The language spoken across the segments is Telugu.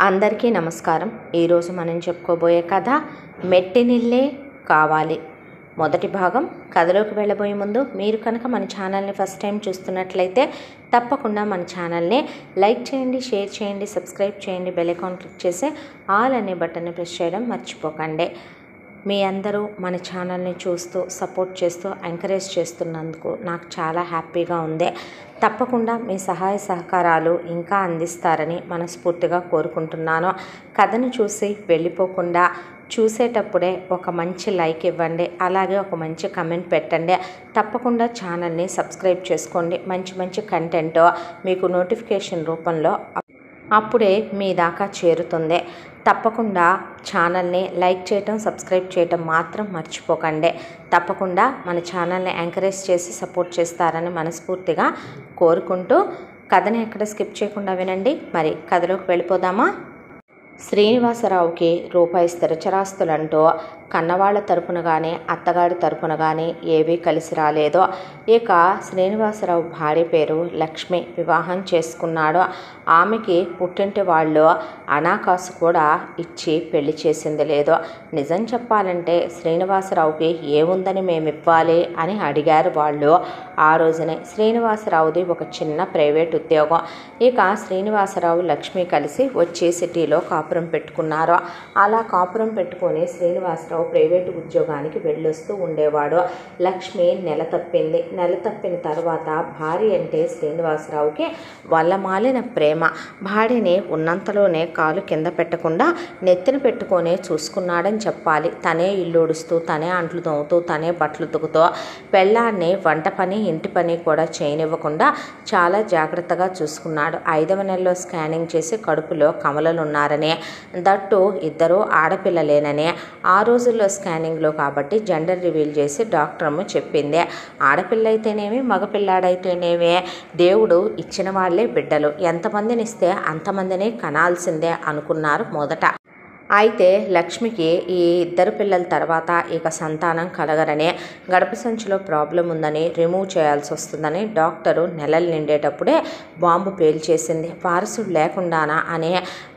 అందరికీ నమస్కారం. ఈరోజు మనం చెప్పుకోబోయే కథ మెట్టినిల్లే కావాలి. మొదటి భాగం. కథలోకి వెళ్ళబోయే ముందు మీరు కనుక మన ఛానల్ని ఫస్ట్ టైం చూస్తున్నట్లయితే తప్పకుండా మన ఛానల్ని లైక్ చేయండి, షేర్ చేయండి, సబ్స్క్రైబ్ చేయండి, బెల్ ఐకాన్ క్లిక్ చేసి ఆల్ అనే బటన్ని ప్రెస్ చేయడం మర్చిపోకండి. మీ అందరూ మన ఛానల్ని చూస్తూ సపోర్ట్ చేస్తూ ఎంకరేజ్ చేస్తున్నందుకు నాకు చాలా హ్యాపీగా ఉంది. తప్పకుండా మీ సహాయ సహకారాలు ఇంకా అందిస్తారని మనస్ఫూర్తిగా కోరుకుంటున్నాను. కథను చూసి వెళ్ళిపోకుండా చూసేటప్పుడే ఒక మంచి లైక్ ఇవ్వండి, అలాగే ఒక మంచి కమెంట్ పెట్టండి. తప్పకుండా ఛానల్ని సబ్స్క్రైబ్ చేసుకోండి. మంచి మంచి కంటెంట్ మీకు నోటిఫికేషన్ రూపంలో అప్పుడే మీ దాకా చేరుతుంది. తప్పకుండా ఛానల్ని లైక్ చేయటం, సబ్స్క్రైబ్ చేయటం మాత్రం మర్చిపోకండి. తప్పకుండా మన ఛానల్ని ఎంకరేజ్ చేసి సపోర్ట్ చేస్తారని మనస్ఫూర్తిగా కోరుకుంటూ కథని ఎక్కడ స్కిప్ చేయకుండా వినండి. మరి కథలోకి వెళ్ళిపోదామా? శ్రీనివాసరావుకి రూపాయి స్థిరచరాస్తులంటూ కన్నవాళ్ల తరపున కానీ అత్తగారి తరపున కానీ ఏవీ కలిసి రాలేదో. ఇక శ్రీనివాసరావు భార్య పేరు లక్ష్మి. వివాహం చేసుకున్నాడు. ఆమెకి పుట్టింటి వాళ్ళు అనాకాసు కూడా ఇచ్చి పెళ్లి చేసింది లేదు. నిజం చెప్పాలంటే శ్రీనివాసరావుకి ఏముందని మేము ఇవ్వాలి అని అడిగారు వాళ్ళు. ఆ రోజునే శ్రీనివాసరావుది ఒక చిన్న ప్రైవేట్ ఉద్యోగం. ఇక శ్రీనివాసరావు లక్ష్మి కలిసి వచ్చి సిటీలో కాపురం పెట్టుకున్నారు. అలా కాపురం పెట్టుకొని శ్రీనివాసరావు ప్రైవేటు ఉద్యోగానికి వెళ్ళొస్తూ ఉండేవాడు. లక్ష్మి నెల తప్పింది. నెల తప్పిన తర్వాత భార్య అంటే శ్రీనివాసరావుకి వల్లమాలిన ప్రేమ. భార్యని ఉన్నంతలోనే కాలు కింద పెట్టకుండా నెత్తిన పెట్టుకొని చూసుకున్నాడని చెప్పాలి. తనే ఇల్లు ఉడుస్తూ, తనే అంట్లు తోముతూ, తనే బట్టలు ఉతుకుతూ, పెళ్ళాన్ని వంట పని ఇంటి పని కూడా చేయనివ్వకుండా చాలా జాగ్రత్తగా చూసుకున్నాడు. 5వ నెలలో స్కానింగ్ చేసి కడుపులో కమలలున్నారని, దట్టు ఇద్దరు ఆడపిల్లలేనని ఆ రోజుల్లో స్కానింగ్లో కాబట్టి జెండర్ రివీల్ చేసి డాక్టర్ అమ్మ చెప్పింది. ఆడపిల్ల అయితేనేమి మగపిల్లాడైతేనేమి దేవుడు ఇచ్చిన వాళ్ళే బిడ్డలు, ఎంతమందిని ఇస్తే అంతమందిని కనాల్సిందే అనుకున్నారు మొదట. అయితే లక్ష్మికి ఈ ఇద్దరు పిల్లల తర్వాత ఇక సంతానం కలగరని, గర్భసంచిలో ప్రాబ్లం ఉందని, రిమూవ్ చేయాల్సి వస్తుందని డాక్టరు నెలలు నిండేటప్పుడే బాంబు పేల్చేసింది. వారసుడు లేకుండానా అని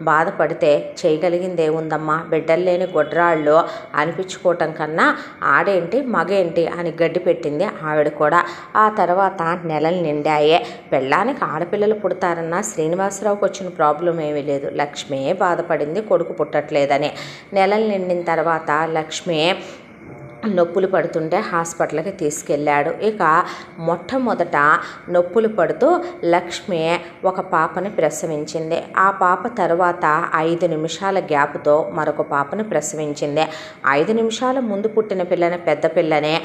బాధపడితే చేయగలిగింది ఏముందమ్మా? బిడ్డలు లేని గొడ్రాళ్ళు అనిపించుకోవటం కన్నా ఆడేంటి మగేంటి అని గడ్డి పెట్టింది ఆవిడ కూడా. ఆ తర్వాత నెలలు నిండాయే. పెళ్ళానికి ఆడపిల్లలు పుడతారన్న శ్రీనివాసరావుకి వచ్చిన ప్రాబ్లం ఏమీ లేదు. లక్ష్మే బాధపడింది కొడుకు పుట్టట్లేదు. నెలలు నిండిన తర్వాత లక్ష్మి నొప్పులు పడుతుంటే హాస్పిటల్కి తీసుకెళ్ళాడు. ఇక మొట్టమొదట నొప్పులు పడుతూ లక్ష్మి ఒక పాపని ప్రసవించింది. ఆ పాప తర్వాత 5 నిమిషాల గ్యాప్తో మరొక పాపని ప్రసవించింది. 5 నిమిషాల ముందు పుట్టిన పిల్లని పెద్ద పిల్లనే,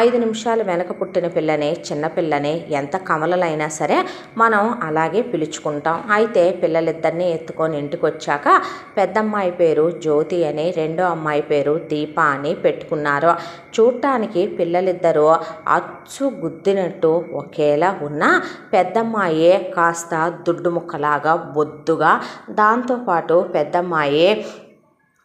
5 నిమిషాల వెనక పుట్టిన పిల్లని చిన్నపిల్లని ఎంత కమలలైనా సరే మనం అలాగే పిలుచుకుంటాం. అయితే పిల్లలిద్దరినీ ఎత్తుకొని ఇంటికి వచ్చాక పెద్దమ్మాయి పేరు జ్యోతి అని, రెండో అమ్మాయి పేరు దీప అని పెట్టుకున్నారు. చూడటానికి పిల్లలిద్దరూ అచ్చు గుద్దినట్టు ఒకేలా ఉన్న పెద్దమ్మాయి కాస్త దుడ్డు ముక్కలాగా బొద్దుగా, దాంతోపాటు పెద్దమ్మాయి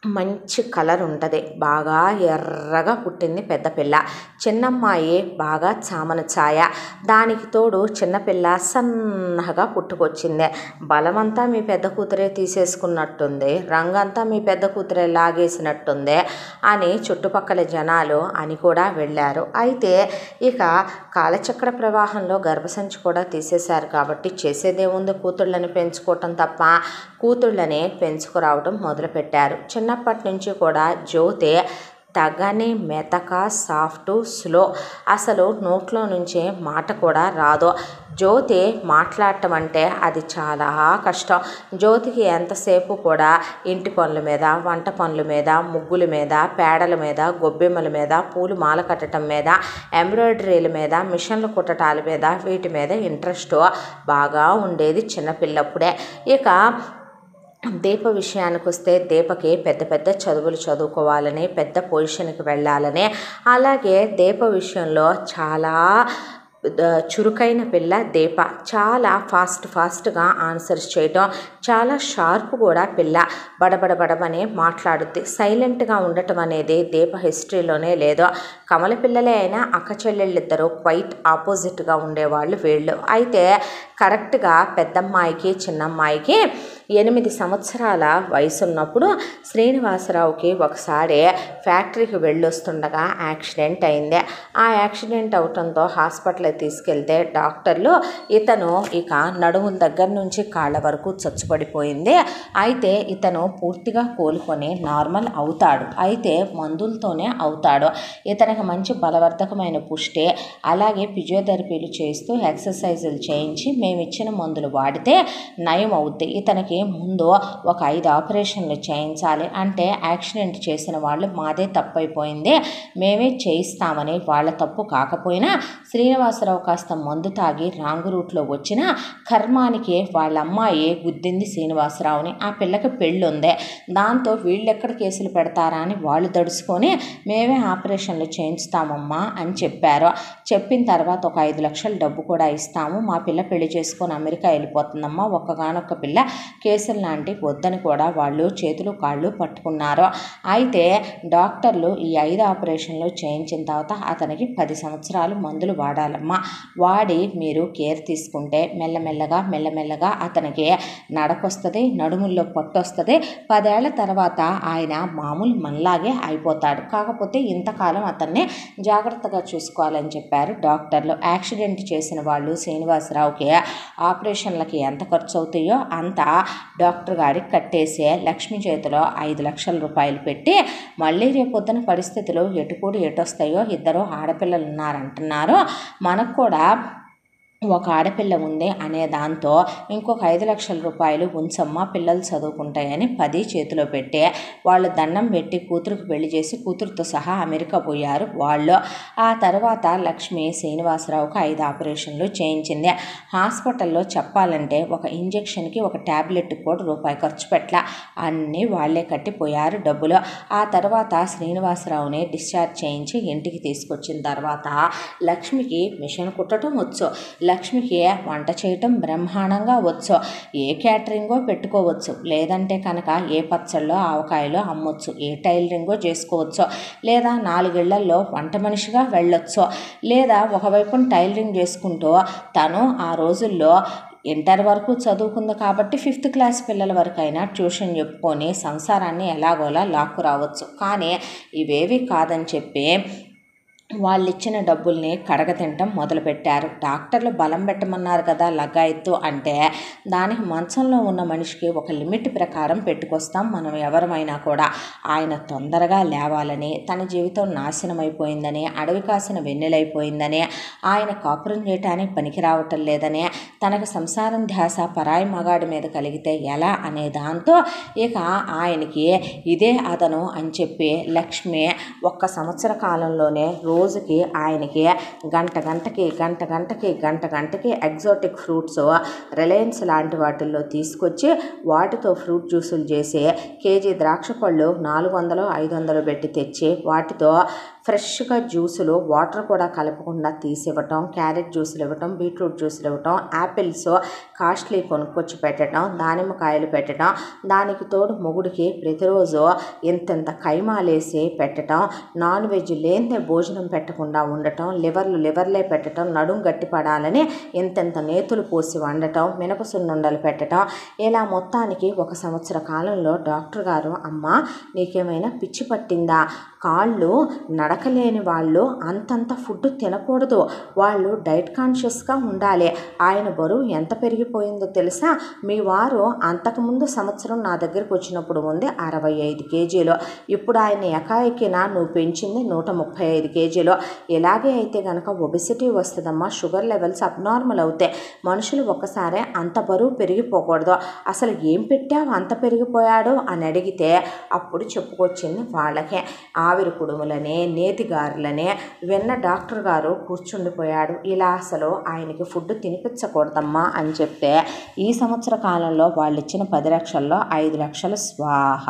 మంచి కలర్ ఉంటుంది, బాగా ఎర్రగా పుట్టింది పెద్ద పిల్ల. చిన్నమ్మాయి బాగా చామన ఛాయ, దానికి తోడు చిన్నపిల్ల సన్నగా పుట్టుకొచ్చింది. బలమంతా మీ పెద్ద కూతురే తీసేసుకున్నట్టుంది, రంగంతా మీ పెద్ద కూతురే లాగేసినట్టుంది అని చుట్టుపక్కల జనాలు అని కూడా వెళ్ళారు. అయితే ఇక కాలచక్ర ప్రవాహంలో గర్భసంచి కూడా తీసేశారు కాబట్టి చేసేదేముంది, కూతుళ్ళని పెంచుకోవటం తప్ప కూతుళ్ళని పెంచుకురావటం మొదలుపెట్టారు. చిన్నప్పటి నుంచి కూడా జ్యోతి తగని మెతక, సాఫ్ట్, స్లో, అసలు నోట్లో నుంచే మాట కూడా రాదు. జ్యోతి మాట్లాడటం అంటే అది చాలా కష్టం. జ్యోతికి ఎంతసేపు కూడా ఇంటి పనుల మీద, వంట పనుల మీద, ముగ్గుల మీద, పేడల మీద, గొబ్బెమ్మల మీద, పూలు మాల కట్టడం మీద, ఎంబ్రాయిడరీల మీద, మిషన్లు కుట్టటాల మీద, వీటి మీద ఇంట్రెస్ట్ బాగా ఉండేది చిన్నపిల్లప్పుడే. ఇక దీప విషయానికి వస్తే దీపకి పెద్ద పెద్ద చదువులు చదువుకోవాలని, పెద్ద పొజిషన్కి వెళ్ళాలని, అలాగే దీప విషయంలో చాలా చురుకైన పిల్ల దీప. చాలా ఫాస్ట్గా ఆన్సర్స్ చేయటం, చాలా షార్ప్ కూడా పిల్ల. బడబడబడమని మాట్లాడుద్ది. సైలెంట్గా ఉండటం అనేది దీప హిస్టరీలోనే లేదు. కమల పిల్లలే అయినా అక్క చెల్లెళ్ళిద్దరూ క్వైట్ ఆపోజిట్గా ఉండేవాళ్ళు వీళ్ళు. అయితే కరెక్ట్గా పెద్దమ్మాయికి చిన్నమ్మాయికి 8 సంవత్సరాల వయసు ఉన్నప్పుడు శ్రీనివాసరావుకి ఒకసారి ఫ్యాక్టరీకి వెళ్ళొస్తుండగా యాక్సిడెంట్ అయింది. ఆ యాక్సిడెంట్ అవటంతో హాస్పిటల్కి తీసుకెళ్తే డాక్టర్లు ఇతను ఇక నడుముల దగ్గర నుంచి కాళ్ళ వరకు చచ్చుపడిపోయింది, అయితే ఇతను పూర్తిగా కోలుకొని నార్మల్ అవుతాడు, అయితే మందులతోనే అవుతాడు, ఇతనికి మంచి బలవర్ధకమైన పుష్టి అలాగే ఫిజియోథెరపీలు చేస్తూ ఎక్సర్సైజులు చేయించి మేము ఇచ్చిన మందులు వాడితే నయం అవుద్ది, ఇతనికి ముందు ఒక 5 ఆపరేషన్లు చేయించాలి అంటే యాక్సిడెంట్ చేసిన వాళ్ళు మాదే తప్పు అయిపోయింది, మేమే చేయిస్తామని వాళ్ళ తప్పు కాకపోయినా శ్రీనివాసరావు కాస్త మందు తాగి రాంగు రూట్లో వచ్చిన కర్మానికి వాళ్ళ అమ్మాయి గుద్దింది శ్రీనివాసరావుని. ఆ పిల్లకి పెళ్ళి ఉంది, దాంతో వీళ్ళు ఎక్కడ కేసులు పెడతారా అని వాళ్ళు దడుచుకొని మేమే ఆపరేషన్లు చేయించుతామమ్మా అని చెప్పారు. చెప్పిన తర్వాత ఒక 5 లక్షల డబ్బు కూడా ఇస్తాము, మా పిల్ల పెళ్లి చేసుకొని అమెరికా వెళ్ళిపోతుందమ్మా, ఒక్కగానొక్క పిల్ల, కేసులు లాంటి వద్దని కూడా వాళ్ళు చేతులు కాళ్ళు పట్టుకున్నారు. అయితే డాక్టర్లు ఈ 5 ఆపరేషన్లు చేయించిన తర్వాత అతనికి 10 సంవత్సరాలు మందులు వాడాలమ్మా, వాడి మీరు కేర్ తీసుకుంటే మెల్లమెల్లగా అతనికి నడకొస్తుంది, నడుముల్లో పట్టు వస్తుంది, 10 ఏళ్ల తర్వాత ఆయన మామూలు మనలాగే అయిపోతాడు, కాకపోతే ఇంతకాలం అతన్ని జాగ్రత్తగా చూసుకోవాలని చెప్పారు డాక్టర్లు. యాక్సిడెంట్ చేసిన వాళ్ళు శ్రీనివాసరావుకి ఆపరేషన్లకి ఎంత ఖర్చు అవుతాయో అంత డాక్టర్ గారికి కట్టేసే లక్ష్మి చేతిలో 5 లక్షల రూపాయలు పెట్టి మళ్ళీ రేపొద్దున పరిస్థితులు ఎటుకూడి ఎటొస్తాయో, ఇద్దరు ఆడపిల్లలు ఉన్నారంటున్నారు, మనకు కూడా ఒక ఆడపిల్ల ఉంది అనే దాంతో ఇంకొక 5 లక్షల రూపాయలు ఉంచమ్మా పిల్లలు చదువుకుంటాయని 10 చేతిలో పెట్టి వాళ్ళు దండం పెట్టి కూతురుకు పెళ్లి చేసి కూతురుతో సహా అమెరికా పోయారు వాళ్ళు. ఆ తర్వాత లక్ష్మి శ్రీనివాసరావుకు 5 ఆపరేషన్లు చేయించింది. హాస్పిటల్లో చెప్పాలంటే ఒక ఇంజెక్షన్కి ఒక ట్యాబ్లెట్కి కూడా రూపాయి ఖర్చు పెట్టలా, అన్నీ వాళ్ళే కట్టిపోయారు డబ్బులు. ఆ తర్వాత శ్రీనివాసరావుని డిశ్చార్జ్ చేయించి ఇంటికి తీసుకొచ్చిన తర్వాత లక్ష్మికి మిషన్ కుట్టడం వచ్చు, లక్ష్మికి వంట చేయటం బ్రహ్మాండంగా వచ్చు, ఏ క్యాటరింగో పెట్టుకోవచ్చు, లేదంటే కనుక ఏ పచ్చళ్ళో ఆవకాయలో అమ్మొచ్చు, ఏ టైలరింగో చేసుకోవచ్చు, లేదా 4 ఇళ్లల్లో వంట మనిషిగా వెళ్ళొచ్చు, లేదా ఒకవైపున టైలరింగ్ చేసుకుంటూ తను ఆ రోజుల్లో ఇంటర్ వరకు చదువుకుంది కాబట్టి 5th క్లాస్ పిల్లల వరకైనా ట్యూషన్ చెప్పుకొని సంసారాన్ని ఎలాగోలా లాక్కు రావచ్చు. కానీ ఇవేవి కాదని చెప్పి వాళ్ళు ఇచ్చిన డబ్బుల్ని కడగతింటం మొదలుపెట్టారు. డాక్టర్లు బలం పెట్టమన్నారు కదా లగాయత్తు అంటే దానికి మంచంలో ఉన్న మనిషికి ఒక లిమిట్ ప్రకారం పెట్టుకొస్తాం మనం ఎవరమైనా కూడా. ఆయన తొందరగా లేవాలని, తన జీవితం నాశనం అయిపోయిందని, అడవి కాసిన వెన్నెలైపోయిందని, ఆయన కాపురం చేయటానికి పనికి రావటం లేదని, తనకు సంసారం ధ్యాస పరాయి మగాడి మీద కలిగితే ఎలా అనే దాంతో ఇక ఆయనకి ఇదే అదను అని చెప్పి లక్ష్మి 1 సంవత్సర కాలంలోనే రోజుకి ఆయనకి గంటకి ఎగ్జాటిక్ ఫ్రూట్స్ రిలయన్స్ లాంటి వాటిల్లో తీసుకొచ్చి వాటితో ఫ్రూట్ జ్యూసులు చేసి కేజీ ద్రాక్ష పళ్ళు 400-500 పెట్టి తెచ్చి వాటితో ఫ్రెష్గా జ్యూసులు వాటర్ కూడా కలపకుండా తీసివ్వటం, క్యారెట్ జ్యూసులు ఇవ్వటం, బీట్రూట్ జ్యూసులు ఇవ్వటం, యాపిల్స్ కాస్ట్లీ కొనుక్కొచ్చి పెట్టడం, దానిమ్మకాయలు పెట్టడం, దానికి తోడు మొగుడికి ప్రతిరోజు ఇంత కైమాలేసి పెట్టడం, నాన్ వెజ్ లేనిదే భోజనం పెట్టకుండా ఉండటం, లివర్లే పెట్టడం, నడుం గట్టిపడాలని ఇంత నేతులు పోసి వండటం, మినప సున్నుండలు పెట్టడం, ఇలా మొత్తానికి 1 సంవత్సర కాలంలో డాక్టర్ గారు అమ్మ నీకేమైనా పిచ్చి పట్టిందా, కాళ్ళు నడకలేని వాళ్ళు అంతంత ఫుడ్ తినకూడదు, వాళ్ళు డైట్ కాన్షియస్గా ఉండాలి, ఆయన బరువు ఎంత పెరిగిపోయిందో తెలుసా, మీ వారు అంతకుముందు సంవత్సరం నా దగ్గరికి వచ్చినప్పుడు ఉంది 65 కేజీలు, ఇప్పుడు ఆయన ఎకాయికినా నువ్వు పెంచింది 135 కేజీలు, ఇలాగే అయితే కనుక ఒబెసిటీ వస్తుందమ్మా, షుగర్ లెవెల్స్ అబ్నార్మల్ అవుతాయి, మనుషులు ఒక్కసారే అంత బరువు పెరిగిపోకూడదు, అసలు ఏం పెట్టావు అంత పెరిగిపోయాడు అని అడిగితే అప్పుడు చెప్పుకొచ్చింది వాళ్ళకే ఆవిరి కుడుములనే నేతిగారులనే వెన్న డాక్టర్ గారు కూర్చుండిపోయాడు, ఇలా అసలు ఆయనకి ఫుడ్ తినిపించకూడదమ్మా అని చెప్తే ఈ సంవత్సర కాలంలో వాళ్ళు ఇచ్చిన 10 లక్షల్లో 5 లక్షలు స్వాహ,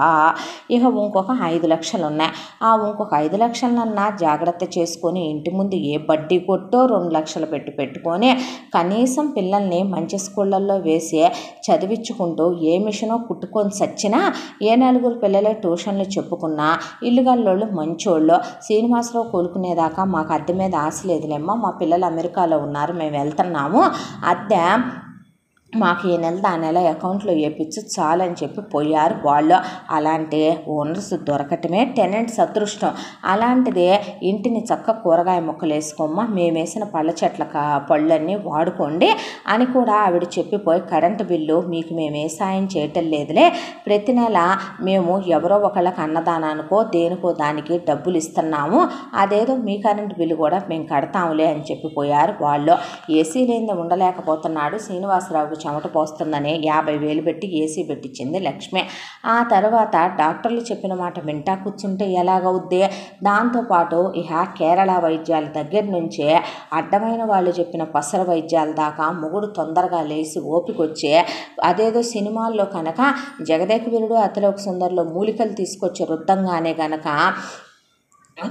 ఇక ఇంకొక 5 లక్షలు ఉన్నాయి, ఆ ఇంకొక 5 లక్షలన్నా జాగ్రత్త చేసుకొని ఇంటి ముందు ఏ బడ్డీ కొట్టో 2 లక్షలు పెట్టుకొని కనీసం పిల్లల్ని మంచి స్కూళ్ళల్లో వేసి చదివించుకుంటూ ఏ మిషనో కుట్టుకొని చచ్చినా ఏ 4 పిల్లలే ట్యూషన్లు చెప్పుకున్నా ఇల్లుగల్లోళ్ళు మంచోళ్ళు. శ్రీనివాసరావు కోలుకునేదాకా మాకు అద్దె మీద ఆశ లేదులేమ్మా, మా పిల్లలు అమెరికాలో ఉన్నారు, మేము వెళ్తున్నాము, అద్దె మాకు ఈ నెల ఆ నెల అకౌంట్లో వేయించు చాలని చెప్పి పోయారు వాళ్ళు. అలాంటి ఓనర్స్ దొరకటమే టెనెంట్స్ అదృష్టం. అలాంటిదే ఇంటిని చక్క కూరగాయ మొక్కలు వేసుకోమ్మా, మేము వేసిన పళ్ళ చెట్ల పళ్ళన్నీ వాడుకోండి అని కూడా ఆవిడ చెప్పిపోయి, కరెంటు బిల్లు మీకు మేము ఏ సాయం చేయటం లేదులే, ప్రతి నెల మేము ఎవరో ఒకళ్ళకి అన్నదానానికో దేనికో దానికి డబ్బులు ఇస్తున్నాము, అదేదో మీ కరెంటు బిల్లు కూడా మేము కడతాములే అని చెప్పిపోయారు వాళ్ళు. ఏసీ లేనిది ఉండలేకపోతున్నాడు. శ్రీనివాసరావుకి చెమట పోస్తుందని 50,000 పెట్టి ఏసీ పెట్టించింది లక్ష్మి. ఆ తర్వాత డాక్టర్లు చెప్పిన మాట వింటా కూర్చుంటే ఎలాగవుద్ది? దాంతోపాటు ఇహ కేరళ వైద్యాల దగ్గర నుంచే అడ్డమైన వాళ్ళు చెప్పిన పసర వైద్యాల దాకా మొగుడు తొందరగా లేచి ఓపికొచ్చే, అదేదో సినిమాల్లో కనుక జగదేక వీరుడు అతిలోక సుందరిలో మూలికలు తీసుకొచ్చి రుద్దంగానే గనక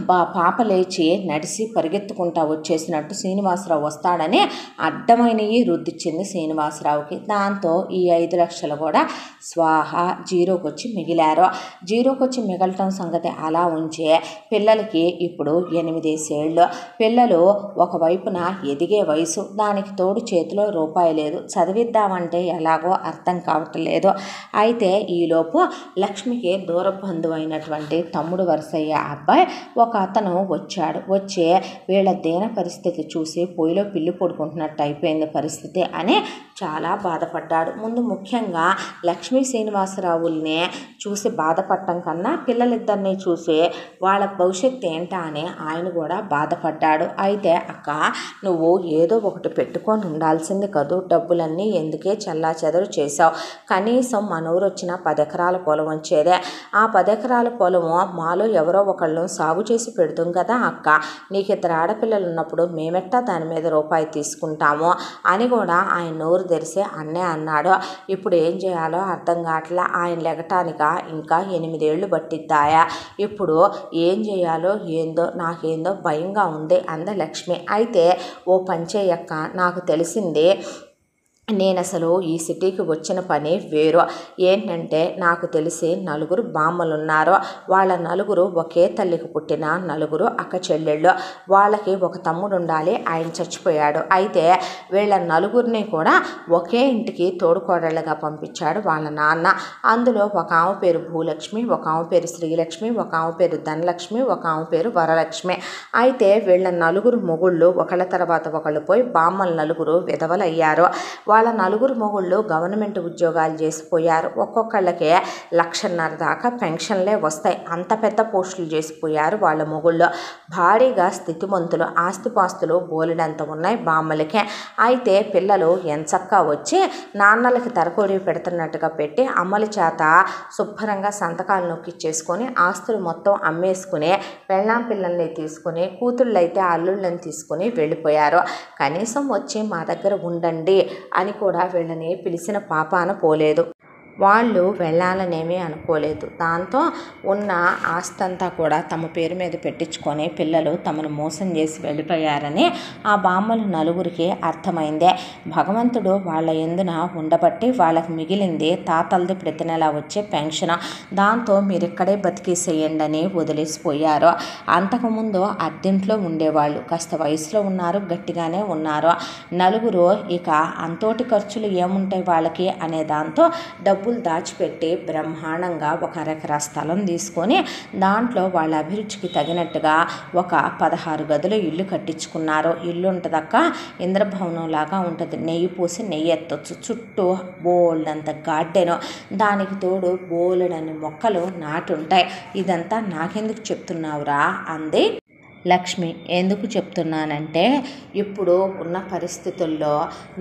పాప లేచి నడిచి పరిగెత్తుకుంటా వచ్చేసినట్టు శ్రీనివాసరావు వస్తాడని అడ్డమైనవి రుద్దిచ్చింది శ్రీనివాసరావుకి. దాంతో ఈ 5 లక్షలు కూడా స్వాహ, జీరోకి వచ్చి మిగిలారు. జీరోకి వచ్చి మిగలటం సంగతి అలా ఉంచే, పిల్లలకి ఇప్పుడు 8 ఏళ్ళు. పిల్లలు ఒకవైపున ఎదిగే వయసు, దానికి తోడు చేతిలో రూపాయి లేదు, చదివిద్దామంటే ఎలాగో అర్థం కావటం లేదు. అయితే ఈలోపు లక్ష్మికి దూర బంధువు అయినటువంటి తమ్ముడు వరసయ్య అబ్బాయి ఒక అతను వచ్చాడు. వచ్చే వీళ్ళ దీన పరిస్థితి చూసి పొయ్యిలో పిల్లి పడుకుంటున్నట్టు అయిపోయింది పరిస్థితి అని చాలా బాధపడ్డాడు. ముందు ముఖ్యంగా లక్ష్మీ శ్రీనివాసరావుల్ని చూసి బాధపడటం కన్నా పిల్లలిద్దరినీ చూసి వాళ్ళ భవిష్యత్తు ఏంటా అని ఆయన కూడా బాధపడ్డాడు. అయితే అక్క, నువ్వు ఏదో ఒకటి పెట్టుకొని ఉండాల్సింది కదూ, డబ్బులన్నీ ఎందుకే చల్లా చెదరు చేసావు? కనీసం మన ఊరు వచ్చిన 10 ఎకరాల పొలం వచ్చేదే. ఆ 10 ఎకరాల పొలము మాలో ఎవరో ఒకళ్ళు సాగు చేసి పెడుతాం కదా అక్క, నీకు 2 ఆడపిల్లలు ఉన్నప్పుడు మేమెట్టా దాని మీద రూపాయి తీసుకుంటాము అని కూడా ఆయన నోరు తెరిసి అన్నే అన్నాడు. ఇప్పుడు ఏం చేయాలో అర్థం కావట్లా. ఆయన లెగటానిక ఇంకా 8 ఏళ్ళు పట్టిద్దాయా? ఇప్పుడు ఏం చేయాలో ఏందో నాకేందో భయంగా ఉంది అంద లక్ష్మి. అయితే ఓ పంచేయక్క, నాకు తెలిసింది, నేను అసలు ఈ సిటీకి వచ్చిన పని వేరు. ఏంటంటే నాకు తెలిసి 4 బామ్మలు ఉన్నారు. వాళ్ళ 4 ఒకే తల్లికి పుట్టిన 4 అక్క చెల్లెళ్ళు. వాళ్ళకి ఒక తమ్ముడు ఉండాలి, ఆయన చచ్చిపోయాడు. అయితే వీళ్ళ 4 కూడా ఒకే ఇంటికి తోడుకోడళ్ళగా పంపించాడు వాళ్ళ నాన్న. అందులో ఒక ఆమె పేరు భూలక్ష్మి, ఒక ఆమె పేరు శ్రీలక్ష్మి, ఒక ఆమె పేరు ధనలక్ష్మి, ఒక ఆమె పేరు వరలక్ష్మి. అయితే వీళ్ళ 4 మొగుళ్ళు ఒకళ్ళ తర్వాత ఒకళ్ళు పోయి బామ్మలు 4 విధవలు అయ్యారు. వాళ్ళ 4 మొగుళ్ళు గవర్నమెంట్ ఉద్యోగాలు చేసిపోయారు. ఒక్కొక్కళ్ళకే 1,50,000 దాకా పెన్షన్లే వస్తాయి. అంత పెద్ద పోస్టులు చేసిపోయారు వాళ్ళ మొగుళ్ళు. భారీగా స్థితిమంతులు, ఆస్తిపాస్తులు బోలెడంత ఉన్నాయి బామ్మలకే. అయితే పిల్లలు ఎంచక్కా వచ్చి నాన్నలకి తరకోడి పెడుతున్నట్టుగా పెట్టి అమ్మల చేత శుభ్రంగా సంతకాలు నొక్కిచ్చేసుకొని ఆస్తులు మొత్తం అమ్మేసుకుని పెళ్ళాం పిల్లల్ని తీసుకుని కూతుళ్ళైతే అల్లుళ్ళని తీసుకుని వెళ్ళిపోయారు. కనీసం వచ్చి మా దగ్గర ఉండండి అని కూడా వీళ్ళని పిలిచిన పాపాన పోలేదు. వాళ్ళు వెళ్ళాలనేమీ అనుకోలేదు. దాంతో ఉన్న ఆస్తంతా కూడా తమ పేరు మీద పెట్టించుకొని పిల్లలు తమను మోసం చేసి వెళ్ళిపోయారని ఆ బామ్మలు 4కి అర్థమైందే. భగవంతుడు వాళ్ళ ఎందున ఉండబట్టి వాళ్ళకి మిగిలింది తాతలది ప్రతి నెల వచ్చే పెన్షన్. దాంతో మీరు ఇక్కడే బతికేసేయండి అని వదిలేసిపోయారు. అంతకుముందు అద్దెంట్లో ఉండేవాళ్ళు, కాస్త వయసులో ఉన్నారు, గట్టిగానే ఉన్నారు. 4 ఇక అంతోటి ఖర్చులు ఏముంటాయి వాళ్ళకి అనే దాంతో డబ్బులు దాచిపెట్టి బ్రహ్మాండంగా ఒక 1 ఎకరా స్థలం తీసుకొని దాంట్లో వాళ్ళ అభిరుచికి తగినట్టుగా ఒక 16 గదులు ఇల్లు కట్టించుకున్నారు. ఇల్లు ఉంటుందక్క, ఇంద్రభవనం లాగా ఉంటుంది. నెయ్యి పూసి నెయ్యి ఎత్తొచ్చు. చుట్టూ బోల్డంత గార్డెను, దానికి తోడు బోలెడని మొక్కలు నాటుంటాయి. ఇదంతా నాకెందుకు చెప్తున్నావురా అంది లక్ష్మి. ఎందుకు చెప్తున్నానంటే ఇప్పుడు ఉన్న పరిస్థితుల్లో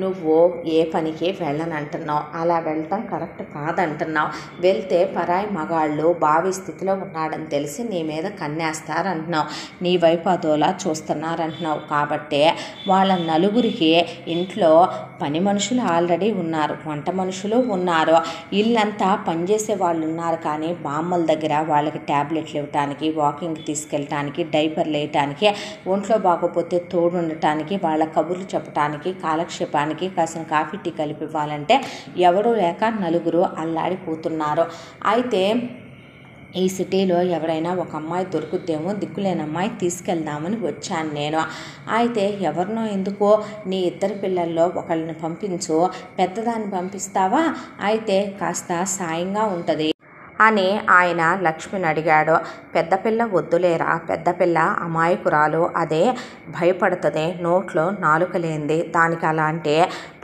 నువ్వు ఏ పనికి వెళ్ళనంటున్నావు, అలా వెళ్ళటం కరెక్ట్ కాదంటున్నావు. వెళ్తే పరాయి మగాళ్ళు బావి స్థితిలో ఉన్నాడని తెలిసి నీ మీద కన్నేస్తారంటున్నావు, నీ వైపు అదోలా చూస్తున్నారంటున్నావు. కాబట్టి వాళ్ళ 4కి ఇంట్లో పని మనుషులు ఆల్రెడీ ఉన్నారు, వంట మనుషులు ఉన్నారు, ఇల్లంతా పనిచేసే వాళ్ళు ఉన్నారు. కానీ బామ్మల దగ్గర వాళ్ళకి ట్యాబ్లెట్లు ఇవ్వటానికి, వాకింగ్కి తీసుకెళ్ళటానికి, డైపర్లు వేయటానికి, ఒంట్లో బాగోపోతే తోడు ఉండటానికి, వాళ్ళ కబుర్లు చెప్పటానికి, కాలక్షేపానికి కాసిన కాఫీ టీ కలిపి ఇవ్వాలంటే ఎవడూ లేక 4 అల్లాడిపోతున్నారు. అయితే ఈ సిటీలో ఎవరైనా ఒక అమ్మాయి దొరుకుద్దేమో, దిక్కులేని అమ్మాయి తీసుకెళ్దామని వచ్చాను నేను. అయితే ఎవరినో ఎందుకో నీ ఇద్దరు పిల్లల్లో ఒకళ్ళని పంపించు, పెద్దదాన్ని పంపిస్తావా? అయితే కాస్త సాయంగా ఉంటుంది అని ఆయన లక్ష్మిని అడిగాడు. పెద్ద పిల్ల వద్దులేరా, పెద్ద పిల్ల అమాయకురాలు, అదే భయపడుతుంది, నోట్లో నాలుక లేనిది, దానికి అలాంటి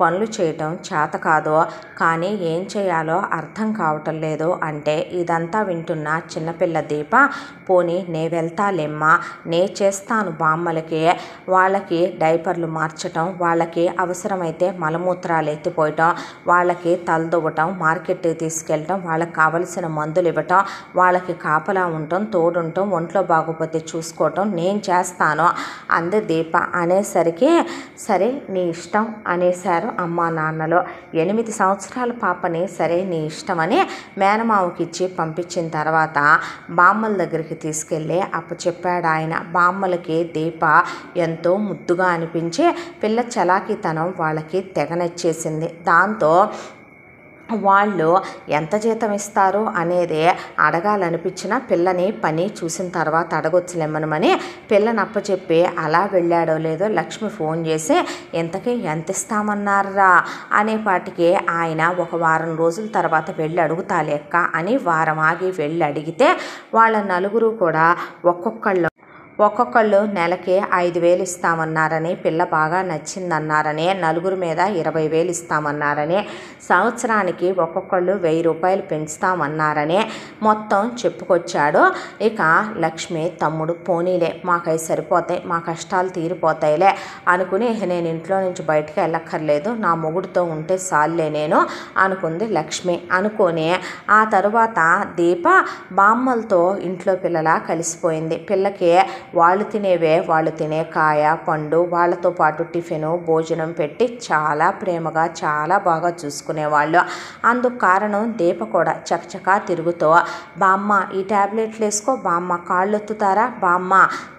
పనులు చేయటం చేత కాదు, కానీ ఏం చేయాలో అర్థం కావటం లేదు అంటే ఇదంతా వింటున్న చిన్నపిల్ల దీప, పోనీ నే వెళ్తాలేమ్మా, నే చేస్తాను బామ్మలకి, వాళ్ళకి డైపర్లు మార్చటం, వాళ్ళకి అవసరమైతే మలమూత్రాలు ఎత్తిపోయటం, వాళ్ళకి తలదువ్వటం, మార్కెట్కి తీసుకెళ్ళటం, వాళ్ళకి కావలసిన మందులు ఇవ్వటం, వాళ్ళకి కాపలా ఉండటం, తోడుంటం, ఒంట్లో బాగోపోతే చూసుకోవటం నేను చేస్తాను అంది దీప. అనేసరికి సరే నీ ఇష్టం అనేశారు అమ్మా నాన్నలు. 8 సంవత్సరాల పాపని సరే నీ ఇష్టమని మేనమావకి ఇచ్చి పంపించిన తర్వాత బామ్మల దగ్గరికి తీసుకెళ్ళి అప్పచెప్పాడు ఆయన. బామ్మలకి దీప ఎంతో ముద్దుగా అనిపించి పిల్ల చలాకీతనం వాళ్ళకి తెగ నచ్చేసింది. దాంతో వాళ్ళు ఎంత జీతం ఇస్తారు అనేది అడగాలనిపించిన పిల్లని పని చూసిన తర్వాత అడగొచ్చులేమనమని పిల్లని అప్పచెప్పి అలా వెళ్ళాడో లేదో లక్ష్మి ఫోన్ చేసి ఇంతకీ ఎంత ఇస్తామన్నారా అనేపాటికి ఆయన ఒక వారం రోజుల తర్వాత వెళ్ళి అడుగుతాలే అక్క అని వారం ఆగి వెళ్ళి అడిగితే వాళ్ళ నలుగురు కూడా ఒక్కొక్కళ్ళు నెలకి 5,000 ఇస్తామన్నారని, పిల్ల బాగా నచ్చిందన్నారని, నలుగురు మీద 20,000 ఇస్తామన్నారని, సంవత్సరానికి ఒక్కొక్కళ్ళు 1,000 రూపాయలు పెంచుతామన్నారని మొత్తం చెప్పుకొచ్చాడు. ఇక లక్ష్మి తమ్ముడు పోనీలే మాకై సరిపోతాయి, మా కష్టాలు తీరిపోతాయిలే అనుకుని నేను ఇంట్లో నుంచి బయటకు వెళ్ళక్కర్లేదు, నా మొగుడితో ఉంటే సాల్లే నేను అనుకుంది లక్ష్మి. అనుకొని ఆ తరువాత దీప బామ్మలతో ఇంట్లో పిల్లలా కలిసిపోయింది. పిల్లకి వాళ్ళు తినేవే వాళ్ళు తినే కాయ పండు వాళ్ళతో పాటు టిఫిను భోజనం పెట్టి చాలా ప్రేమగా చాలా బాగా చూసుకునేవాళ్ళు. అందుకు కారణం దీప కూడా చకచకా తిరుగుతూ బామ్మ ఈ ట్యాబ్లెట్లు వేసుకో, బామ్మ కాళ్ళు ఎత్తుతారా, బామ్మ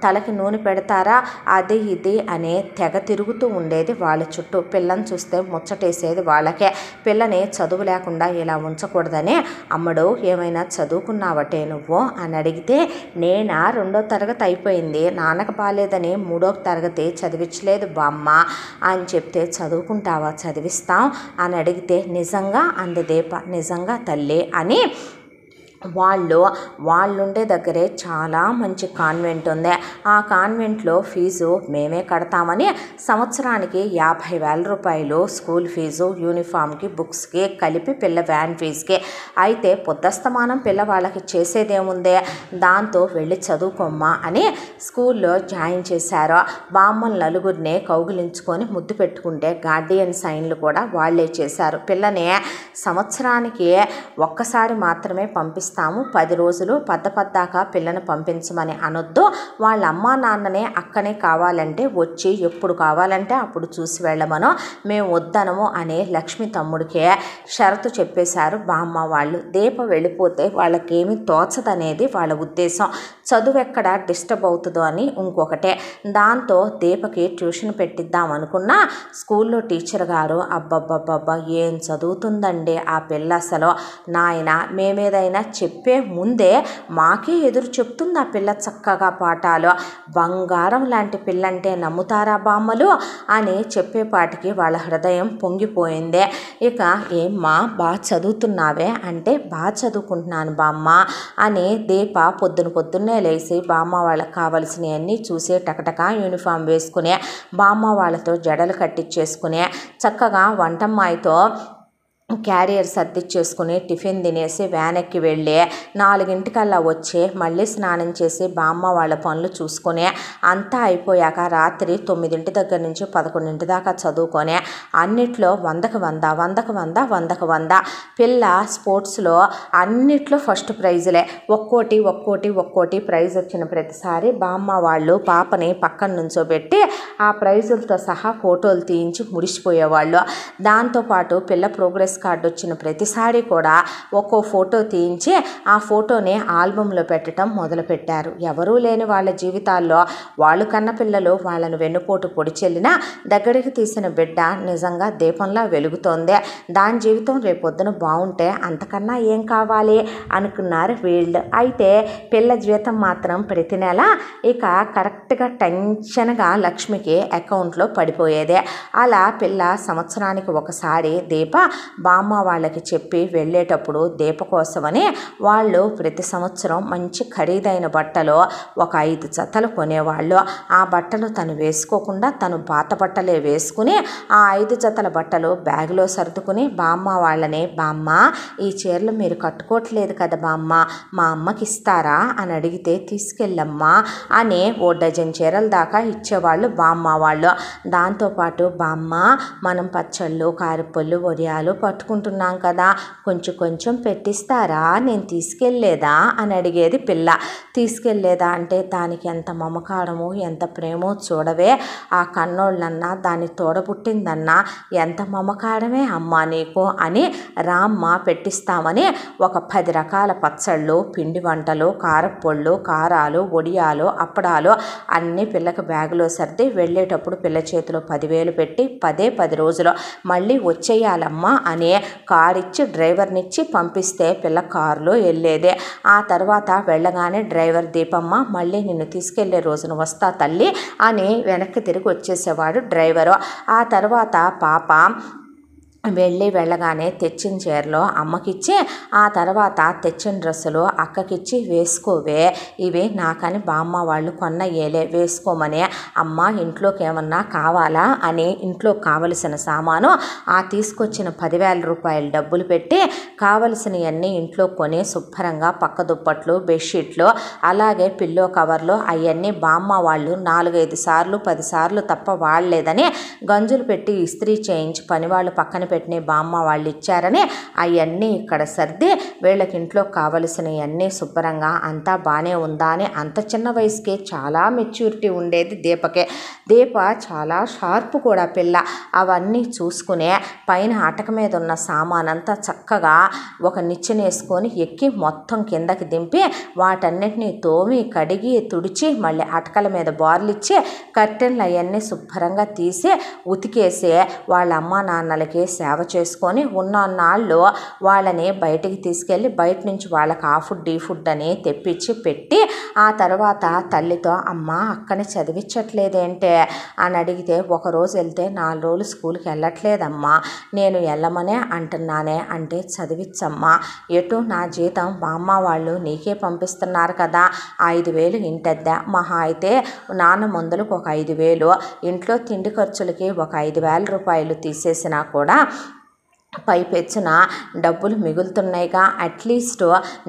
తలకి నూనె పెడతారా, అది ఇది అనే తెగ తిరుగుతూ ఉండేది వాళ్ళ చుట్టూ. పిల్లని చూస్తే ముచ్చటేసేది వాళ్ళకే. పిల్లని చదువు లేకుండా ఇలా ఉంచకూడదని, అమ్మడు ఏమైనా చదువుకున్నావటే నువ్వు అని అడిగితే నేనా 2వ తరగతి అయిపోయింది, నాన్నకు బాలేదని 3వ తరగతి చదివించలేదు బామ్మ అని చెప్తే చదువుకుంటావా, చదివిస్తాం అని అడిగితే నిజంగా అంది దీప. నిజంగా తల్లి అని వాళ్ళుండే దగ్గరే చాలా మంచి కాన్వెంట్ ఉంది, ఆ కాన్వెంట్లో ఫీజు మేమే కడతామని సంవత్సరానికి 50,000 రూపాయలు స్కూల్ ఫీజు, యూనిఫామ్కి బుక్స్కి కలిపి పిల్ల వ్యాన్ ఫీజుకి. అయితే పొద్దస్తమానం పిల్ల వాళ్ళకి చేసేదేముందే, దాంతో వెళ్ళి చదువుకోమ్మా అని స్కూల్లో జాయిన్ చేశారు. బామ్మల నలుగురిని కౌగిలించుకొని ముద్దు పెట్టుకుంటే గార్డియన్ సైన్లు కూడా వాళ్లే చేశారు. పిల్లని సంవత్సరానికి ఒక్కసారి మాత్రమే పంపిస్తారు, 10 రోజులు పద్దాకా పిల్లని పంపించమని అనొద్దు, వాళ్ళ అమ్మా నాన్ననే అక్కనే కావాలంటే వచ్చి ఎప్పుడు కావాలంటే అప్పుడు చూసి వెళ్ళమనో, మేము వద్దనము అనే లక్ష్మి తమ్ముడికే షరతు చెప్పేశారు బామ్మ వాళ్ళు. దీప వెళ్ళిపోతే వాళ్ళకేమీ తోచదనేది వాళ్ళ ఉద్దేశం. చదువు ఎక్కడ డిస్టర్బ్ అవుతుందో అని ఇంకొకటే. దాంతో దీపకి ట్యూషన్ పెట్టిద్దాం అనుకున్నా స్కూల్లో టీచర్ గారు అబ్బబ్బబ్బబ్బా ఏం చదువుతుందండి ఆ పిల్ల, అసలు నాయన మేమేదైనా చెప్పే ముందే మాకే ఎదురు చెప్తుంది ఆ పిల్ల చక్కగా పాఠాలు, బంగారం లాంటి పిల్లంటే నమ్ముతారా బామ్మలు అని చెప్పేపాటికి వాళ్ళ హృదయం పొంగిపోయిందే. ఇక ఏమ్మా బాగా చదువుతున్నావే అంటే బాగా చదువుకుంటున్నాను బామ్మ అని దీప పొద్దున్నే లేచి బామ్మ వాళ్ళకి కావలసినవన్నీ చూసి టకటకా యూనిఫామ్ వేసుకునే, బామ్మ వాళ్ళతో జడలు కట్టించేసుకునే, చక్కగా వంటమ్మాయితో క్యారియర్ సర్దిచ్చేసుకుని టిఫిన్ తినేసి వ్యాన్ ఎక్కి వెళ్ళి 4 వచ్చి మళ్ళీ స్నానం చేసి బామ్మ వాళ్ళ పనులు చూసుకుని అంతా అయిపోయాక రాత్రి 9 దగ్గర నుంచి 11 దాకా చదువుకొని అన్నిట్లో 100కి 100 పిల్ల స్పోర్ట్స్లో అన్నిట్లో ఫస్ట్ ప్రైజులే, ఒక్కోటి ప్రైజ్ వచ్చిన ప్రతిసారి బామ్మ వాళ్ళు పాపని పక్కన నుంచోబెట్టి ఆ ప్రైజులతో సహా ఫోటోలు తీయించి మురిసిపోయేవాళ్ళు. దాంతోపాటు పిల్ల ప్రోగ్రెస్ కార్డు వచ్చిన ప్రతిసారి కూడా ఒక్కో ఫోటో తీయించి ఆ ఫోటోని ఆల్బంలో పెట్టడం మొదలుపెట్టారు. ఎవరూ లేని వాళ్ళ జీవితాల్లో వాళ్ళు కన్న పిల్లలు వాళ్ళను వెన్నుపోటు పొడి చెల్లినా దగ్గరికి తీసిన బిడ్డ నిజంగా దీపంలా వెలుగుతోంది. దాని జీవితం రేపొద్దున బాగుంటే అంతకన్నా ఏం కావాలి అనుకున్నారు వీళ్ళు. అయితే పిల్ల జీవితం మాత్రం ప్రతి నెల ఇక కరెక్ట్గా టెన్షన్గా లక్ష్మికి అకౌంట్లో పడిపోయేదే. అలా పిల్ల సంవత్సరానికి ఒకసారి దీప బామ్మ వాళ్ళకి చెప్పి వెళ్ళేటప్పుడు దీప కోసమని వాళ్ళు ప్రతి సంవత్సరం మంచి ఖరీదైన బట్టలు ఒక 5 జతలు కొనేవాళ్ళు. ఆ బట్టలు తను వేసుకోకుండా తను పాత బట్టలే వేసుకుని ఆ 5 జతల బట్టలు బ్యాగులో సర్దుకుని బామ్మ వాళ్ళని, బామ్మ ఈ చీరలు మీరు కట్టుకోవట్లేదు కదా బామ్మ, మా అమ్మకి ఇస్తారా అని అడిగితే తీసుకెళ్ళమ్మా అని ఓ డజన్ చీరల దాకా ఇచ్చేవాళ్ళు బామ్మ వాళ్ళు. దాంతోపాటు బామ్మ మనం పచ్చళ్ళు, కారపళ్ళు, వడియాలు పట్టుకుంటున్నాం కదా, కొంచెం కొంచెం పెట్టిస్తారా, నేను తీసుకెళ్ళలేదా అని అడిగేది పిల్ల. తీసుకెళ్ళలేదా అంటే దానికి ఎంత మమకారమో ఎంత ప్రేమో చూడవే, ఆ కన్నోళ్ళన్నా దాన్ని తోడబుట్టిందన్నా ఎంత మమకారమే అమ్మా నీకు అని రామ్మ పెట్టిస్తామని ఒక 10 రకాల పచ్చళ్ళు, పిండి వంటలు, కారపొళ్ళు, కారాలు, వడియాలు, అప్పడాలు అన్నీ పిల్లకి బ్యాగులో సర్ది వెళ్ళేటప్పుడు పిల్ల చేతిలో 10,000 పెట్టి 10 రోజులు మళ్ళీ వచ్చేయాలమ్మా అని కారిచ్చి డ్రైవర్నిచ్చి పంపిస్తే పిల్ల కారులో వెళ్ళేదే. ఆ తర్వాత వెళ్ళగానే డ్రైవర్ దీపమ్మ మళ్ళీ నిన్ను తీసుకెళ్లే రోజున వస్తా తల్లి అని వెనక్కి తిరిగి వచ్చేసేవాడు డ్రైవరు. ఆ తర్వాత పాప వెళ్ళగానే తెచ్చిన చీరలో అమ్మకిచ్చి ఆ తర్వాత తెచ్చిన డ్రెస్సులు అక్కకిచ్చి వేసుకోవే, ఇవి నాకని బామ్మ వాళ్ళు కొన్నయ్యేలే వేసుకోమని. అమ్మ ఇంట్లోకి ఏమన్నా కావాలా అని ఇంట్లో కావలసిన సామాను ఆ తీసుకొచ్చిన 10,000 రూపాయలు డబ్బులు పెట్టి కావలసినవన్నీ ఇంట్లో కొని శుభ్రంగా పక్క దుప్పట్లు, బెడ్షీట్లు, అలాగే పిల్లో కవర్లు అవన్నీ బామ్మ వాళ్ళు 4-5 సార్లు 10 సార్లు తప్ప వాడలేదని గంజులు పెట్టి ఇస్త్రీ చేయించి పనివాళ్ళు పక్కన పెట్టిన బామ్మ వాళ్ళు ఇచ్చారని అవన్నీ ఇక్కడ సర్ది వీళ్ళకి ఇంట్లో కావలసినవన్నీ శుభ్రంగా అంతా బాగానే ఉందా అని. అంత చిన్న వయసుకే చాలా మెచ్యూరిటీ ఉండేది దీపకే. దీప చాలా షార్ప్ కూడా పిల్ల. అవన్నీ చూసుకునే పైన అటక మీద ఉన్న సామానంతా చక్కగా ఒక నిచ్చెన వేసుకొని ఎక్కి మొత్తం కిందకి దింపి వాటన్నిటినీ తోమి కడిగి తుడిచి మళ్ళీ అటకల మీద బార్లిచ్చి కర్టెన్లు అవన్నీ శుభ్రంగా తీసి ఉతికేసి వాళ్ళ అమ్మ నాన్నలకి సేవ చేసుకొని ఉన్నన్నాళ్ళు వాళ్ళని బయటికి తీసుకెళ్ళి బయట నుంచి వాళ్ళకి ఆ ఫుడ్ ఈ ఫుడ్ అని తెప్పించి పెట్టి ఆ తర్వాత తల్లితో అమ్మ అక్కని చదివించట్లేదేంటే అని అడిగితే ఒకరోజు వెళ్తే 4 రోజులు స్కూల్కి వెళ్ళట్లేదమ్మా, నేను వెళ్ళమనే అంటున్నానే అంటే చదివించమ్మా, ఎటు నా జీతం బామ్మ వాళ్ళు నీకే పంపిస్తున్నారు కదా, 5,000 ఇంటద్దా, మహా అయితే నాన్న మందులకు ఒక 5,000, ఇంట్లో తిండి ఖర్చులకి ఒక 5,000 రూపాయలు తీసేసినా కూడా పైపెచ్చిన డబ్బులు మిగులుతున్నాయిగా, అట్లీస్ట్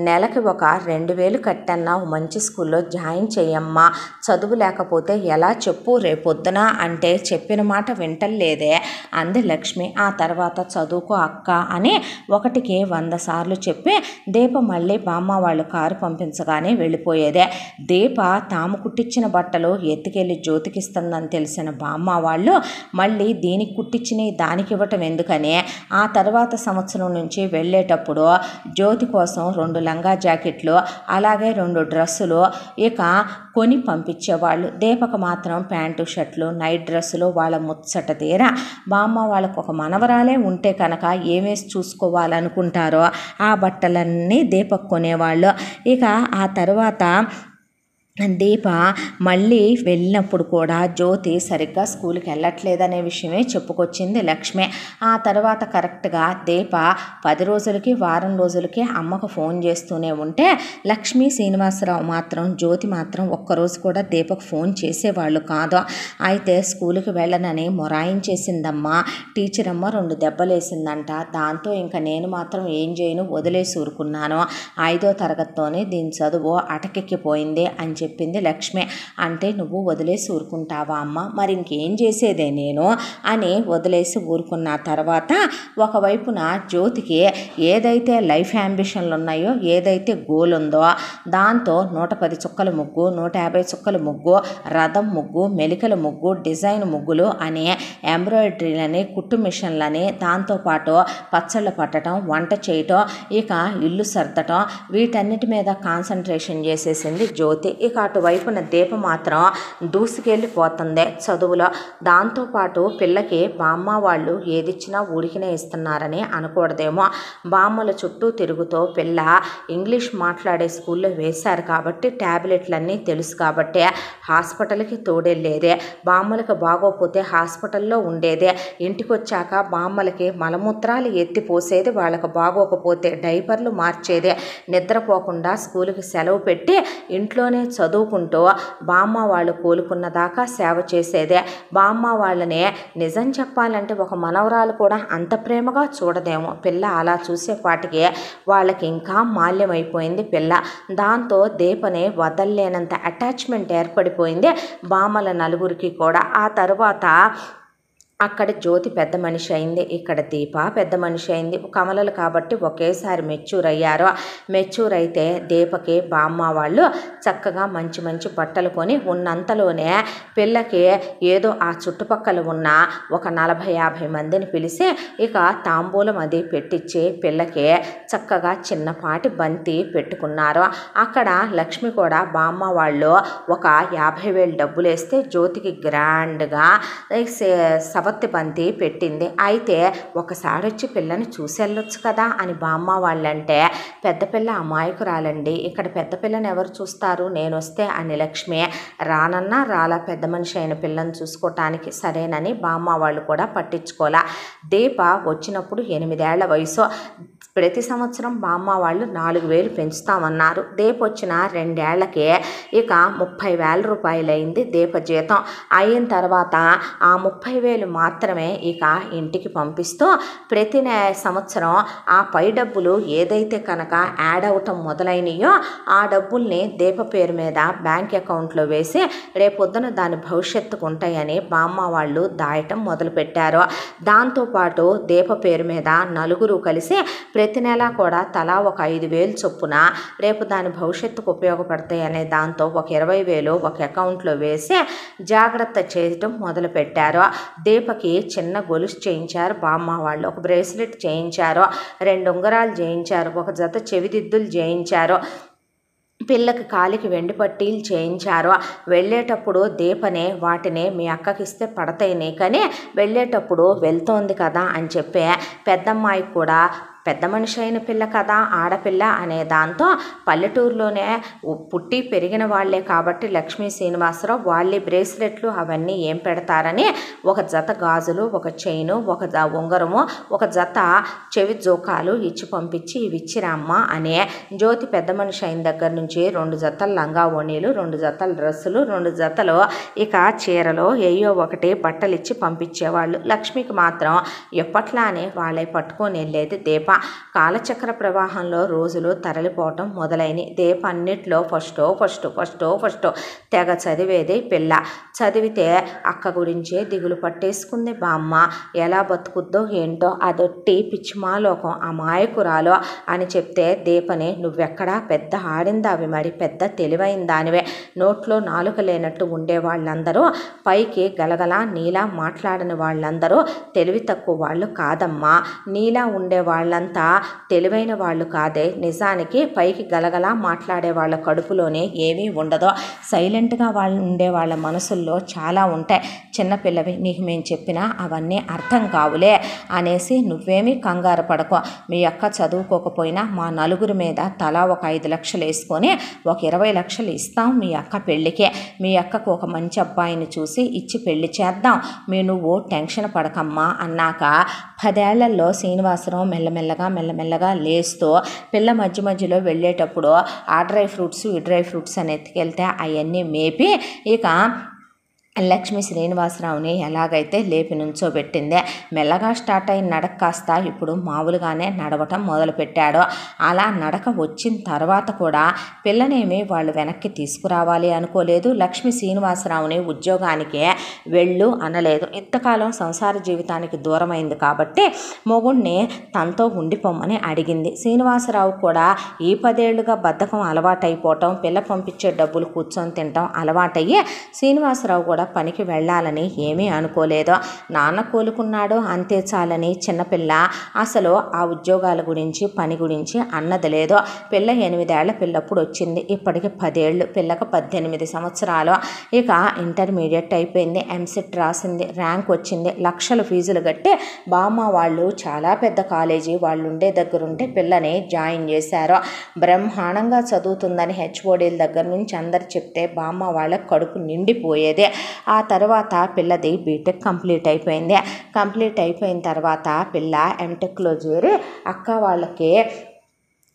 నెలకి ఒక 2,000 కట్టన్నా మంచి స్కూల్లో జాయిన్ చేయమ్మా, చదువు లేకపోతే ఎలా చెప్పు రేపొద్దున అంటే చెప్పిన మాట వింటలేదే అంది లక్ష్మి. ఆ తర్వాత చదువుకో అక్క అని 1కి 100 సార్లు చెప్పి దీప మళ్ళీ బామ్మ వాళ్ళు కారు పంపించగానే వెళ్ళిపోయేదే. దీప తాము కుట్టించిన బట్టలు ఎత్తుకెళ్ళి జ్యోతికిస్తుందని తెలిసిన బామ్మ వాళ్ళు మళ్ళీ దీనికి కుట్టించినవి దానికి ఇవ్వటం ఎందుకని ఆ తర్వాత సంవత్సరం నుంచి వెళ్ళేటప్పుడు జ్యోతి కోసం 2 లంగా జాకెట్లు అలాగే 2 డ్రెస్సులు ఇక కొని పంపించేవాళ్ళు. దీపకు మాత్రం ప్యాంటు షర్ట్లు నైట్ డ్రెస్సులు వాళ్ళ ముచ్చట తీర. బామ్మ వాళ్ళకు ఒక మనవరాలే ఉంటే కనుక ఏమేసి చూసుకోవాలనుకుంటారో ఆ బట్టలన్నీ దీపకు కొనేవాళ్ళు. ఇక ఆ తర్వాత దీప మళ్ళీ వెళ్ళినప్పుడు కూడా జ్యోతి సరిగ్గా స్కూల్కి వెళ్ళట్లేదనే విషయమే చెప్పుకొచ్చింది లక్ష్మి. ఆ తర్వాత కరెక్ట్గా దీప 10 రోజులకి వారం రోజులకి అమ్మకు ఫోన్ చేస్తూనే ఉంటే లక్ష్మి శ్రీనివాసరావు మాత్రం జ్యోతి మాత్రం ఒక్కరోజు కూడా దీపకు ఫోన్ చేసేవాళ్ళు కాదు. అయితే స్కూల్కి వెళ్ళనని మొరాయించేసిందమ్మా. టీచర్ అమ్మ 2 దెబ్బలేసిందంట. దాంతో ఇంకా నేను మాత్రం ఏం చేయను వదిలేసి ఊరుకున్నాను. 5వ తరగతితోనే దీని చదువు అటకెక్కిపోయింది అని చెప్పి చెప్పింది లక్ష్మి. అంటే నువ్వు వదిలేసి ఊరుకుంటావా అమ్మ, మరి ఇంకేం చేసేదే నేను అని వదిలేసి ఊరుకున్న తర్వాత ఒకవైపున జ్యోతికి ఏదైతే లైఫ్ యాంబిషన్లు ఉన్నాయో, ఏదైతే గోల్ ఉందో దాంతో 110 చుక్కల ముగ్గు, 150 చుక్కల ముగ్గు, రథం ముగ్గు, మెలికల ముగ్గు, డిజైన్ ముగ్గులు అని, ఎంబ్రాయిడరీలని, కుట్టు మిషన్లని, దాంతోపాటు పచ్చళ్ళు పట్టడం, వంట చేయటం, ఇక ఇల్లు సర్దటం, వీటన్నిటి మీద కాన్సన్ట్రేషన్ చేసేసింది జ్యోతి. ఇక అటువైపున దీప మాత్రం దూసుకెళ్ళిపోతుంది చదువులో. దాంతోపాటు పిల్లకి బామ్మ వాళ్ళు ఏదిచ్చినా ఊరికినే ఇస్తున్నారని అనకూడదేమో. బామ్మల చుట్టూ తిరుగుతూ పిల్ల ఇంగ్లీష్ మాట్లాడే స్కూల్లో వేశారు కాబట్టి ట్యాబ్లెట్లన్నీ తెలుసు కాబట్టి హాస్పిటల్కి తోడెళ్ళేదే, బామ్మలకి బాగోపోతే హాస్పిటల్లో ఉండేదే, ఇంటికి వచ్చాక బామ్మలకి మలమూత్రాలు ఎత్తిపోసేది, వాళ్ళకి బాగోకపోతే డైపర్లు మార్చేదే, నిద్రపోకుండా స్కూల్కి సెలవు పెట్టి ఇంట్లోనే చదువుకుంటూ బామ్మ వాళ్ళు కోలుకున్న దాకా సేవ చేసేదే. బామ్మ వాళ్ళని నిజం చెప్పాలంటే ఒక మనవరాలు కూడా అంత ప్రేమగా చూడదేమో. పిల్ల అలా చూసేపాటికి వాళ్ళకి ఇంకా మాల్యమైపోయింది పిల్ల. దాంతో దీపని వదల్లేనంత అటాచ్మెంట్ ఏర్పడిపోయింది బామ్మల నలుగురికి కూడా. ఆ తరువాత అక్కడ జ్యోతి పెద్ద మనిషి అయింది, ఇక్కడ దీప పెద్ద మనిషి అయింది. కమలలు కాబట్టి ఒకేసారి మెచ్యూర్ అయ్యారు. మెచ్యూర్ అయితే దీపకి బామ్మ వాళ్ళు చక్కగా మంచి మంచి బట్టలు కొని ఉన్నంతలోనే పిల్లకి ఏదో ఆ చుట్టుపక్కల ఉన్న ఒక 40-50 మందిని పిలిచి ఇక తాంబూలం అది పెట్టించి పిల్లకి చక్కగా చిన్నపాటి బంతి పెట్టుకున్నారు. అక్కడ లక్ష్మి కూడా బామ్మ వాళ్ళు ఒక 50,000 డబ్బులు వేస్తే జ్యోతికి గ్రాండ్గా సవత్తి బంతి పెట్టింది. అయితే ఒకసారి వచ్చి పిల్లని చూసి వెళ్ళొచ్చు కదా అని బామ్మ వాళ్ళంటే, పెద్ద పిల్ల అమాయకురాలండి, ఇక్కడ పెద్ద పిల్లని ఎవరు చూస్తారు, నేను వస్తే అని లక్ష్మి రానన్నా రాలా పెద్ద మనిషి అయిన పిల్లని చూసుకోవటానికి. సరేనని బామ్మ వాళ్ళు కూడా పట్టించుకోలే. దీప వచ్చినప్పుడు 8 ఏళ్ల వయసు. ప్రతి సంవత్సరం బామ్మ వాళ్ళు 4,000 పెంచుతామన్నారు. దీప వచ్చిన 2 ఏళ్లకే ఇక 30,000 రూపాయలు అయింది దీప జీతం. అయిన తర్వాత ఆ 30,000 మాత్రమే ఇక ఇంటికి పంపిస్తూ ప్రతి సంవత్సరం ఆ పై డబ్బులు ఏదైతే కనుక యాడ్ అవటం మొదలైనయో ఆ డబ్బుల్ని దీప పేరు మీద బ్యాంక్ అకౌంట్లో వేసి రేపొద్దున దాని భవిష్యత్తుకు ఉంటాయని బామ్మ వాళ్ళు దాయటం మొదలుపెట్టారు. దాంతోపాటు దీప పేరు మీద నలుగురు కలిసి ప్రతి నెల కూడా తలా ఒక 5,000 చొప్పున రేపు దాని భవిష్యత్తుకు ఉపయోగపడతాయి అనే దాంతో ఒక 20,000 ఒక అకౌంట్లో వేసి జాగ్రత్త చేయటం మొదలుపెట్టారు. దీపకి చిన్న గొలుసు చేయించారు బామ్మ వాళ్ళు, ఒక బ్రేస్లెట్ చేయించారు, 2 ఉంగరాలు చేయించారు, ఒక జత చెవిదిద్దులు చేయించారు, పిల్లకి కాలికి వెండి పట్టీలు చేయించారు. వెళ్ళేటప్పుడు దీపనే వాటిని మీ అక్కకి ఇస్తే పడతాయి నీకని వెళ్ళేటప్పుడు వెళ్తోంది కదా అని చెప్పి పెద్దమ్మాయికి కూడా పెద్ద మనిషి అయిన పిల్ల కదా ఆడపిల్ల అనే దాంతో పల్లెటూరులోనే పుట్టి పెరిగిన వాళ్లే కాబట్టి లక్ష్మీ శ్రీనివాసరావు వాళ్ళే బ్రేస్లెట్లు అవన్నీ ఏం పెడతారని ఒక జత గాజులు, ఒక చైను, ఒక ఉంగరము, ఒక జత చెవి జోకాలు ఇచ్చి పంపించి ఇవి ఇచ్చిరమ్మ అనే. జ్యోతి పెద్ద మనిషి అయిన దగ్గర నుంచి 2 జతలు లంగా ఓణీలు, 2 జతలు డ్రెస్సులు, 2 జతలు ఇక చీరలు ఏయో ఒకటి బట్టలు ఇచ్చి పంపించేవాళ్ళు. లక్ష్మికి మాత్రం ఎప్పట్లానే వాళ్ళే పట్టుకొని వెళ్ళేది దీప. కాలచక్ర ప్రవాహంలో రోజులు తరలిపోవటం మొదలైన దీప అన్నిట్లో ఫస్ట్ తెగ చదివేది పిల్ల. చదివితే అక్క గురించే దిగులు పట్టేసుకుంది బామ్మ. ఎలా బతుకుద్దో ఏంటో, అదొట్టి పిచ్చిమాలోకం, అమాయకురాలో అని చెప్తే దీపని నువ్వెక్కడా పెద్ద ఆడిందావి, మరి పెద్ద తెలివైన దానివే, నోట్లో నాలుక లేనట్టు ఉండే వాళ్ళందరూ పైకి గలగలా నీలా మాట్లాడని వాళ్ళందరూ తెలివి తక్కువ వాళ్ళు కాదమ్మా, నీలా ఉండే వాళ్ళంతా తెలివైన వాళ్ళు కాదే, నిజానికి పైకి గలగలా మాట్లాడే వాళ్ళ కడుపులోనే ఏమీ ఉండదో, సైలెంట్గా వాళ్ళు ఉండే వాళ్ళ మనసుల్లో చాలా ఉంటాయి. చిన్నపిల్లవి, నీకు మేము చెప్పినా అవన్నీ అర్థం కావులే అనేసి నువ్వేమీ కంగారు పడకో. మీ అక్క చదువుకోకపోయినా మా నలుగురి మీద తలా ఒక 5 లక్షలు వేసుకొని ఒక 20 లక్షలు ఇస్తాం మీ అక్క పెళ్ళికే. మీ అక్కకు ఒక మంచి అబ్బాయిని చూసి ఇచ్చి పెళ్లి చేద్దాం, నువ్వు టెన్షన్ పడకమ్మా అన్నాక 10 ఏళ్లలో శ్రీనివాసరావు మెల్లమెల్లగా లేస్తూ పిల్ల మధ్యలో వెళ్ళేటప్పుడు ఆ డ్రై ఫ్రూట్స్ ఈ డ్రై ఫ్రూట్స్ అని ఎత్తుకెళ్తే అవన్నీ మేపి ఇక లక్ష్మి శ్రీనివాసరావుని ఎలాగైతే లేపి నుంచోబెట్టిందే. మెల్లగా స్టార్ట్ అయిన నడక కాస్త ఇప్పుడు మామూలుగానే నడవటం మొదలుపెట్టాడు. అలా నడక వచ్చిన తర్వాత కూడా పిల్లనేమి వాళ్ళు వెనక్కి తీసుకురావాలి అనుకోలేదు. లక్ష్మి శ్రీనివాసరావుని ఉద్యోగానికి వెళ్ళు అనలేదు. ఇంతకాలం సంసార జీవితానికి దూరమైంది కాబట్టి మొగుణ్ణి తనతో ఉండిపోమని అడిగింది. శ్రీనివాసరావు కూడా ఈ 10 ఏళ్లుగా బద్ధకం అలవాటైపోవటం, పిల్ల పంపించే డబ్బులు కూర్చొని తినటం అలవాటయ్యి శ్రీనివాసరావు కూడా పనికి వెళ్ళాలని ఏమీ అనుకోలేదు. నాన్న కోలుకున్నాడు అంతే చాలని చిన్నపిల్ల అసలు ఆ ఉద్యోగాల గురించి పని గురించి అన్నది లేదు. పిల్ల 8 ఏళ్ల పిల్లప్పుడు వచ్చింది. ఇప్పటికి 10 ఏళ్ళు, పిల్లకి 18 సంవత్సరాలు. ఇక ఇంటర్మీడియట్ అయిపోయింది, ఎంసెట్ రాసింది, ర్యాంక్ వచ్చింది, లక్షల ఫీజులు కట్టి బామ్మ వాళ్ళు చాలా పెద్ద కాలేజీ వాళ్ళు ఉండే దగ్గరుంటే పిల్లని జాయిన్ చేశారు. బ్రహ్మాండంగా చదువుతుందని హెచ్ఓడీల దగ్గర నుంచి అందరు చెప్తే బామ్మ వాళ్ళ కడుపు నిండిపోయేది. ఆ తర్వాత పిల్లది బీటెక్ కంప్లీట్ అయిపోయింది. కంప్లీట్ అయిపోయిన తర్వాత పిల్ల ఎంటెక్లో చేరి అక్క వాళ్ళకి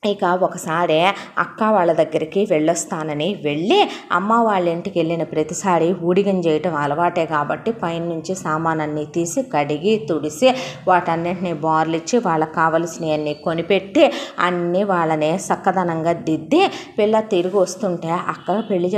ఇక ఒకసారి అక్క వాళ్ళ దగ్గరికి వెళ్ళొస్తానని వెళ్ళి అమ్మ వాళ్ళ ఇంటికి వెళ్ళిన ప్రతిసారి ఊడిగం చేయటం అలవాటే కాబట్టి పైనుంచి సామానన్నీ తీసి కడిగి తుడిసి వాటన్నింటినీ బార్లిచ్చి వాళ్ళకి కావలసినవన్నీ కొనిపెట్టి అన్నీ వాళ్ళని చక్కదనంగా దిద్ది పిల్ల తిరిగి వస్తుంటే అక్క పెళ్లి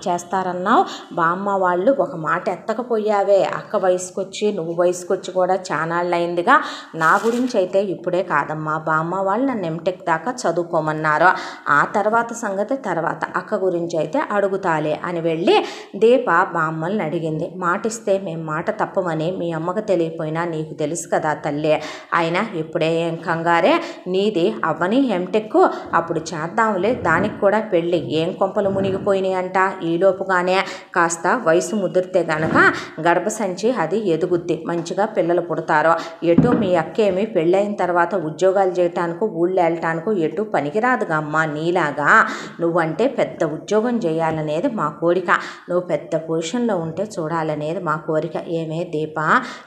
చేస్తారన్నావు బామ్మ వాళ్ళు ఒక మాట ఎత్తకపోయావే, అక్క వయసుకొచ్చి నువ్వు వయసుకొచ్చి కూడా చానాళ్ళయిందిగా, నా గురించి అయితే ఇప్పుడే కాదమ్మా బామ్మ వాళ్ళు నన్ను ఎంటెక్ దాకా చదువుకోమన్నారు, ఆ తర్వాత సంగతి తర్వాత, అక్క గురించి అయితే అడుగుతాలే అని వెళ్ళి దీప బామ్మల్ని అడిగింది. మాటిస్తే మేము మాట తప్పమని మీ అమ్మకు తెలియపోయినా నీకు తెలుసు కదా తల్లి, అయినా ఇప్పుడే ఏం కంగారే, నీది అవ్వని ఎంటెక్, అప్పుడు చేద్దాంలే దానికి కూడా పెళ్ళి, ఏం కొంపలు మునిగిపోయినాయి అంట, ఈలోపుగానే కాస్త వయసు ముదిరితే గనక గర్భసంచి అది ఎదుగుద్ది, మంచిగా పిల్లలు పుడతారు, ఎటు మీ అక్కేమి పెళ్ళైన తర్వాత ఉద్యోగాలు చేయటానికి ఊళ్ళో వెళ్ళటానికి ఎటు పనికిరాదుగా అమ్మ, నీలాగా నువ్వంటే పెద్ద ఉద్యోగం చేయాలనేది మా కోరిక, నువ్వు పెద్ద పొజిషన్లో ఉంటే చూడాలనేది మా కోరిక, ఏమే దీప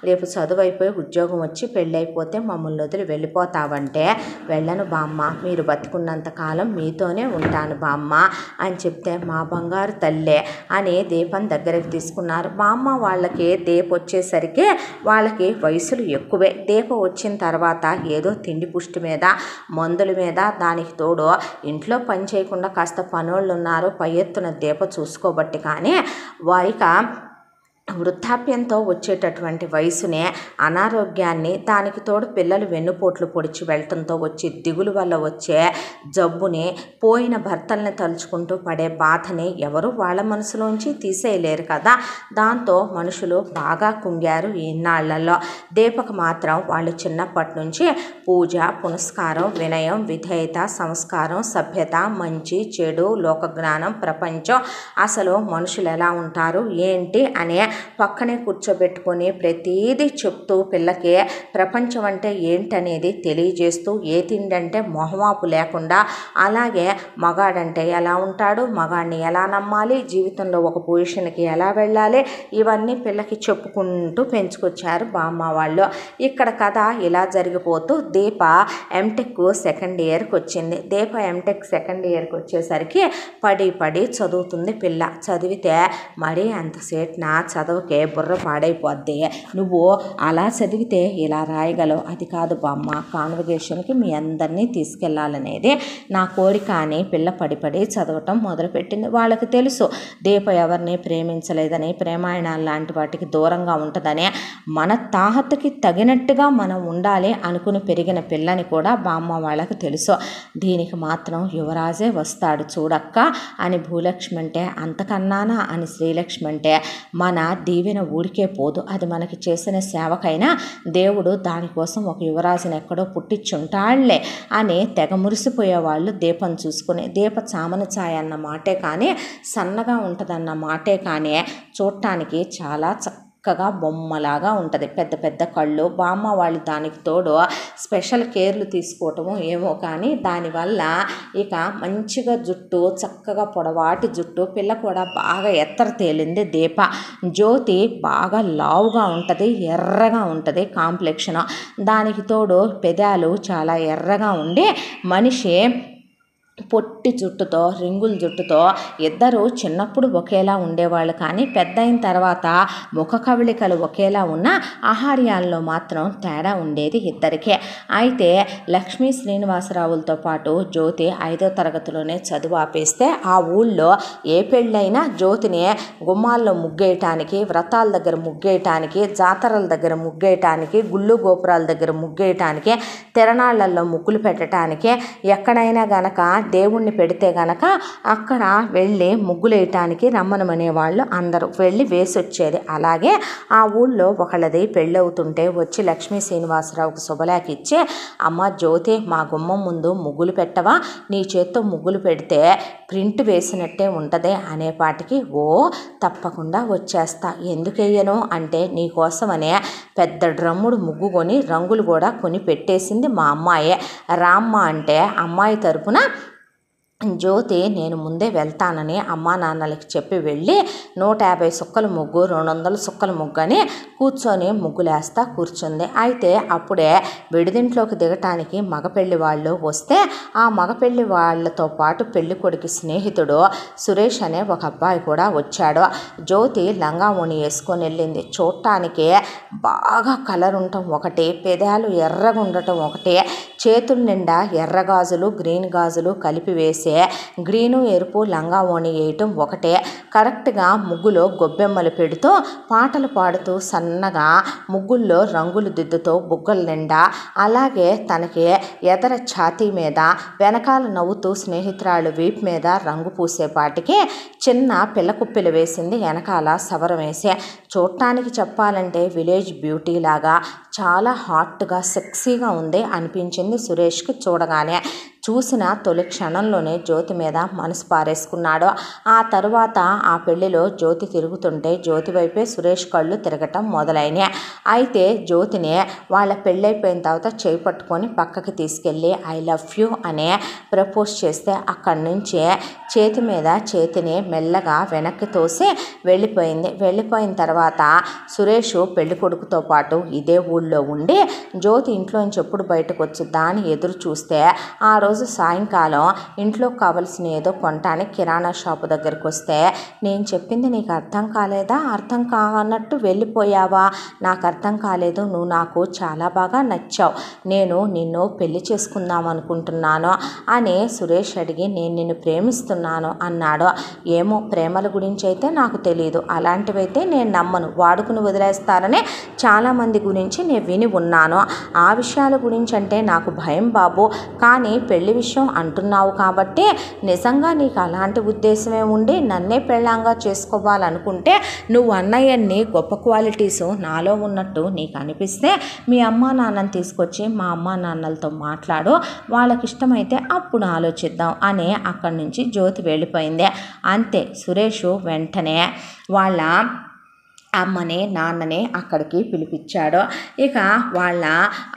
రేపు చదువు అయిపోయి ఉద్యోగం వచ్చి పెళ్ళైపోతే మమ్మల్ని వదిలి వెళ్ళిపోతావంటే వెళ్ళను బామ్మ, మీరు బతుకున్నంత కాలం మీతోనే ఉంటాను బామ్మ అని చెప్తే మా బంగారు తల్లే అని దీపం దగ్గరికి తీసుకున్నారు. బామ్మ వాళ్ళకి దీప వచ్చేసరికి వాళ్ళకి వయసులు ఎక్కువే. దీప వచ్చిన తర్వాత ఏదో తిండి పుష్టి మీద మందుల మీద, దానికి తోడు ఇంట్లో పని చేయకుండా కాస్త పనోళ్ళు ఉన్నారు, పై ఎత్తున దీప చూసుకోబట్టి, కానీ వారిక వృద్ధాప్యంతో వచ్చేటటువంటి వయసునే అనారోగ్యాన్ని, దానికి తోడు పిల్లలు వెన్నుపోట్లు పొడిచి వెళ్ళటంతో వచ్చే దిగులు వల్ల వచ్చే జబ్బుని, పోయిన భర్తల్ని తలుచుకుంటూ పడే బాధని ఎవరు వాళ్ళ మనసులోంచి తీసేయలేరు కదా, దాంతో మనుషులు బాగా కుంగారు ఈనాళ్లలో. దీపకు మాత్రం వాళ్ళు చిన్నప్పటి నుంచి పూజ పునస్కారం, వినయం, విధేయత, సంస్కారం, సభ్యత, మంచి చెడు, లోకజ్ఞానం, ప్రపంచం, అసలు మనుషులు ఎలా ఉంటారు ఏంటి అనే పక్కనే కూర్చోబెట్టుకొని ప్రతీది చెప్తూ పిల్లకి ప్రపంచం అంటే ఏంటనేది తెలియజేస్తూ, ఏ తిండి అంటే మొహమాపు లేకుండా, అలాగే మగాడంటే ఎలా ఉంటాడు, మగాడిని ఎలా నమ్మాలి, జీవితంలో ఒక పొజిషన్కి ఎలా వెళ్ళాలి, ఇవన్నీ పిల్లకి చెప్పుకుంటూ పెంచుకొచ్చారు బామ్మ వాళ్ళు. ఇక్కడ కథ ఇలా జరిగిపోతూ దీప ఎంటెక్ సెకండ్ ఇయర్కి వచ్చింది. దీప ఎంటెక్ సెకండ్ ఇయర్కి వచ్చేసరికి పడి చదువుతుంది పిల్ల. చదివితే మరీ అంతసేట్న చదవకే బుర్ర పాడైపోద్ది, నువ్వు అలా చదివితే ఇలా రాయగలవు, అది కాదు బామ్మ, కాన్వర్జేషన్కి మీ అందరినీ తీసుకెళ్లాలనేది నా కోరిక అని పిల్ల పడి చదవటం మొదలుపెట్టింది. వాళ్ళకి తెలుసు దీప ఎవరిని ప్రేమించలేదని, ప్రేమాయణాలు లాంటి వాటికి దూరంగా ఉంటుందని, మన తాహతకి తగినట్టుగా మనం ఉండాలి అనుకుని పెరిగిన పిల్లని కూడా బామ్మ వాళ్ళకి తెలుసు. దీనికి మాత్రం యువరాజే వస్తాడు చూడక్క అని భూలక్ష్మి అంటే, అంతకన్నానా అని శ్రీలక్ష్మి అంటే, మన దీవెన ఊరికే పోదు, అది మనకి చేసిన సేవకైనా దేవుడు దానికోసం ఒక యువరాజుని ఎక్కడో పుట్టించుంటాళ్లే అని తెగ మురిసిపోయేవాళ్ళు దీపం చూసుకుని. దీప చామన ఛాయ అన్న మాటే కానీ, సన్నగా ఉంటుందన్న మాటే కానీ, చూడటానికి చాలా చక్కగా బొమ్మలాగా ఉంటుంది, పెద్ద పెద్ద కళ్ళు. బామ్మ వాళ్ళు దానికి తోడు స్పెషల్ కేర్లు తీసుకోవటము ఏమో కానీ, దానివల్ల ఇక మంచిగా జుట్టు, చక్కగా పొడవాటి జుట్టు, పిల్ల కూడా బాగా ఎత్తర తేలింది దీప. జ్యోతి బాగా లావుగా ఉంటుంది, ఎర్రగా ఉంటుంది కాంప్లెక్షన్, దానికి తోడు పెదాలు చాలా ఎర్రగా ఉండి మనిషి పొట్టి జుట్టుతో రింగుల జుట్టుతో ఇద్దరు చిన్నప్పుడు ఒకేలా ఉండేవాళ్ళు, కానీ పెద్ద అయిన తర్వాత ముఖ కవళికలు ఒకేలా ఉన్న ఆహార్యాల్లో మాత్రం తేడా ఉండేది ఇద్దరికే. అయితే లక్ష్మీ శ్రీనివాసరావులతో పాటు జ్యోతి 5వ తరగతిలోనే చదువు ఆపేస్తే ఆ ఊళ్ళో ఏ పెళ్ళైనా జ్యోతిని గుమ్మాల్లో ముగ్గేయటానికి, వ్రతాల దగ్గర ముగ్గేయటానికి, జాతరల దగ్గర ముగ్గేయటానికి, గుళ్ళు గోపురాల దగ్గర ముగ్గేయటానికి, తిరణాళ్లలో ముగ్గులు పెట్టడానికి, ఎక్కడైనా గనక దేవుణ్ణి పెడితే గనక అక్కడ వెళ్ళి ముగ్గులు వేయటానికి రమ్మనమనేవాళ్ళు. అందరూ వెళ్ళి వేసి వచ్చేది. అలాగే ఆ ఊళ్ళో ఒకళ్ళది పెళ్ళి అవుతుంటే వచ్చి లక్ష్మీ శ్రీనివాసరావుకి శుభలేఖ ఇచ్చి, అమ్మ జ్యోతి, మా గుమ్మం ముందు ముగ్గులు పెట్టవా, నీ చేత్తో ముగ్గులు పెడితే ప్రింట్ వేసినట్టే ఉంటుంది అనేపాటికి, ఓ తప్పకుండా వచ్చేస్తా, ఎందుకు వేయను అంటే నీకోసమనే పెద్ద డ్రమ్ముడు ముగ్గు కొని రంగులు కూడా కొని పెట్టేసింది మా అమ్మాయే. రామ్మ అంటే అమ్మాయి తరపున జ్యోతి నేను ముందే వెళ్తానని అమ్మా నాన్నలకి చెప్పి వెళ్ళి 150 సుక్కల ముగ్గు, 200 సుక్కల ముగ్గు అని కూర్చొని ముగ్గులేస్తా కూర్చుంది. అయితే అప్పుడే విడిదింట్లోకి దిగటానికి మగపెళ్లి వాళ్ళు వస్తే ఆ మగపెళ్లి వాళ్ళతో పాటు పెళ్లి కొడుకు స్నేహితుడు సురేష్ అనే ఒక అబ్బాయి కూడా వచ్చాడు. జ్యోతి లంగావోణి వేసుకొని వెళ్ళింది. చూడటానికి బాగా కలర్ ఉండటం ఒకటి, పెదాలు ఎర్రగా ఉండటం ఒకటి, చేతుల నిండా ఎర్ర గాజులు గ్రీన్ గాజులు కలిపి వేసి గ్రీను ఎరుపు లంగావోణి వేయటం ఒకటే. కరెక్ట్గా ముగ్గులో గొబ్బెమ్మలు పెడుతూ పాటలు పాడుతూ సన్నగా ముగ్గుల్లో రంగులు దిద్దుతూ బుగ్గల నిండా, అలాగే తనకి ఎదర ఛాతీ మీద వెనకాల నవ్వుతూ స్నేహితురాలు వీపు మీద రంగు పూసేపాటికి చిన్న పిల్లకుప్పిలు వేసింది, వెనకాల సవరం వేసి. చూడటానికి చెప్పాలంటే విలేజ్ బ్యూటీ లాగా చాలా హాట్గా సెక్సీగా ఉంది అనిపించింది సురేష్కి చూడగానే. చూసిన తొలి క్షణంలోనే జ్యోతి మీద మనసు పారేసుకున్నాడు. ఆ తరువాత ఆ పెళ్లిలో జ్యోతి తిరుగుతుంటే జ్యోతి వైపే సురేష్ కళ్ళు తిరగటం మొదలైనాయి. అయితే జ్యోతిని వాళ్ళ పెళ్ళైపోయిన తర్వాత చేయి పట్టుకొని పక్కకి తీసుకెళ్ళి ఐ లవ్ యూ అనే ప్రపోజ్ చేస్తే అక్కడి నుంచి చేతి మీద చేతిని మెల్లగా వెనక్కి తోసి వెళ్ళిపోయింది. వెళ్ళిపోయిన తర్వాత సురేష్ పెళ్లి కొడుకుతో పాటు ఇదే ఊళ్ళో ఉండి జ్యోతి ఇంట్లోంచి ఎప్పుడు బయటకు వచ్చిద్దా అని ఎదురు చూస్తే ఆ రోజు సాయంకాలం ఇంట్లో కావలసిన ఏదో కొనటానికి కిరాణా షాపు దగ్గరికి వస్తే, నేను చెప్పింది నీకు అర్థం కాలేదా, అర్థం కానట్టు వెళ్ళిపోయావా, నాకు అర్థం కాలేదు, నువ్వు నాకు చాలా బాగా నచ్చావు, నేను నిన్ను పెళ్లి చేసుకుందాం అనుకుంటున్నాను అని సురేష్ అడిగి నేను నిన్ను ప్రేమిస్తున్నాను అన్నాడు. ఏమో ప్రేమల గురించి అయితే నాకు తెలియదు, అలాంటివైతే నేను నమ్మను, వాడుకుని వదిలేస్తారని చాలామంది గురించి నేను విని ఉన్నాను, ఆ విషయాల గురించి అంటే నాకు భయం బాబు, కానీ పెళ్లి విషయం అంటున్నావు కాబట్టి నిజంగా నీకు అలాంటి ఉద్దేశమే ఉండి నన్నే పెళ్ళాంగా చేసుకోవాలనుకుంటే నువ్వు అన్నయ్యన్ని గొప్ప క్వాలిటీస్ నాలో ఉన్నట్టు నీకు అనిపిస్తే మీ అమ్మా నాన్నని తీసుకొచ్చి మా అమ్మా నాన్నలతో మాట్లాడు, వాళ్ళకి ఇష్టమైతే అప్పుడు ఆలోచిద్దాం అని అక్కడి నుంచి జ్యోతి వెళ్ళిపోయింది. అంతే. సురేష్ వెంటనే వాళ్ళ అమ్మని నాన్నని అక్కడికి పిలిపించాడు. ఇక వాళ్ళ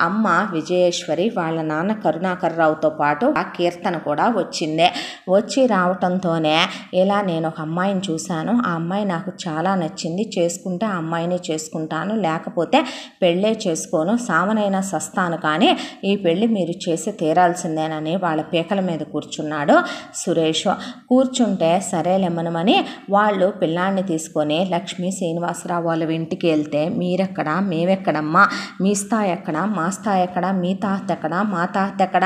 అమ్మ విజయేశ్వరి, వాళ్ళ నాన్న కరుణాకర్రావుతో పాటు ఆ కీర్తన కూడా వచ్చింది. వచ్చి రావటంతోనే ఇలా నేను ఒక అమ్మాయిని చూశాను, ఆ అమ్మాయి నాకు చాలా నచ్చింది, చేసుకుంటే ఆ అమ్మాయిని చేసుకుంటాను, లేకపోతే పెళ్ళే చేసుకోను, సావనైనా సస్తాను, కానీ ఈ పెళ్ళి మీరు చేసి తీరాల్సిందేనని వాళ్ళ పీకల మీద కూర్చున్నాడు సురేష్. కూర్చుంటే సరేలేమనమని వాళ్ళు పిల్లాన్ని తీసుకొని లక్ష్మీ శ్రీనివాసరావు వాళ్ళ ఇంటికి వెళ్తే, మీరెక్కడ మేమెక్కడమ్మా, మీ స్థాయి ఎక్కడ మా స్థాయి ఎక్కడ, మీ తాత ఎక్కడ మా తాత ఎక్కడ,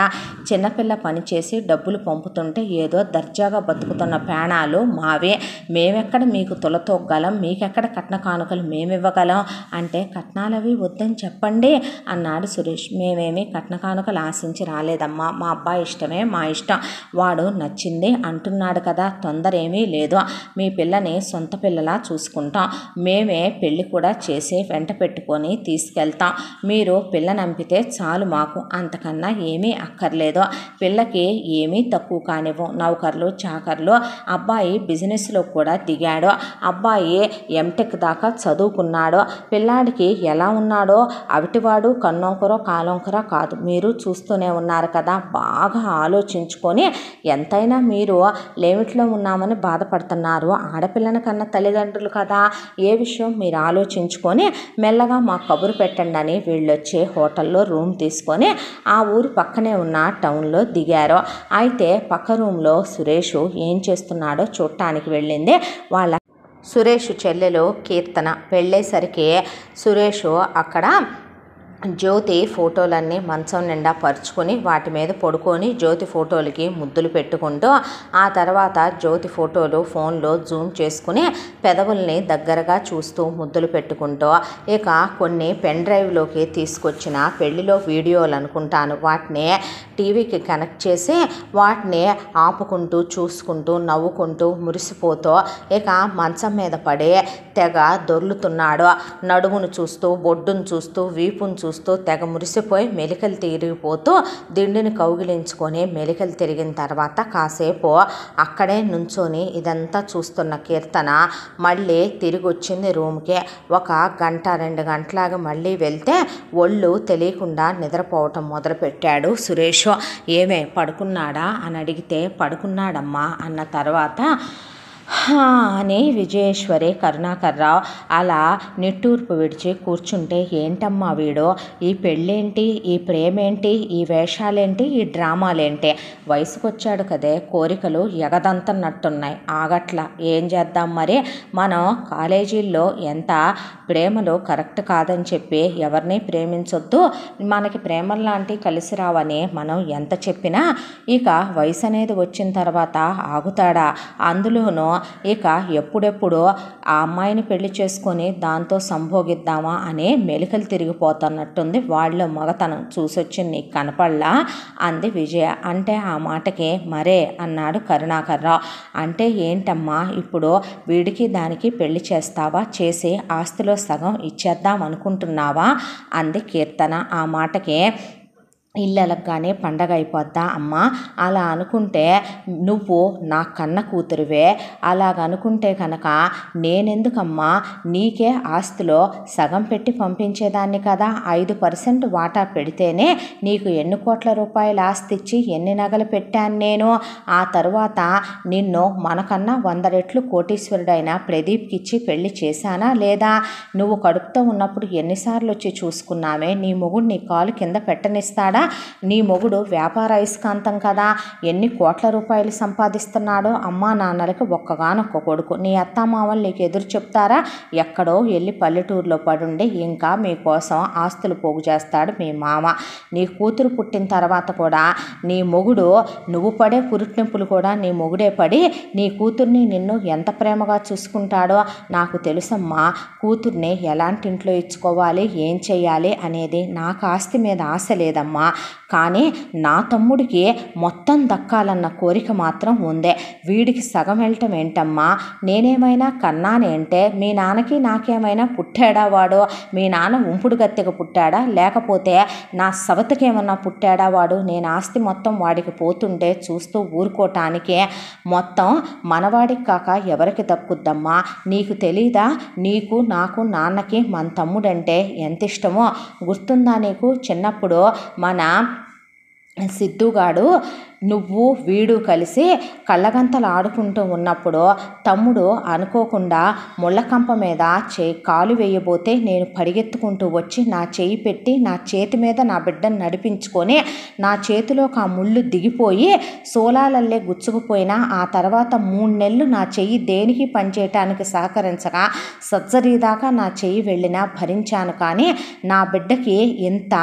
చిన్నపిల్ల పనిచేసి డబ్బులు పంపుతుంటే ఏదో దర్జాగా బతుకుతున్న ప్రాణాలు మావే, మేమెక్కడ మీకు తులతోగలం, మీకెక్కడ కట్న కానుకలు మేమివ్వగలం అంటే, కట్నాలవి వద్దని చెప్పండి అన్నాడు సురేష్. మేమేమి కట్న కానుకలు ఆశించి రాలేదమ్మా, మా అబ్బాయి ఇష్టమే మా ఇష్టం, వాడు నచ్చింది అంటున్నాడు కదా, తొందర ఏమీ లేదు, మీ పిల్లని సొంత పిల్లలా చూసుకుంటాం, మేమే పెళ్ళి కూడా చేసి వెంట పెట్టుకొని తీసుకెళ్తాం, మీరు పిల్ల నంపితే చాలు మాకు, అంతకన్నా ఏమీ అక్కర్లేదు, పిల్లకి ఏమీ తక్కువ కానివ్వం, నౌకర్లు చాకర్లు, అబ్బాయి బిజినెస్లో కూడా దిగాడు, అబ్బాయి ఎంటెక్ దాకా చదువుకున్నాడు, పిల్లాడికి ఎలా ఉన్నాడో అవిటివాడు కన్నొంకరో కాలొంకరో కాదు, మీరు చూస్తూనే ఉన్నారు కదా, బాగా ఆలోచించుకొని ఎంతైనా మీరు లేమిట్లో ఉన్నామని బాధపడుతున్నారు, ఆడపిల్లని కన్నా తల్లిదండ్రులు కదా, ఏ విషయం సురేష్ మీరు ఆలోచించుకొని మెల్లగా మా కబురు పెట్టండి అని వీళ్ళొచ్చే హోటల్లో రూమ్ తీసుకొని ఆ ఊరు పక్కనే ఉన్న టౌన్లో దిగారు. అయితే పక్క రూమ్లో సురేష్ ఏం చేస్తున్నాడో చూడటానికి వెళ్ళింది వాళ్ళ సురేష్ చెల్లెలు కీర్తన. వెళ్ళేసరికి సురేష్ అక్కడ జ్యోతి ఫోటోలన్నీ మంచం నిండా పరుచుకొని వాటి మీద పడుకొని జ్యోతి ఫోటోలకి ముద్దులు పెట్టుకుంటూ ఆ తర్వాత జ్యోతి ఫోటోలు ఫోన్లో జూమ్ చేసుకుని పెదవుల్ని దగ్గరగా చూస్తూ ముద్దులు పెట్టుకుంటూ ఇక కొన్ని పెన్ డ్రైవ్లోకి తీసుకొచ్చిన పెళ్లిలో వీడియోలు అనుకుంటాను వాటిని టీవీకి కనెక్ట్ చేసి వాటిని ఆపుకుంటూ చూసుకుంటూ నవ్వుకుంటూ మురిసిపోతూ ఇక మంచం మీద పడి తెగ దొర్లుతున్నాడు. నడుమును చూస్తూ బొడ్డును చూస్తూ వీపును చూస్తూ తెగ మురిసిపోయి మెలికలు తిరిగిపోతూ దిండుని కౌగిలించుకొని మెలికలు తిరిగిన తర్వాత కాసేపు అక్కడే నుంచొని ఇదంతా చూస్తున్న కీర్తన మళ్ళీ తిరిగి వచ్చింది రూమ్కే. 1 గంట 2 గంటలాగా మళ్ళీ వెళ్తే ఒళ్ళు తెలియకుండా నిద్రపోవటం మొదలుపెట్టాడు సురేష్. ఏమే పడుకున్నాడా అని అడిగితే పడుకున్నాడమ్మా అన్న తర్వాత అని విజయేశ్వరి కరుణాకర్రావు అలా నిట్టూర్పు విడిచి కూర్చుంటే ఏంటమ్మా వీడు, ఈ పెళ్ళేంటి, ఈ ప్రేమేంటి, ఈ వేషాలేంటి, ఈ డ్రామాలేంటి, వయసుకొచ్చాడు కదే కోరికలు ఎగదంతన్నట్టున్నాయి ఆగట్లా. ఏం చేద్దాం మరి, మనం కాలేజీల్లో ఎంత ప్రేమలు కరెక్ట్ కాదని చెప్పి ఎవరిని ప్రేమించొద్దు, మనకి ప్రేమలు లాంటివి కలిసి రావని మనం ఎంత చెప్పినా ఇక వయసు అనేది వచ్చిన తర్వాత ఆగుతాడా, అందులోనూ ఇక ఎప్పుడెప్పుడు ఆ అమ్మాయిని పెళ్లి చేసుకొని దాంతో సంభోగిద్దామా అని మెలికలు తిరిగిపోతున్నట్టుంది. వాళ్ళు మగతనం చూసొచ్చి నీకు కనపడలా అంది విజయ. అంటే ఆ మాటకి మరే అన్నాడు కరుణాకర్రావు. అంటే ఏంటమ్మా ఇప్పుడు వీడికి దానికి పెళ్లి చేస్తావా, చేసి ఆస్తిలో సగం ఇచ్చేద్దాం అనుకుంటున్నావా అంది కీర్తన. ఆ మాటకి ఇల్లెలగానే పండగ అయిపోద్దా అమ్మా, అలా అనుకుంటే నువ్వు నా కన్న కూతురువే, అలాగనుకుంటే కనుక నేనెందుకమ్మా నీకే ఆస్తిలో సగం పెట్టి పంపించేదాన్ని కదా. 5% వాటా పెడితేనే నీకు ఎన్ని కోట్ల రూపాయల ఆస్తి ఇచ్చి ఎన్ని నగలు పెట్టాను నేను. ఆ తరువాత నిన్ను మనకన్నా 100 రెట్లు కోటీశ్వరుడైన ప్రదీప్కి ఇచ్చి పెళ్లి చేశానా లేదా. నువ్వు కడుపుతో ఉన్నప్పుడు ఎన్నిసార్లు వచ్చి చూసుకున్నామే, నీ మొగుడు నీ కాలు కింద పెట్టనిస్తాడా, నీ మొగుడు వ్యాపార అయస్కాంతం కదా, ఎన్ని కోట్ల రూపాయలు సంపాదిస్తున్నాడో. అమ్మా నాన్నలకి ఒక్కగానొక్క కొడుకు, నీ అత్తామామలు నీకు ఎదురు చెప్తారా, ఎక్కడో వెళ్ళి పల్లెటూరులో పడుండి ఇంకా మీకోసం ఆస్తులు పోగు చేస్తాడు మీ మామ. నీ కూతురు పుట్టిన తర్వాత కూడా నీ మొగుడు నువ్వు పడే పురుట్నొప్పులు కూడా నీ మొగుడే పడి నీ కూతుర్ని నిన్ను ఎంత ప్రేమగా చూసుకుంటాడో నాకు తెలుసమ్మా. కూతుర్ని ఎలాంటి ఇంట్లో ఇచ్చుకోవాలి, ఏం చెయ్యాలి అనేది నాకు ఆస్తి మీద ఆశ లేదమ్మా, కానీ నా తమ్ముడికి మొత్తం దక్కాలన్న కోరిక మాత్రం ఉందే. వీడికి సగం వెళ్ళటం ఏంటమ్మా, నేనేమైనా కన్నానేంటే, మీ నాన్నకి నాకేమైనా పుట్టాడా వాడు, మీ నాన్న ఉంపుడు గత్తెగా పుట్టాడా లేకపోతే నా సవతికేమన్నా పుట్టాడా వాడు. నేను ఆస్తి మొత్తం వాడికి పోతుంటే చూస్తూ ఊరుకోవటానికే, మొత్తం మనవాడికి కాక ఎవరికి దక్కుద్దమ్మా. నీకు తెలీదా, నీకు నాకు నాన్నకి మన తమ్ముడంటే ఎంత ఇష్టమో గుర్తుందా నీకు. చిన్నప్పుడు మన సిద్ధుగాడు నువ్వు వీడు కలిసి కళ్ళగంతలు ఆడుకుంటూ ఉన్నప్పుడు తమ్ముడు అనుకోకుండా ముళ్ళకంప మీద కాలు వేయబోతే నేను పరిగెత్తుకుంటూ వచ్చి నా చేయి పెట్టి నా చేతి మీద నా బిడ్డను నడిపించుకొని నా చేతిలోకి ఆ ముళ్ళు దిగిపోయి సోలాలల్లే గుచ్చుకుపోయినా ఆ తర్వాత 3 నెలలు నా చెయ్యి దేనికి పనిచేయటానికి సహకరించగా సర్జరీ దాకా నా చెయ్యి వెళ్ళినా భరించాను. కానీ నా బిడ్డకి ఎంత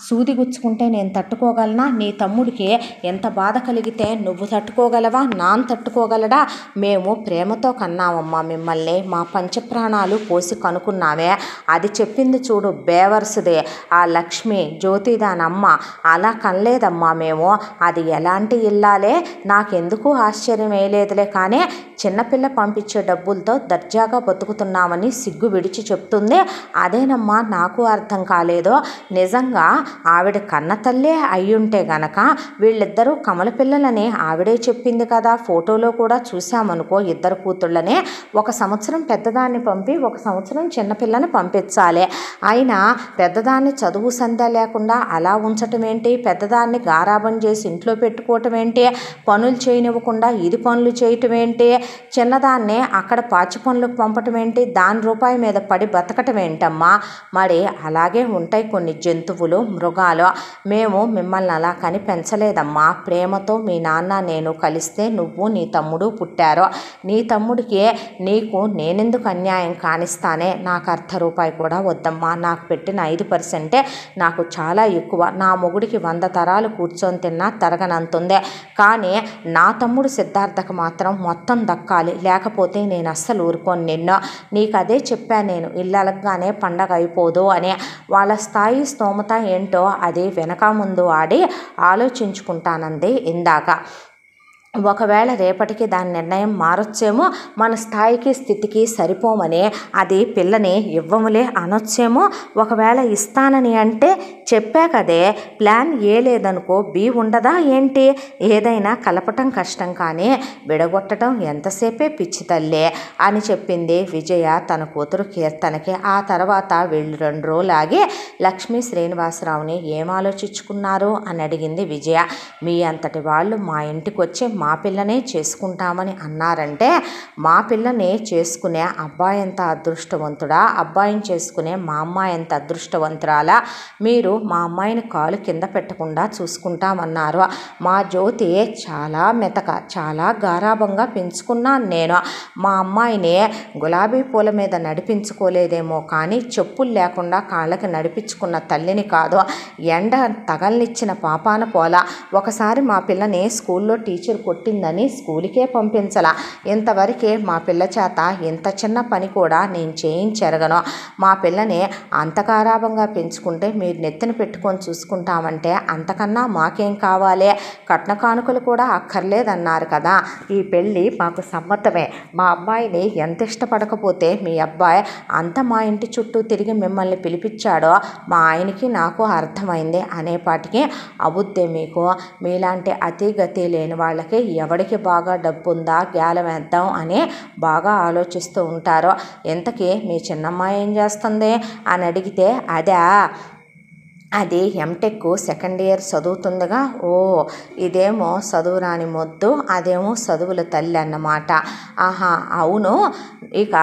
సూది గుచ్చుకుంటే నేను తట్టుకోగలనా, నీ తమ్ముడికి ఎంత బాధ కలిగితే నువ్వు తట్టుకోగలవా, నాన్న తట్టుకోగలడా. మేము ప్రేమతో కన్నామమ్మా మిమ్మల్ని, మా పంచప్రాణాలు పోసి కనుక్కున్నామే. అది చెప్పింది చూడు బేవర్సుదే ఆ లక్ష్మి జ్యోతి దానమ్మ, అలా కనలేదమ్మా మేము. అది ఎలాంటి ఇల్లాలే నాకెందుకు ఆశ్చర్యం వేయలేదులే, కానీ చిన్నపిల్ల పంపించే డబ్బులతో దర్జాగా బతుకుతున్నామని సిగ్గు విడిచి చెప్తుంది. అదేనమ్మా నాకు అర్థం కాలేదో. నిజంగా ఆవిడ కన్న తల్లే అయ్యుంటే గనక వీళ్ళిద్దరూ కమల పిల్లలని ఆవిడే చెప్పింది కదా, ఫోటోలో కూడా చూసామనుకో, ఇద్దరు కూతుళ్ళనే 1 సంవత్సరం పెద్దదాన్ని పంపి 1 సంవత్సరం చిన్నపిల్లని పంపించాలి. అయినా పెద్దదాన్ని చదువు సంధ్య లేకుండా అలా ఉంచటం ఏంటి, పెద్దదాన్ని గారాబం చేసి ఇంట్లో పెట్టుకోవటం ఏంటి, పనులు చేయనివ్వకుండా ఇది పనులు చేయటం ఏంటి, చిన్నదాన్ని అక్కడ పాచి పనులకు పంపటం ఏంటి, దాని రూపాయి మీద పడి బతకటం ఏంటమ్మా. మరి అలాగే ఉంటాయి కొన్ని జంతువులు, మృగాలు. మేము మిమ్మల్ని అలా కని పెంచలేదమ్మా. ప్రేమతో మీ నాన్న నేను కలిస్తే నువ్వు నీ తమ్ముడు పుట్టారు. నీ తమ్ముడికి నీకు నేనెందుకు అన్యాయం కానిస్తానే. నాకు ₹1 కూడా వద్దమ్మా. నాకు పెట్టిన 5% నాకు చాలా ఎక్కువ. నా మొగుడికి 100 తరాలు కూర్చొని తిన్నా తరగనంతుంది. కానీ నా తమ్ముడు సిద్ధార్థకు మాత్రం మొత్తం దక్కాలి, లేకపోతే నేను అస్సలు ఊరుకోను నిన్ను. నీకు అదే చెప్పాను నేను, ఇల్లలగానే పండగ అయిపోదు అని. వాళ్ళ స్థాయి స్తోమత ఏంటో అది వెనక ముందు ఆడి ఆలోచించుకుంటానంది ఇందాక. ఒకవేళ రేపటికి దాని నిర్ణయం మారొచ్చేమో, మన స్థాయికి స్థితికి సరిపోమని అది పిల్లని ఇవ్వములే అనొచ్చేమో. ఒకవేళ ఇస్తానని అంటే చెప్పా కదే, ప్లాన్ ఏ లేదనుకో బి ఉండదా ఏంటి. ఏదైనా కలపటం కష్టం కానీ విడగొట్టడం ఎంతసేపే పిచ్చి తల్లే అని చెప్పింది విజయ తన కూతురు కీర్తనకి. ఆ తర్వాత వీళ్ళు 2 రోజులాగి లక్ష్మీ శ్రీనివాసరావుని ఏం ఆలోచించుకున్నారు అని అడిగింది విజయ. మీ అంతటి వాళ్ళు మా ఇంటికి వచ్చి మా పిల్లనే చేసుకుంటామని అన్నారంటే, మా పిల్లని చేసుకునే అబ్బాయి ఎంత అదృష్టవంతుడా, అబ్బాయిని చేసుకునే మా అమ్మాయి ఎంత అదృష్టవంతురాలా. మీరు మా అమ్మాయిని కాలు కింద పెట్టకుండా చూసుకుంటామన్నారు. మా జ్యోతి చాలా మెతక, చాలా గారాబంగా పెంచుకున్నాను నేను. మా అమ్మాయిని గులాబీ పూల మీద నడిపించుకోలేదేమో కానీ చెప్పులు లేకుండా కాళ్ళకి నడిపించుకున్న తల్లిని కాదు. ఎండ తగలనిచ్చిన పాపాన పోలా. ఒకసారి మా పిల్లని స్కూల్లో టీచర్ కొట్టిందని స్కూల్కే పంపించలా. ఇంతవరకే మా పిల్ల చేత ఇంత చిన్న పని కూడా నేను చేయించెరగను. మా పిల్లని అంత గారాబంగా పెంచుకుంటే మీరు నెత్తిన పెట్టుకొని చూసుకుంటామంటే అంతకన్నా మాకేం కావాలి. కట్న కానుకలు కూడా అక్కర్లేదన్నారు కదా. ఈ పెళ్ళి మాకు సమ్మతమే. మా అబ్బాయిని ఎంత ఇష్టపడకపోతే మీ అబ్బాయి అంత మా ఇంటి చుట్టూ తిరిగి మిమ్మల్ని పిలిపించాడో మా ఆయనకి నాకు అర్థమైంది అనేపాటికి అబుద్దే మీకు. మీలాంటి అతి గతి లేని వాళ్ళకి ఎవడికి బాగా డబ్బు ఉందా గ్యాలం వేద్దాం అని బాగా ఆలోచిస్తూ ఉంటారు. ఇంతకీ మీ చిన్నమ్మాయి ఏం చేస్తుంది అని అడిగితే, అది ఎంటెక్ సెకండ్ ఇయర్ చదువుతుందిగా. ఓ, ఇదేమో చదువురాని మొద్దు, అదేమో చదువుల తల్లి అన్నమాట. ఆహా, అవును. ఇక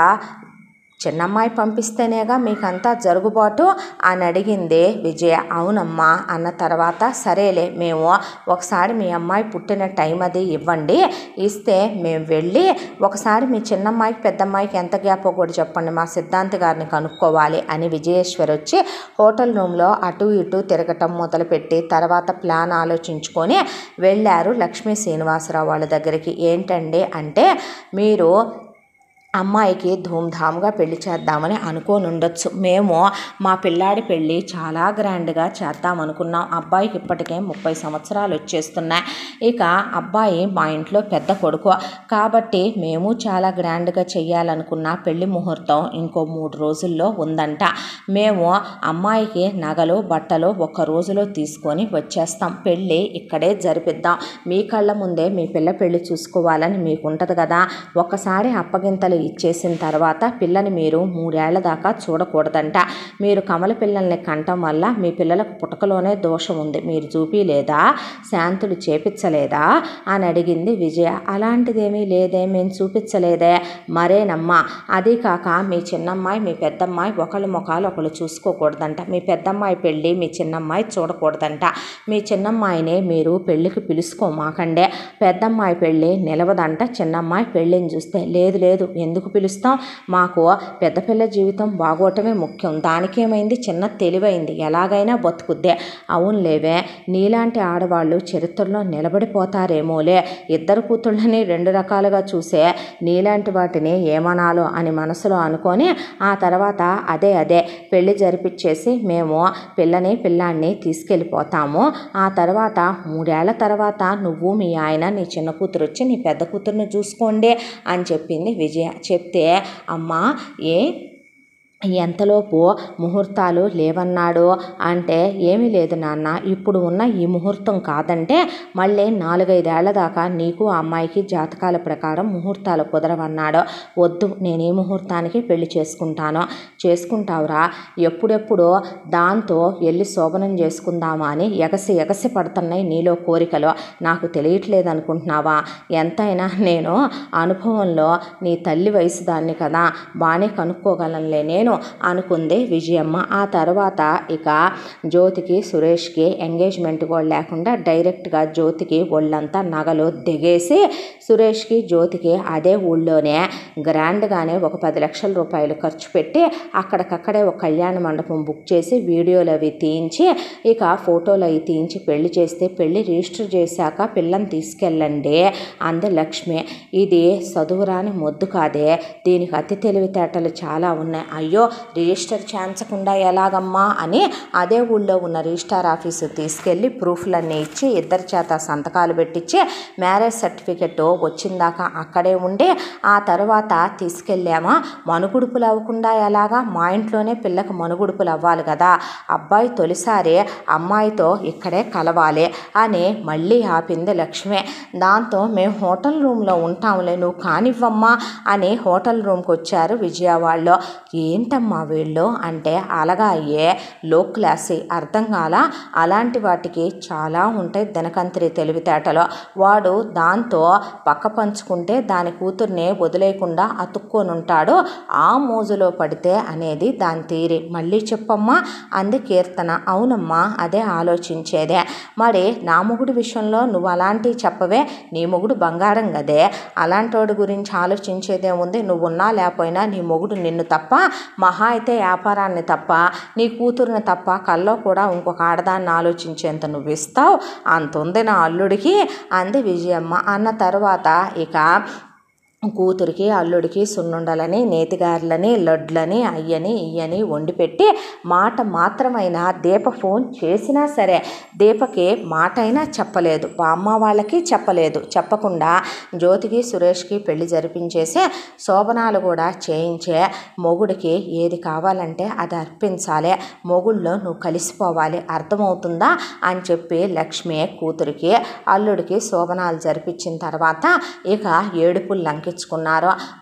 చిన్నమ్మాయి పంపిస్తేనేగా మీకంతా జరుగుబాటు అని అడిగింది విజయ. అవునమ్మా అన్న తర్వాత, సరేలే మేము ఒకసారి మీ అమ్మాయి పుట్టిన టైం అది ఇవ్వండి, ఇస్తే మేము వెళ్ళి ఒకసారి మీ చిన్నమ్మాయికి పెద్దమ్మాయికి ఎంత గ్యాపో కూడా చెప్పండి, మా సిద్ధాంతి గారిని కనుక్కోవాలి అని విజయేశ్వర్ వచ్చి హోటల్ రూమ్లో అటు ఇటు తిరగటం మొదలుపెట్టి తర్వాత ప్లాన్ ఆలోచించుకొని వెళ్ళారు లక్ష్మీ శ్రీనివాసరావు వాళ్ళ దగ్గరికి. ఏంటండి అంటే, మీరు అమ్మాయికి ధూమ్ధామ్గా పెళ్లి చేద్దామని అనుకోని ఉండొచ్చు. మేము మా పిల్లాడి పెళ్ళి చాలా గ్రాండ్గా చేద్దాం అనుకున్నాం. అబ్బాయికి ఇప్పటికే 30 సంవత్సరాలు వచ్చేస్తున్నాయి. ఇక అబ్బాయి మా ఇంట్లో పెద్ద కొడుకు కాబట్టి మేము చాలా గ్రాండ్గా చెయ్యాలనుకున్న పెళ్లి ముహూర్తం ఇంకో 3 రోజుల్లో ఉందంట. మేము అమ్మాయికి నగలు బట్టలు 1 రోజులో తీసుకొని వచ్చేస్తాం. పెళ్ళి ఇక్కడే జరిపిద్దాం. మీ కళ్ళ ముందే మీ పిల్ల పెళ్లి చూసుకోవాలని మీకుంటుంది కదా. ఒక్కసారి అప్పగింతలు ఇచ్చేసిన తర్వాత పిల్లని మీరు 3 ఏళ్ల దాకా చూడకూడదంట. మీరు కమల పిల్లల్ని కంటం వల్ల మీ పిల్లలకు పుటకలోనే దోషం ఉంది. మీరు చూపిలేదా, శాంతులు చేపించలేదా అని అడిగింది విజయ. అలాంటిదేమీ లేదే, మేము చూపించలేదే. మరేనమ్మా, అదీ కాక మీ చిన్నమ్మాయి మీ పెద్దమ్మాయి ఒకళ్ళ ముఖాలు ఒకళ్ళు చూసుకోకూడదంట. మీ పెద్దమ్మాయి పెళ్ళి మీ చిన్నమ్మాయి చూడకూడదంట. మీ చిన్నమ్మాయిని మీరు పెళ్ళికి పిలుచుకోమాకండే. పెద్దమ్మాయి పెళ్ళి నిలవదంట చిన్నమ్మాయి పెళ్ళిని చూస్తే. లేదు లేదు, ఎందుకు పిలుస్తాం, మాకు పెద్ద పిల్ల జీవితం బాగోటమే ముఖ్యం. దానికేమైంది, చిన్న తెలివైంది, ఎలాగైనా బతుకుద్దే. అవునులేవే, నీలాంటి ఆడవాళ్ళు చరిత్రలో నిలబడిపోతారేమోలే. 2 కూతుళ్ళని 2 రకాలుగా చూసే నీలాంటి వాటిని ఏమనాలో అని మనసులో అనుకొని ఆ తర్వాత అదే పెళ్లి జరిపించేసి మేము పిల్లాన్ని తీసుకెళ్ళిపోతాము. ఆ తర్వాత 3 ఏళ్ల తర్వాత నువ్వు మీ ఆయన నీ చిన్న కూతురు వచ్చి నీ పెద్ద కూతురుని చూసుకోండి అని చెప్పింది విజయ. చెప్తే, అమ్మా ఎంతలోపు ముహూర్తాలు లేవన్నాడు అంటే, ఏమీ లేదు నాన్న, ఇప్పుడు ఉన్న ఈ ముహూర్తం కాదంటే మళ్ళీ 4-5 ఏళ్ల దాకా నీకు ఆ అమ్మాయికి జాతకాల ప్రకారం ముహూర్తాలు కుదరవన్నాడు. వద్దు, నేను ఈ ముహూర్తానికి పెళ్లి చేసుకుంటావురా, ఎప్పుడెప్పుడో దాంతో వెళ్ళి శోభనం చేసుకుందామా అని ఎగసి పడుతున్నాయి నీలో కోరికలు, నాకు తెలియట్లేదు అనుకుంటున్నావా? ఎంతైనా నేను అనుభవంలో నీ తల్లి వయసు దాన్ని కదా, బాగానే కనుక్కోగలనులే నేను అనుకుంది విజయమ్మ. ఆ తర్వాత ఇక జ్యోతికి సురేష్కి ఎంగేజ్మెంట్ కూడా లేకుండా డైరెక్ట్గా జ్యోతికి ఒళ్ళంతా నగలు దిగేసి సురేష్కి జ్యోతికి అదే ఊళ్ళోనే గ్రాండ్గానే ఒక 10 లక్షల రూపాయలు ఖర్చు పెట్టి అక్కడికక్కడే ఒక కళ్యాణ మండపం బుక్ చేసి వీడియోలు అవి తీయించి ఇక ఫోటోలు అవి తీయించి పెళ్లి చేస్తే, పెళ్లి రిజిస్టర్ చేశాక పిల్లని తీసుకెళ్ళండి అంది లక్ష్మి. ఇది చదువురాని మొద్దు కాదే, దీనికి అతి తెలివితేటలు చాలా ఉన్నాయి. అయ్యో, రిజిస్టర్ చేయించకుండా ఎలాగమ్మా అని అదే ఊళ్ళో ఉన్న రిజిస్టార్ ఆఫీసు తీసుకెళ్ళి ప్రూఫ్లన్నీ ఇచ్చి ఇద్దరి చేత సంతకాలు పెట్టించి మ్యారేజ్ సర్టిఫికెట్ వచ్చిందాకా అక్కడే ఉండి ఆ తర్వాత తీసుకెళ్ళామా. మనుగుడుపులు అవ్వకుండా ఎలాగా, మా ఇంట్లోనే పిల్లకి మనుగుడుపులు అవ్వాలి కదా, అబ్బాయి తొలిసారి అమ్మాయితో ఇక్కడే కలవాలి అని మళ్ళీ ఆపింది లక్ష్మి. దాంతో మేము హోటల్ రూమ్లో ఉంటాంలే, నువ్వు కానివ్వమ్మా అని హోటల్ రూమ్కి వచ్చారు విజయవాడలో. ఏంటమ్మా వీళ్ళు అంటే, అలాగా అయ్యే లో క్లాసీ, అర్థం కాల, అలాంటి వాటికి చాలా ఉంటాయి దినకంత్రి తెలివితేటలో. వాడు దాంతో పక్క పంచుకుంటే దాని కూతుర్ని వదిలేయకుండా అతుక్కొని ఉంటాడు, ఆ మోజులో పడితే అనేది దాని తీరి. మళ్ళీ చెప్పమ్మా అంది కీర్తన. అవునమ్మా, అదే ఆలోచించేదే. మరి నా మొగుడు విషయంలో నువ్వు అలాంటివి చెప్పవే, నీ మొగుడు బంగారం గదే, అలాంటోడి గురించి ఆలోచించేదే ఉంది. నువ్వున్నా లేకపోయినా నీ మొగుడు నిన్ను తప్ప, మహా అయితే వ్యాపారాన్ని తప్ప, నీ కూతురుని తప్ప కల్లో కూడా ఇంకొక ఆడదాన్ని ఆలోచించేంత నువ్వు ఇస్తావు, అంత ఉంది నా అల్లుడికి అంది విజయమ్మ. అన్న తర్వాత ఇక కూతురికి అల్లుడికి సున్నుండలని, నేతిగారులని, లడ్లని, అయ్యని ఇయ్యని వండిపెట్టి మాట మాత్రమైనా దీప ఫోన్ చేసినా సరే దీపకి మాట అయినా చెప్పలేదు, బామ్మ వాళ్ళకి చెప్పలేదు. చెప్పకుండా జ్యోతికి సురేష్కి పెళ్లి జరిపించేసి శోభనాలు కూడా చేయించే, మొగుడికి ఏది కావాలంటే అది అర్పించాలి, మొగుళ్ళు నువ్వు కలిసిపోవాలి, అర్థమవుతుందా అని చెప్పి లక్ష్మి కూతురికి అల్లుడికి శోభనాలు జరిపించిన తర్వాత ఇక ఏడుపులు లంకించుకున్నారు.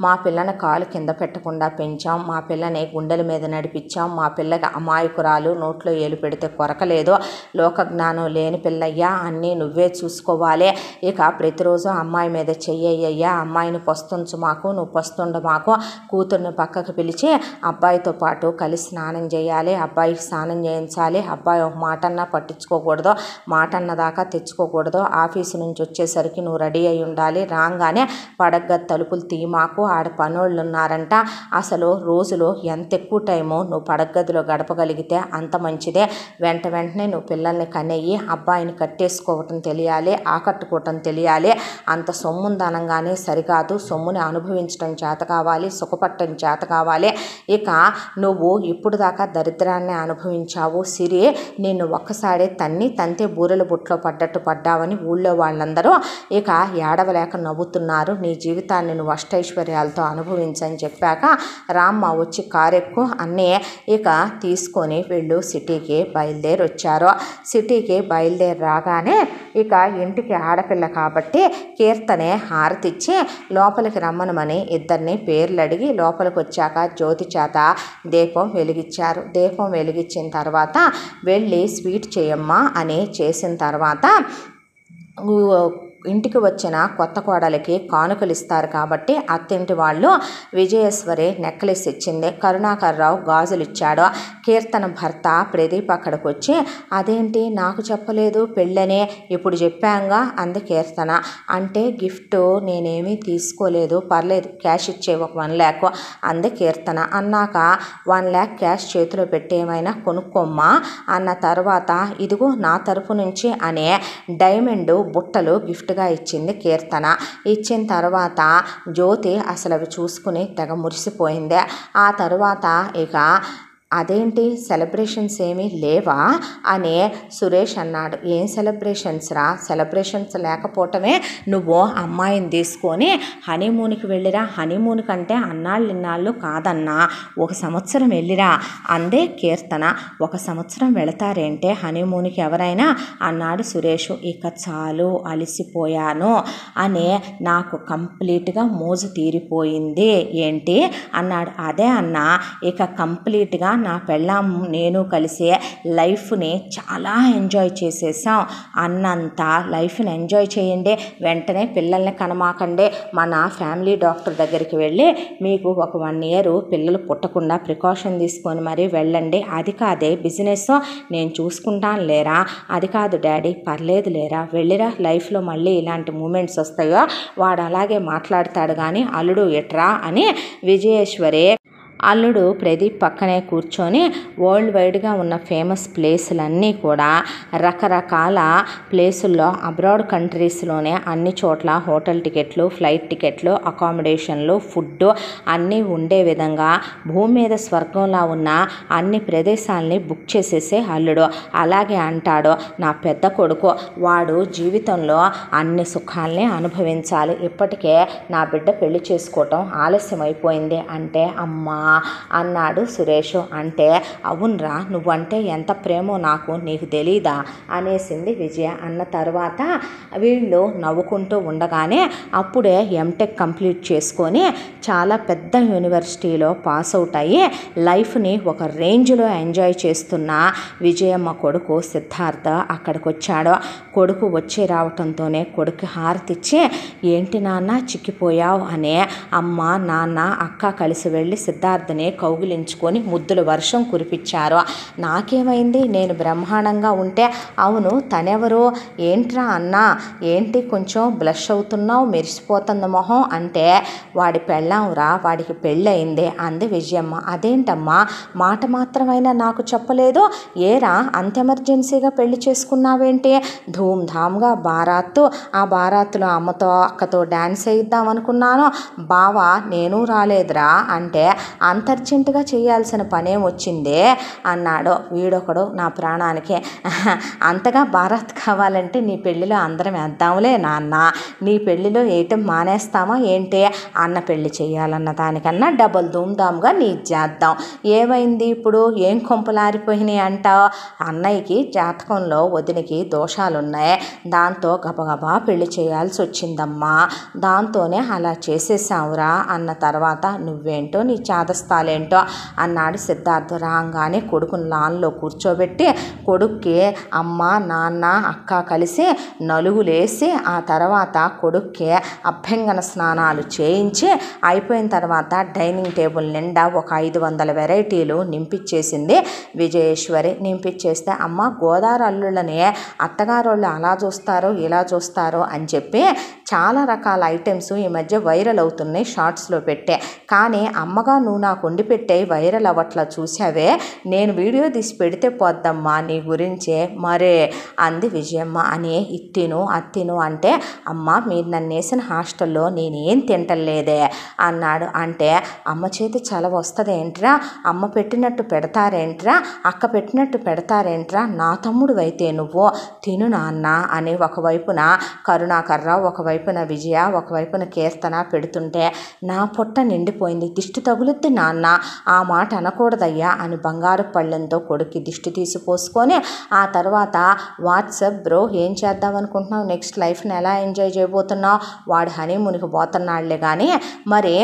మా పిల్లని కాలు కింద పెట్టకుండా పెంచాం, మా పిల్లని గుండెల మీద నడిపించాం, మా పిల్లకి అమాయకురాలు, నోట్లో ఏలు పెడితే కొరకలేదు, లోక జ్ఞానం లేని పిల్లయ్యా, అన్నీ నువ్వే చూసుకోవాలి, ఇక ప్రతిరోజు అమ్మాయి మీద చెయ్యయ్యా, అమ్మాయిని పొస్తుంచు మాకు, నువ్వు పొస్తుండ మాకు, కూతుర్ని పక్కకు పిలిచి అబ్బాయితో పాటు కలిసి స్నానం చేయాలి, అబ్బాయికి స్నానం చేయించాలి, అబ్బాయి ఒక మాటన్నా పట్టించుకోకూడదు, మాటన్న దాకా తెచ్చుకోకూడదు, ఆఫీసు నుంచి వచ్చేసరికి నువ్వు రెడీ అయి ఉండాలి, రాగానే పడగ్గ తలుపులు తీమాకు, ఆడ పనోళ్ళు ఉన్నారంట, అసలు రోజులో ఎంత ఎక్కువ టైమో నువ్వు పడగదిలో గడపగలిగితే అంత మంచిదే, వెంటనే నువ్వు పిల్లల్ని కనెయ్యి, అబ్బాయిని కట్టేసుకోవటం తెలియాలి, ఆకట్టుకోవటం తెలియాలి, అంత సొమ్ముందనంగానే సరికాదు, సొమ్ముని అనుభవించడం చేత కావాలి, సుఖపట్టడం చేత కావాలి, ఇక నువ్వు ఇప్పుడు దాకా దరిద్రాన్ని అనుభవించావు, సిరి నిన్ను ఒక్కసారి తంతే బూరెల బుట్లో పడ్డట్టు పడ్డావని ఊళ్ళో వాళ్ళందరూ ఇక ఏడవలేక నవ్వుతున్నారు, నీ జీవితాన్ని నువ్వు అష్టైశ్వర్యాలతో అనుభవించని చెప్పాక రామ్మ వచ్చి కారెక్కు అన్నీ ఇక తీసుకొని వీళ్ళు సిటీకి బయలుదేరి వచ్చారు. సిటీకి బయలుదేరి రాగానే ఇక ఇంటికి ఆడపిల్ల కాబట్టి కీర్తనే హారతిచ్చి లోపలికి రమ్మనమని ఇద్దరిని పేర్లు అడిగి లోపలికి వచ్చాక జ్యోతి చేత దీపం వెలిగించారు. దీపం వెలిగించిన తర్వాత వెళ్ళి స్వీట్ చేయమ్మా అని చేసిన తర్వాత ఇంటికి వచ్చిన కొత్త కోడలికి కానుకలు ఇస్తారు కాబట్టి అత్తింటి వాళ్ళు విజయేశ్వరి నెక్లెస్ ఇచ్చింది, కరుణాకర్రావు గాజులు ఇచ్చాడు. కీర్తన భర్త ప్రదీప్ అక్కడికి వచ్చి అదేంటి నాకు చెప్పలేదు పెళ్ళనే, ఇప్పుడు చెప్పాంగా అంది కీర్తన. అంటే గిఫ్ట్ నేనేమీ తీసుకోలేదు, పర్లేదు క్యాష్ ఇచ్చే ఒక 1 lakh అంది కీర్తన. అన్నాక 1 lakh క్యాష్ చేతిలో పెట్టి ఏమైనా కొనుక్కోమ్మా అన్న తర్వాత ఇదిగో నా తరపు నుంచి అనే డైమండ్ బుట్టలు గిఫ్ట్ ఇచ్చింది కీర్తన. ఇచ్చిన తర్వాత జ్యోతి అసలు అవి చూసుకుని తెగ మురిసిపోయింది. ఆ తర్వాత ఇక అదేంటి సెలబ్రేషన్స్ ఏమీ లేవా అని సురేష్ అన్నాడు. ఏం సెలబ్రేషన్స్ రా? సెలబ్రేషన్స్ లేకపోవటమే నువ్వు అమ్మాయిని తీసుకొని హనీమూన్కి వెళ్ళిరా. హనీమూన్ కంటే అన్నాళ్ళు ఇన్నాళ్ళు కాదన్నా, 1 సంవత్సరం వెళ్ళిరా అందే కీర్తన. 1 సంవత్సరం వెళతారేంటే హనీమూన్కి ఎవరైనా అన్నాడు సురేష్. ఇక చాలు, అలసిపోయాను అని నాకు కంప్లీట్గా మోజు తీరిపోయింది. ఏంటి అన్నాడు. అదే అన్న, ఇక కంప్లీట్గా నా పెళ్ళాం నేను కలిసి లైఫ్ని చాలా ఎంజాయ్ చేసేసాం. అన్నంత లైఫ్ని ఎంజాయ్ చేయండి, వెంటనే పిల్లల్ని కనమాకండి, మన ఫ్యామిలీ డాక్టర్ దగ్గరికి వెళ్ళి మీకు ఒక 1 ఇయర్ పిల్లలు పుట్టకుండా ప్రికాషన్ తీసుకొని మరీ వెళ్ళండి. అది కాదే బిజినెస్ నేను చూసుకుంటాను లేరా. అది కాదు డాడీ, పర్లేదు లేరా, వెళ్ళిరా, లైఫ్లో మళ్ళీ ఇలాంటి మూమెంట్స్ వస్తాయో. వాడు అలాగే మాట్లాడతాడు కానీ అల్లుడు ఎట్రా అని విజయేశ్వరి అల్లుడు ప్రదీప్ పక్కనే కూర్చొని వరల్డ్ వైడ్గా ఉన్న ఫేమస్ ప్లేసులన్నీ కూడా రకరకాల ప్లేసుల్లో అబ్రాడ్ కంట్రీస్లోనే అన్ని చోట్ల హోటల్ టికెట్లు, ఫ్లైట్ టికెట్లు, అకామిడేషన్లు, ఫుడ్ అన్నీ ఉండే విధంగా భూమి మీద స్వర్గంలా ఉన్న అన్ని ప్రదేశాలని బుక్ చేసేసే అల్లుడు. అలాగే అంటాడు నా పెద్ద కొడుకు, వాడు జీవితంలో అన్ని సుఖాలని అనుభవించాలి. ఇప్పటికే నా బిడ్డ పెళ్లి చేసుకోవటం ఆలస్యం అయిపోయింది అంటే అమ్మా అన్నాడు సురేష్. అంటే అవునరా, నువ్వంటే ఎంత ప్రేమో నాకు నీకు తెలీదా అనేసింది విజయ. అన్న తర్వాత వీళ్ళు నవ్వుకుంటూ ఉండగానే అప్పుడే ఎంటెక్ కంప్లీట్ చేసుకొని చాలా పెద్ద యూనివర్సిటీలో పాస్ అవుట్ అయ్యి లైఫ్ని ఒక రేంజ్లో ఎంజాయ్ చేస్తున్న విజయమ్మ కొడుకు సిద్ధార్థ అక్కడికి వచ్చాడు. కొడుకు వచ్చి రావటంతోనే కొడుకు హారతిచ్చి ఏంటి నాన్న చిక్కిపోయావు అనే అమ్మ, నాన్న, అక్క కలిసి వెళ్ళి సిద్ధార్థని కౌగిలించుకొని ముద్దుల వర్షం కురిపించారు. నాకేమైంది, నేను బ్రహ్మాండంగా ఉంటే. అవును తనెవరు ఏంట్రా అన్నా, ఏంటి కొంచెం బ్లష్ అవుతున్నావు, మెరిసిపోతుంది మొహం అంటే వాడి పెళ్ళాంరా, వాడికి పెళ్ళయింది అంది విజయమ్మ. అదేంటమ్మా మాట మాత్రమైనా నాకు చెప్పలేదు, ఏరా అంత ఎమర్జెన్సీగా పెళ్లి చేసుకున్నావేంటి? ధూమ్ధామ్గా బారాత్తు, ఆ బారాత్తులో అమ్మతో అక్కతో డ్యాన్స్ వేయిద్దాం అనుకున్నాను, బావా నేను రాలేదురా అంటే అంత అర్జెంటుగా చేయాల్సిన పనేం వచ్చిందే అన్నాడు. వీడొకడు నా ప్రాణానికి, అంతగా బారాత్ కావాలంటే నీ పెళ్ళిలో అందరం వేద్దాంలే నాన్న, నీ పెళ్ళిలో వేయటం మానేస్తామా ఏంటి? అన్న పెళ్ళి చేయాలన్న దానికన్నా డబల్ ధూమ్ధామ్గా నీ చేద్దాం. ఏమైంది ఇప్పుడు, ఏం కొంపలారిపోయినాయి అంటావు? అన్నయ్యకి జాతకంలో వదినికి దోషాలున్నాయి, దాంతో గబగబా పెళ్లి చేయాల్సి వచ్చిందమ్మా, దాంతోనే అలా చేసేసావురా అన్న తర్వాత నువ్వేంటో నీ చాదస్తాలేంటో అన్నాడు సిద్ధార్థ. రాగానే కొడుకుని లాన్లో కూర్చోబెట్టి కొడుక్కి అమ్మ, నాన్న, అక్క కలిసి నలుగులేసి ఆ తర్వాత కొడుక్కి అభ్యంగన స్నానాలు చేయించి అయిపోయిన తర్వాత డైనింగ్ టేబుల్ నిండా ఒక 500 వెరైటీలు నింపించేసింది విజయేశ్వరి. నింపించేస్తే అమ్మ గోదావరి అల్లుళ్ళని అత్తగారోళ్ళు అలా చూస్తారు ఇలా చూస్తారు అని చెప్పి చాలా రకాల ఐటమ్స్ ఈ మధ్య వైరల్ అవుతున్నాయి షార్ట్స్లో పెట్టే. కానీ అమ్మగా నువ్వు నాకు వండి పెట్టే వైరల్ అవ్వట్లా చూసావే, నేను వీడియో తీసి పెడితే పోద్దమ్మా నీ గురించే మరే అంది విజయమ్మ. అని ఇత్తిను అత్తిను అంటే అమ్మ మీరు నన్ను వేసిన హాస్టల్లో నేనేం తింటలేదే అన్నాడు. అంటే అమ్మ చేతి చలవ వస్తుందేంట్రా, అమ్మ పెట్టినట్టు పెడతారేంట్రా, అక్క పెట్టినట్టు పెడతారేంట్రా, నా తమ్ముడు అయితే నువ్వు తిను నాన్న అని ఒకవైపున కరుణాకర్రావు, ఒకవైపున విజయ, ఒకవైపున కీర్తన పెడుతుంటే నా పొట్ట నిండిపోయింది. దిష్టి తగులుద్ది నాన్న, ఆ మాట అనకూడదయ్యా అని బంగారు పళ్ళెంతో కొడుక్కి దిష్టి తీసి పోసుకొని ఆ తర్వాత వాట్సాప్ బ్రో ఏం చేద్దాం అనుకుంటున్నావు, నెక్స్ట్ లైఫ్ని ఎలా ఎంజాయ్ చేయబోతున్నావు, వాడు హనీమూన్కి పోతున్నాళ్లే కానీ మరి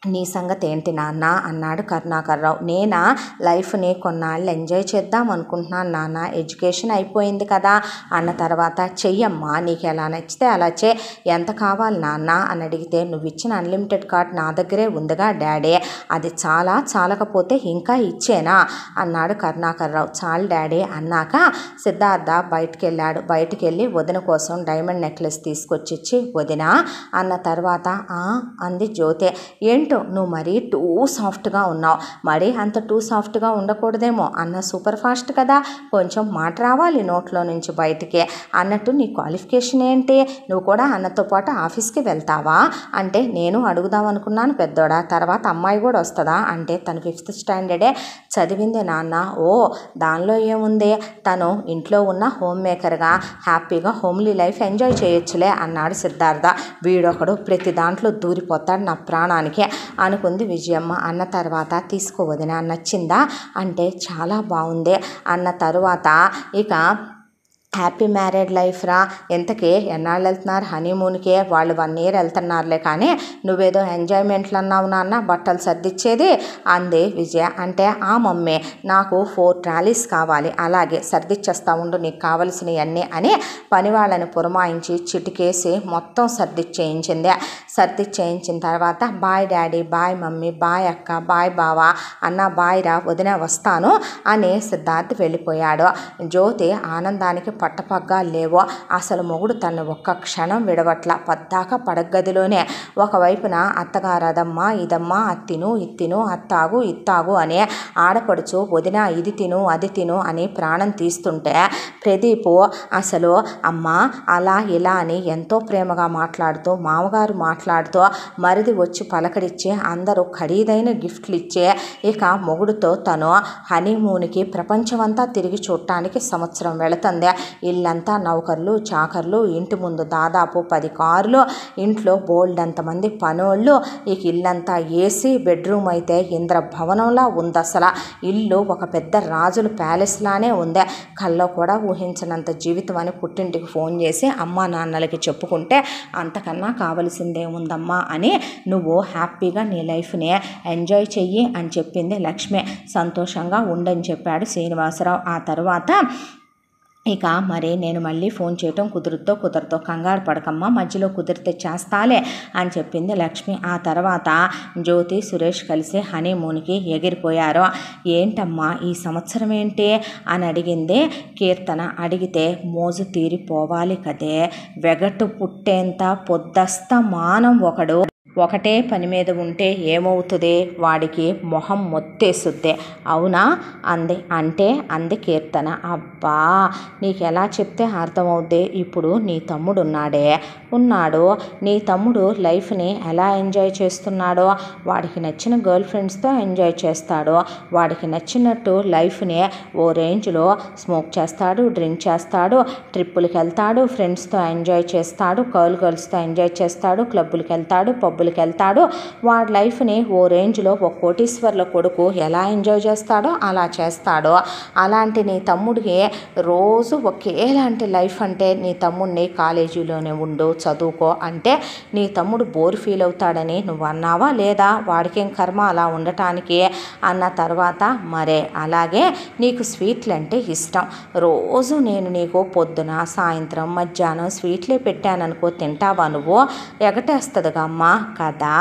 నీ సంగతి ఏంటి నాన్న అన్నాడు కరుణాకర్రావు. నేనా లైఫ్ని కొన్నాళ్ళు ఎంజాయ్ చేద్దాం అనుకుంటున్నాను నాన్న, ఎడ్యుకేషన్ అయిపోయింది కదా అన్న తర్వాత చెయ్యమ్మా నీకు ఎలా నచ్చితే అలా చే, ఎంత కావాలి నాన్న అని అడిగితే నువ్వు ఇచ్చిన అన్లిమిటెడ్ కార్డ్ నా దగ్గరే ఉందిగా డాడీ, అది చాలా చాలకపోతే ఇంకా ఇచ్చేనా అన్నాడు కరుణాకర్రావు. చాలు డాడీ అన్నాక సిద్ధార్థ బయటికి వెళ్ళాడు. బయటికి వెళ్ళి వదిన కోసం డైమండ్ నెక్లెస్ తీసుకొచ్చిచ్చి వదిన అన్న తర్వాత అంది జ్యోతి. ఏంటో పర్వాలేదు, నువ్వు మరీ టూ సాఫ్ట్గా ఉన్నావు, మరీ అంత టూ సాఫ్ట్గా ఉండకూడదేమో, అన్న సూపర్ ఫాస్ట్ కదా, కొంచెం మాట రావాలి నోట్లో నుంచి బయటికి. అన్నట్టు నీ క్వాలిఫికేషన్ ఏంటి, నువ్వు కూడా అన్నతో పాటు ఆఫీస్కి వెళ్తావా అంటే, నేను అడుగుదాం అనుకున్నాను పెద్దోడా, తర్వాత అమ్మాయి కూడా వస్తుందా అంటే, తను 5th స్టాండర్డే చదివింది నాన్న. ఓ దానిలో ఏముంది, తను ఇంట్లో ఉన్న హోమ్ మేకర్గా హ్యాపీగా హోమ్లీ లైఫ్ ఎంజాయ్ చేయొచ్చులే అన్నాడు సిద్ధార్థ. వీడొకడు ప్రతి దాంట్లో దూరిపోతాడు నా ప్రాణానికి అనుకుంది విజయమ్మ. అన్న తర్వాత తీసుకోవదినా నచ్చిందా అంటే, చాలా బాగుంది అన్న తరువాత ఇక హ్యాపీ మ్యారేడ్ లైఫ్ రా, ఎంతకీ ఎన్నాళ్ళు వెళ్తున్నారు హనీమూన్కి, వాళ్ళు 1 year వెళ్తున్నారులే కానీ నువ్వేదో ఎంజాయ్మెంట్లు అన్నావు నాన్న, బట్టలు సర్దిచ్చేది అంది విజయ. అంటే ఆ మమ్మీ నాకు 4 trolleys కావాలి, అలాగే సర్దిచ్చేస్తా ఉండు నీకు కావలసినవన్నీ అని పని వాళ్ళని పురమాయించి చిటికేసి మొత్తం సర్దిచ్చేయించింది. సర్దిచ్చేయించిన తర్వాత bye daddy, bye mummy, bye అక్క, బాయ్ బావా అన్న, బాయ్ రా వదిన వస్తాను అని సిద్ధార్థ్ వెళ్ళిపోయాడు. జ్యోతి ఆనందానికి పట్టపగ్గా లేవో, అసలు మొగుడు తను ఒక్క క్షణం విడవట్ల, పద్దాక పడగదిలోనే. ఒకవైపున అత్తగారు అదమ్మా ఇదమ్మా, అత్తిను ఇత్తిను, అత్తాగు ఇత్తాగు అని ఆడపడుచు వదిన ఇది తిను అది తిను అని ప్రాణం తీస్తుంటే, ప్రదీపు అసలు అమ్మ అలా ఇలా అని ఎంతో ప్రేమగా మాట్లాడుతూ, మామగారు మాట్లాడుతూ, మరిది వచ్చి పలకరిచ్చి అందరూ ఖరీదైన గిఫ్ట్లు ఇచ్చే, ఇక మొగుడుతో తను హనీమూన్కి ప్రపంచమంతా తిరిగి చూడటానికి సంవత్సరం వెళుతుంది. ఇల్లంతా నౌకర్లు చాకర్లు, ఇంటి ముందు దాదాపు 10 కార్లు, ఇంట్లో బోల్డ్ అంతమంది పనోళ్ళు, ఇక ఇల్లంతా ఏసీ, బెడ్రూమ్ అయితే ఇంద్రభవనంలా ఉంది. అసలు ఇల్లు ఒక పెద్ద రాజుల ప్యాలెస్ లానే ఉంది. కల్లో కూడా ఊహించినంత జీవితం అని పుట్టింటికి ఫోన్ చేసి అమ్మా నాన్నలకి చెప్పుకుంటే, అంతకన్నా కావలసిందేముందమ్మా అని నువ్వు హ్యాపీగా నీ లైఫ్ని ఎంజాయ్ చెయ్యి అని చెప్పింది లక్ష్మి. సంతోషంగా ఉండని చెప్పాడు శ్రీనివాసరావు. ఆ తర్వాత ఇక మరి నేను మళ్ళీ ఫోన్ చేయటం కుదరదో కంగారు పడకమ్మా, మధ్యలో కుదిరితే చేస్తాలే అని చెప్పింది లక్ష్మి. ఆ తర్వాత జ్యోతి సురేష్ కలిసి హనీమూన్కి ఎగిరిపోయారు. ఏంటమ్మా ఈ సంవత్సరం ఏంటి అని అడిగింది కీర్తన. అడిగితే మోజు తీరిపోవాలి కదే, వెగటు పుట్టేంత పొద్దస్తమానం ఒకటే పని మీద ఉంటే ఏమవుతుంది, వాడికి మొహం మొత్తేసుద్దే అవునా అంది కీర్తన. అబ్బా నీకు ఎలా చెప్తే అర్థమవుద్ది, ఇప్పుడు నీ తమ్ముడు ఉన్నాడు, నీ తమ్ముడు లైఫ్ని ఎలా ఎంజాయ్ చేస్తున్నాడో, వాడికి నచ్చిన గర్ల్ ఫ్రెండ్స్తో ఎంజాయ్ చేస్తాడు, వాడికి నచ్చినట్టు లైఫ్ని ఓ రేంజ్లో స్మోక్ చేస్తాడు, డ్రింక్ చేస్తాడు, ట్రిప్పులకి వెళ్తాడు, ఫ్రెండ్స్తో ఎంజాయ్ చేస్తాడు, గర్ల్స్తో ఎంజాయ్ చేస్తాడు, క్లబ్బులకి వెళ్తాడు, పబ్బులకి వెళ్తాడు. వాడి లైఫ్ని ఓ రేంజ్లో ఒక కోటీశ్వర్ల కొడుకు ఎలా ఎంజాయ్ చేస్తాడో అలా చేస్తాడు. అలాంటి నీ తమ్ముడికి రోజు ఒకేలాంటి లైఫ్ అంటే, నీ తమ్ముడిని కాలేజీలోనే ఉండు చదువుకో అంటే నీ తమ్ముడు బోర్ ఫీల్ అవుతాడని నువ్వు అన్నావా లేదా, వాడికేం కర్మ అలా ఉండటానికి అన్న తర్వాత, మరే అలాగే నీకు స్వీట్లు అంటే ఇష్టం, రోజు నేను నీకు పొద్దున సాయంత్రం మధ్యాహ్నం స్వీట్లే పెట్టాననుకో తింటావా నువ్వు, ఎగటేస్తుందిగా అమ్మా కదా.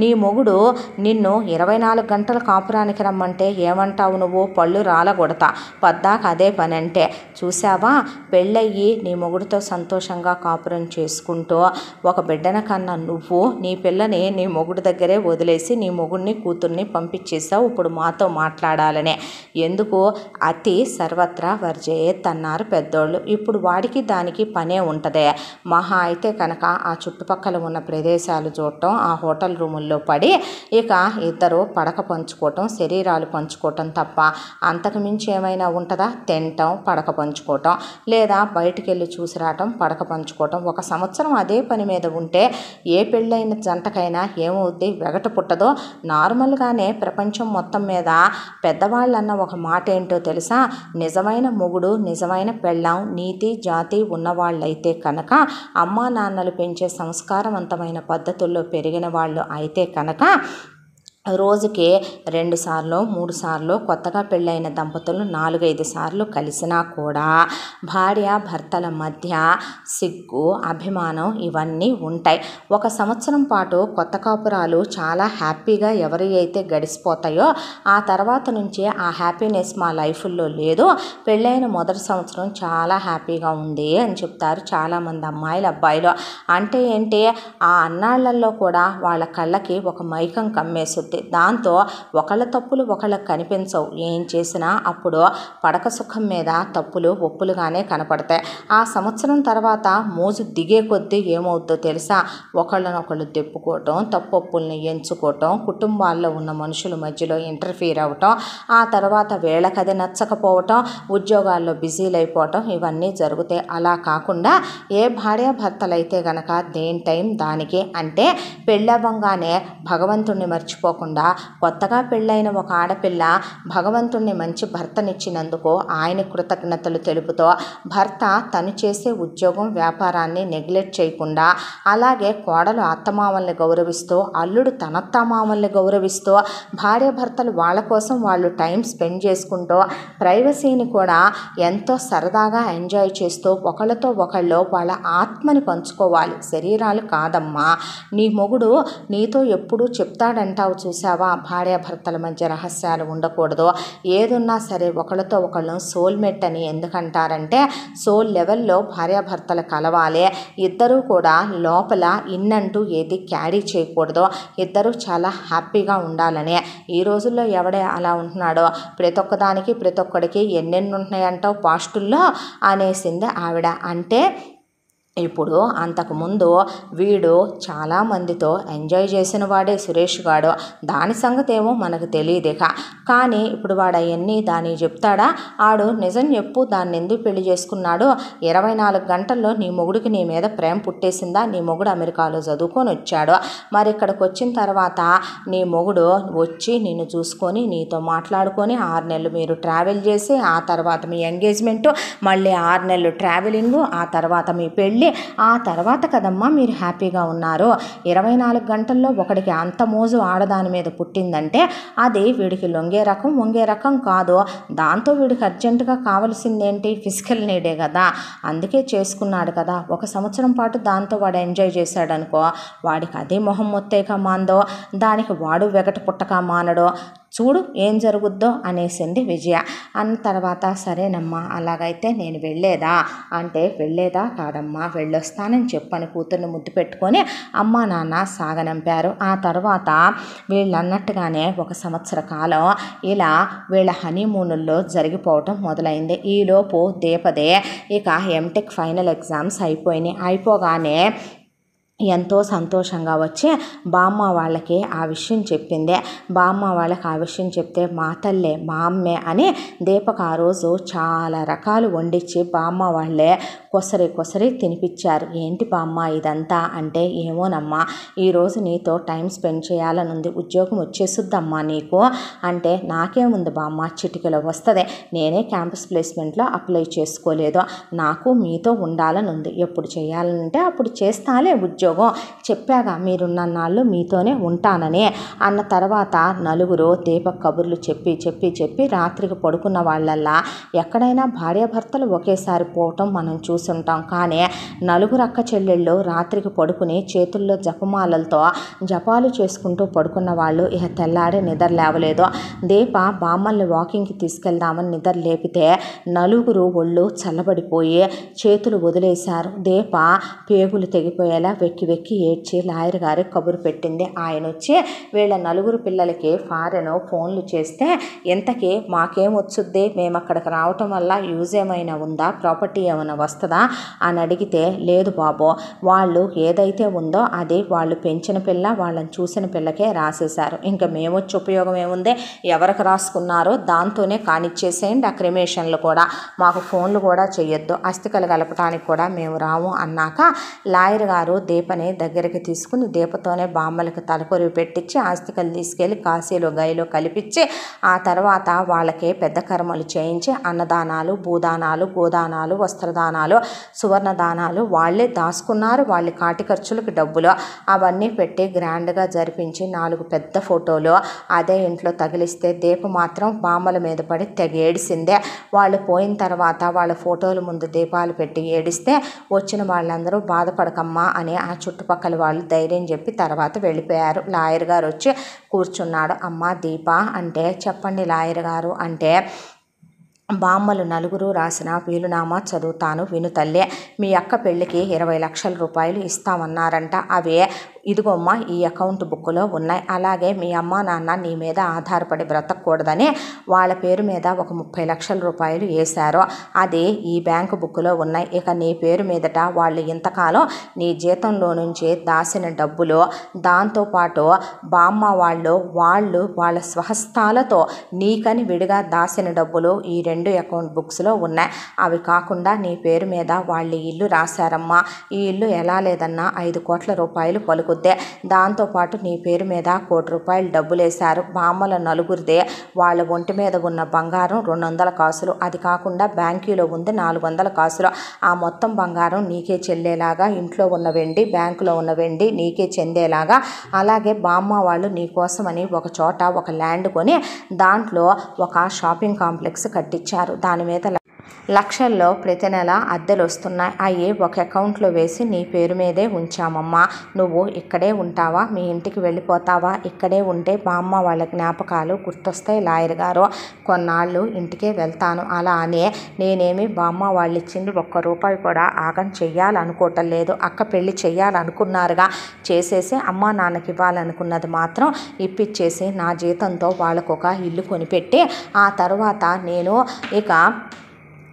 నీ మొగుడు నిన్ను 24 గంటల కాపురానికి రమ్మంటే ఏమంటావు నువ్వు, పళ్ళు రాలగొడతా, పద్దాక అదే పని అంటే. చూసావా, పెళ్ళయ్యి నీ మొగుడితో సంతోషంగా కాపురం చేసుకుంటూ ఒక బిడ్డన కన్నా నువ్వు నీ పిల్లని నీ మొగుడు దగ్గరే వదిలేసి నీ మొగుడిని కూతుర్ని పంపించేసావు ఇప్పుడు మాతో మాట్లాడాలనే. ఎందుకు, అతి సర్వత్రా వర్జయేత్ అన్నారు పెద్దోళ్ళు. ఇప్పుడు వాడికి దానికి పనే ఉంటుంది. మహా అయితే కనుక ఆ చుట్టుపక్కల ఉన్న ప్రదేశాలు చూడటం, ఆ హోటల్ రూముల్లో పడి ఇక ఇద్దరు పడక పంచుకోవటం, శరీరాలు పంచుకోవటం తప్ప అంతకు మించి ఏమైనా ఉంటుందా, తినటం, పడక పంచుకోవటం, లేదా బయటికి వెళ్ళి చూసి రావటం, పడక పంచుకోవటం. ఒక సంవత్సరం అదే పని మీద ఉంటే ఏ పెళ్ళైన జంటకైనా ఏమవుద్ది, వెగట పుట్టదో. నార్మల్గానే ప్రపంచం మొత్తం మీద పెద్దవాళ్ళన్న ఒక మాట ఏంటో తెలుసా, నిజమైన మొగుడు నిజమైన పెళ్ళాం నీతి జాతి ఉన్నవాళ్ళైతే కనుక, అమ్మా నాన్నలు పెంచే సంస్కారవంతమైన పద్ధతుల్లో పెరిగిన వాళ్ళు అయితే కనుక రోజుకి 2 సార్లు 3 సార్లు కొత్తగా పెళ్ళైన దంపతులు 4-5 సార్లు కలిసినా కూడా భార్య భర్తల మధ్య సిగ్గు, అభిమానం ఇవన్నీ ఉంటాయి. 1 సంవత్సరం పాటు కొత్త కాపురాలు చాలా హ్యాపీగా ఎవరి అయితే గడిచిపోతాయో ఆ తర్వాత నుంచి ఆ హ్యాపీనెస్ మా లైఫ్లో లేదు, పెళ్ళైన మొదటి సంవత్సరం చాలా హ్యాపీగా ఉంది అని చెప్తారు చాలామంది అమ్మాయిలు అబ్బాయిలు. అంటే ఏంటి, ఆ అన్నాళ్లలో కూడా వాళ్ళ కళ్ళకి ఒక మైకం కమ్మేసుద్ది. దాంతో ఒకళ్ళ తప్పులు ఒకళ్ళకి కనిపించవు. ఏం చేసినా అప్పుడు పడక సుఖం మీద తప్పులు ఒప్పులుగానే కనపడతాయి. ఆ సంవత్సరం తర్వాత మోజు దిగే కొద్దీ ఏమవుద్దో తెలుసా, ఒకళ్ళనొకళ్ళు తెప్పుకోవటం, తప్పొప్పుల్ని ఎంచుకోవటం, కుటుంబాల్లో ఉన్న మనుషుల మధ్యలో ఇంటర్ఫీర్ అవ్వటం, ఆ తర్వాత వీళ్ళకది నచ్చకపోవటం, ఉద్యోగాల్లో బిజీలు అయిపోవటం ఇవన్నీ జరుగుతాయి. అలా కాకుండా ఏ భార్యాభర్తలైతే గనక దేని టైం దానికి, అంటే పెళ్ళవ్వంగానే భగవంతుణ్ణి మర్చిపోకుండా కొత్తగా పెళ్ళైన ఒక ఆడపిల్ల భగవంతుణ్ణి మంచి భర్తనిచ్చినందుకు ఆయన కృతజ్ఞతలు తెలుపుతూ భర్త తను చేసే ఉద్యోగం వ్యాపారాన్ని నెగ్లెక్ట్ చేయకుండా, అలాగే కోడలు అత్తమామల్ని గౌరవిస్తూ, అల్లుడు తన అత్తమామల్ని గౌరవిస్తూ, భార్య భర్తలు వాళ్ళ కోసం వాళ్ళు టైం స్పెండ్ చేసుకుంటూ ప్రైవసీని కూడా ఎంతో సరదాగా ఎంజాయ్ చేస్తూ ఒకళ్ళతో ఒకళ్ళు వాళ్ళ ఆత్మని పంచుకోవాలి, శరీరాలు కాదమ్మా. నీ మొగుడు నీతో ఎప్పుడూ చెప్తాడంటావు చూసావా, భార్యాభర్తల మధ్య రహస్యాలు ఉండకూడదు, ఏదున్నా సరే ఒకళ్ళతో ఒకళ్ళు సోల్మేట్ అని ఎందుకంటారంటే సోల్ లెవెల్లో భార్యాభర్తలు కలవాలి, ఇద్దరూ కూడా లోపల ఇన్నంటూ ఏది క్యారీ చేయకూడదు, ఇద్దరూ చాలా హ్యాపీగా ఉండాలని. ఈ రోజుల్లో ఎవడే అలా ఉంటున్నాడో, ప్రతి ఒక్కదానికి ప్రతి ఒక్కడికి ఎన్నెన్ని ఉంటున్నాయంటావు పాస్టుల్లో అనేసింది ఆవిడ. అంటే ఇప్పుడు అంతకుముందు వీడు చాలామందితో ఎంజాయ్ చేసిన వాడే సురేష్ గాడు, దాని సంగతి ఏమో మనకు తెలియదు. కానీ ఇప్పుడు వాడు అవన్నీ దాన్ని చెప్తాడా, ఆడు నిజం చెప్పు, దాన్ని ఎందుకు పెళ్లి చేసుకున్నాడు, 24 గంటల్లో నీ మొగుడికి నీ మీద ప్రేమ పుట్టేసిందా, నీ మొగుడు అమెరికాలో చదువుకొని వచ్చాడు, మరి ఇక్కడికి వచ్చిన తర్వాత నీ మొగుడు వచ్చి నిన్ను చూసుకొని నీతో మాట్లాడుకొని 6 నెలలు మీరు ట్రావెల్ చేసి, ఆ తర్వాత మీ ఎంగేజ్మెంటు, మళ్ళీ 6 నెలలు ట్రావెలింగు, ఆ తర్వాత మీ పెళ్ళి, ఆ తర్వాత కదమ్మా మీరు హ్యాపీగా ఉన్నారు. 24 గంటల్లో ఒకడికి అంత మోజు ఆడదాని మీద పుట్టిందంటే అది వీడికి వంగే రకం కాదు. దాంతో వీడికి అర్జెంటుగా కావాల్సిందేంటి, ఫిజికల్ నీడే కదా, అందుకే చేసుకున్నాడు కదా. 1 సంవత్సరం పాటు దాంతో వాడు ఎంజాయ్ చేశాడు అనుకో, వాడికి అదే మొహం మొత్తేగా మాందో, దానికి వాడు వెగట పుట్టక మానడో, చూడు ఏం జరుగుద్దో అనేసింది విజయ. అన్న తర్వాత సరేనమ్మా అలాగైతే నేను వెళ్ళేదా అంటే, వెళ్ళేదా కాదమ్మా వెళ్ళొస్తానని చెప్పని కూతుర్ని ముద్దు పెట్టుకొని అమ్మా నాన్న సాగనంపారు. ఆ తర్వాత వీళ్ళన్నట్టుగానే 1 సంవత్సర కాలం ఇలా వీళ్ళ హనీమూనుల్లో జరిగిపోవటం మొదలైంది. ఈలోపు దీపదే ఇక ఎంటెక్ ఫైనల్ ఎగ్జామ్స్ అయిపోగానే ఎంతో సంతోషంగా వచ్చి బామ్మ వాళ్ళకి ఆ విషయం చెప్పింది. బామ్మ వాళ్ళకి ఆ విషయం చెప్తే మా తల్లే మా అమ్మే అని దీపక్ ఆ రోజు చాలా రకాలు వండించి బామ్మ వాళ్ళే కొసరి తినిపించారు. ఏంటి బామ్మ ఇదంతా అంటే, ఏమోనమ్మా ఈరోజు నీతో టైం స్పెండ్ చేయాలని ఉంది, ఉద్యోగం వచ్చేసుద్దమ్మా నీకు అంటే, నాకేముంది బామ్మ చిటికలో వస్తుంది, నేనే క్యాంపస్ ప్లేస్మెంట్లో అప్లై చేసుకోలేదు, నాకు మీతో ఉండాలని ఉంది, ఎప్పుడు చేయాలంటే అప్పుడు చేస్తాలే ఉద్యోగం, చెప్పాగా మీరున్న నాళ్ళు మీతోనే ఉంటానని అన్న తర్వాత నలుగురు దీపక్ కబుర్లు చెప్పి రాత్రికి పడుకున్న వాళ్ళల్లా ఎక్కడైనా భార్యాభర్తలు ఒకేసారి పోవటం మనం చూసుంటాం. కానీ నలుగురు అక్క చెల్లెళ్ళు రాత్రికి పడుకుని చేతుల్లో జపమాలలతో జపాలు చేసుకుంటూ పడుకున్న వాళ్ళు ఇక తెల్లాడే నిద్ర లేవలేదు. దీప బామ్మల్ని వాకింగ్కి తీసుకెళ్దామని నిద్ర లేపితే నలుగురు ఒళ్ళు చల్లబడిపోయి చేతులు వదిలేశారు. దీప పేగులు తెగిపోయేలా వెక్కి ఏడ్చి లాయర్ గారికి కబురు పెట్టింది. ఆయన వచ్చి వీళ్ళ నలుగురు పిల్లలకి ఫారెన్ ఫోన్లు చేస్తే, ఇంతకీ మాకేమొచ్చుద్ది, మేము అక్కడికి రావటం వల్ల యూజ్ ఏమైనా ఉందా, ప్రాపర్టీ ఏమైనా వస్తుందా అని అడిగితే, లేదు బాబు వాళ్ళు ఏదైతే ఉందో అది వాళ్ళు పెంచిన పిల్ల వాళ్ళని చూసిన పిల్లకే రాసేశారు, ఇంకా మేమొచ్చి ఉపయోగం ఏముంది, ఎవరికి రాసుకున్నారో దాంతోనే కానిచ్చేసేయండి, ఆ క్రిమేషన్లు కూడా మాకు ఫోన్లు కూడా చేయొద్దు, అస్థికలు కలపడానికి కూడా మేము రాము అన్నాక లాయర్ గారు దీప దీపని దగ్గరికి తీసుకుని దీపతోనే బామ్మలకి తలకొరివి పెట్టించి ఆస్తికలు తీసుకెళ్ళి కాశీలో గైలో కలిపించి ఆ తర్వాత వాళ్ళకి పెద్ద కర్మలు చేయించి అన్నదానాలు, భూదానాలు, గోదానాలు, వస్త్రదానాలు, సువర్ణ దానాలు వాళ్ళే దాచుకున్నారు. వాళ్ళ కాటి ఖర్చులకు డబ్బులు అవన్నీ పెట్టి గ్రాండ్గా జరిపించి 4 పెద్ద ఫోటోలు అదే ఇంట్లో తగిలిస్తే దీప మాత్రం బామ్మల మీద పడి తెగ ఏడిసిందే. వాళ్ళు పోయిన తర్వాత వాళ్ళ ఫోటోల ముందు దీపాలు పెట్టి ఏడిస్తే వచ్చిన వాళ్ళందరూ బాధపడకమ్మా అని ఆ చుట్టుపక్కల వాళ్ళు ధైర్యం చెప్పి తర్వాత వెళ్ళిపోయారు. లాయర్ గారు వచ్చి కూర్చున్నాడు. అమ్మ దీప అంటే చెప్పండి లాయర్ గారు అంటే, బామ్మలు 4 రాసిన వీలునామా చదువుతాను విను తల్లి. మీ అక్క పెళ్ళికి 20 లక్షల రూపాయలు ఇస్తామన్నారంట. అవే ఇదిగోమ్మ ఈ అకౌంట్ బుక్లో ఉన్నాయి. అలాగే మీ అమ్మ నాన్న నీ మీద ఆధారపడి బ్రతకూడదని వాళ్ళ పేరు మీద ఒక 30 లక్షల రూపాయలు వేశారు. అది ఈ బ్యాంకు బుక్లో ఉన్నాయి. ఇక నీ పేరు మీదట వాళ్ళు ఇంతకాలం నీ జీతంలో నుంచి దాచిన డబ్బులు, దాంతోపాటు బామ్మ వాళ్ళు వాళ్ళ స్వహస్తాలతో నీకని విడిగా దాచిన డబ్బులు ఈ 2 అకౌంట్ బుక్స్లో ఉన్నాయి. అవి కాకుండా నీ పేరు మీద వాళ్ళ ఇల్లు రాశారమ్మా. ఈ ఇల్లు ఎలా లేదన్నా 5 కోట్ల రూపాయలు పలుకుద్ది. దాంతోపాటు నీ పేరు మీద 1 కోటి రూపాయలు డబ్బులు వేశారు. బామ్మల 4 వాళ్ళ ఒంటి మీద ఉన్న బంగారం 200 కాసులు, అది కాకుండా బ్యాంకులో ఉంది 400 కాసులు. ఆ మొత్తం బంగారం నీకే చెల్లేలాగా, ఇంట్లో ఉన్న వెండి, బ్యాంకులో ఉన్న వెండి నీకే చెందేలాగా, అలాగే బామ్మ వాళ్ళు నీ కోసమని ఒక చోట ఒక ల్యాండ్ కొని దాంట్లో ఒక షాపింగ్ కాంప్లెక్స్ కట్టించారు. దాని మీద లక్షల్లో ప్రతి నెల అద్దెలు వస్తున్నాయి. అవి ఒక అకౌంట్లో వేసి నీ పేరు మీదే ఉంచామమ్మా. నువ్వు ఇక్కడే ఉంటావా, మీ ఇంటికి వెళ్ళిపోతావా? ఇక్కడే ఉంటే బామ్మ వాళ్ళ జ్ఞాపకాలు గుర్తొస్తాయి లాయర్ గారు. కొన్నాళ్ళు ఇంటికే వెళ్తాను. అలా అని నేనేమి బామ్మ వాళ్ళు ఇచ్చింది 1 రూపాయి కూడా ఆగం చెయ్యాలనుకోవటం లేదు. అక్క పెళ్ళి చెయ్యాలనుకున్నారుగా, చేసేసి అమ్మ నాన్నకి ఇవ్వాలనుకున్నది మాత్రం ఇప్పించేసి నా జీతంతో వాళ్ళకు ఒక ఇల్లు కొనిపెట్టి ఆ తర్వాత నేను ఇక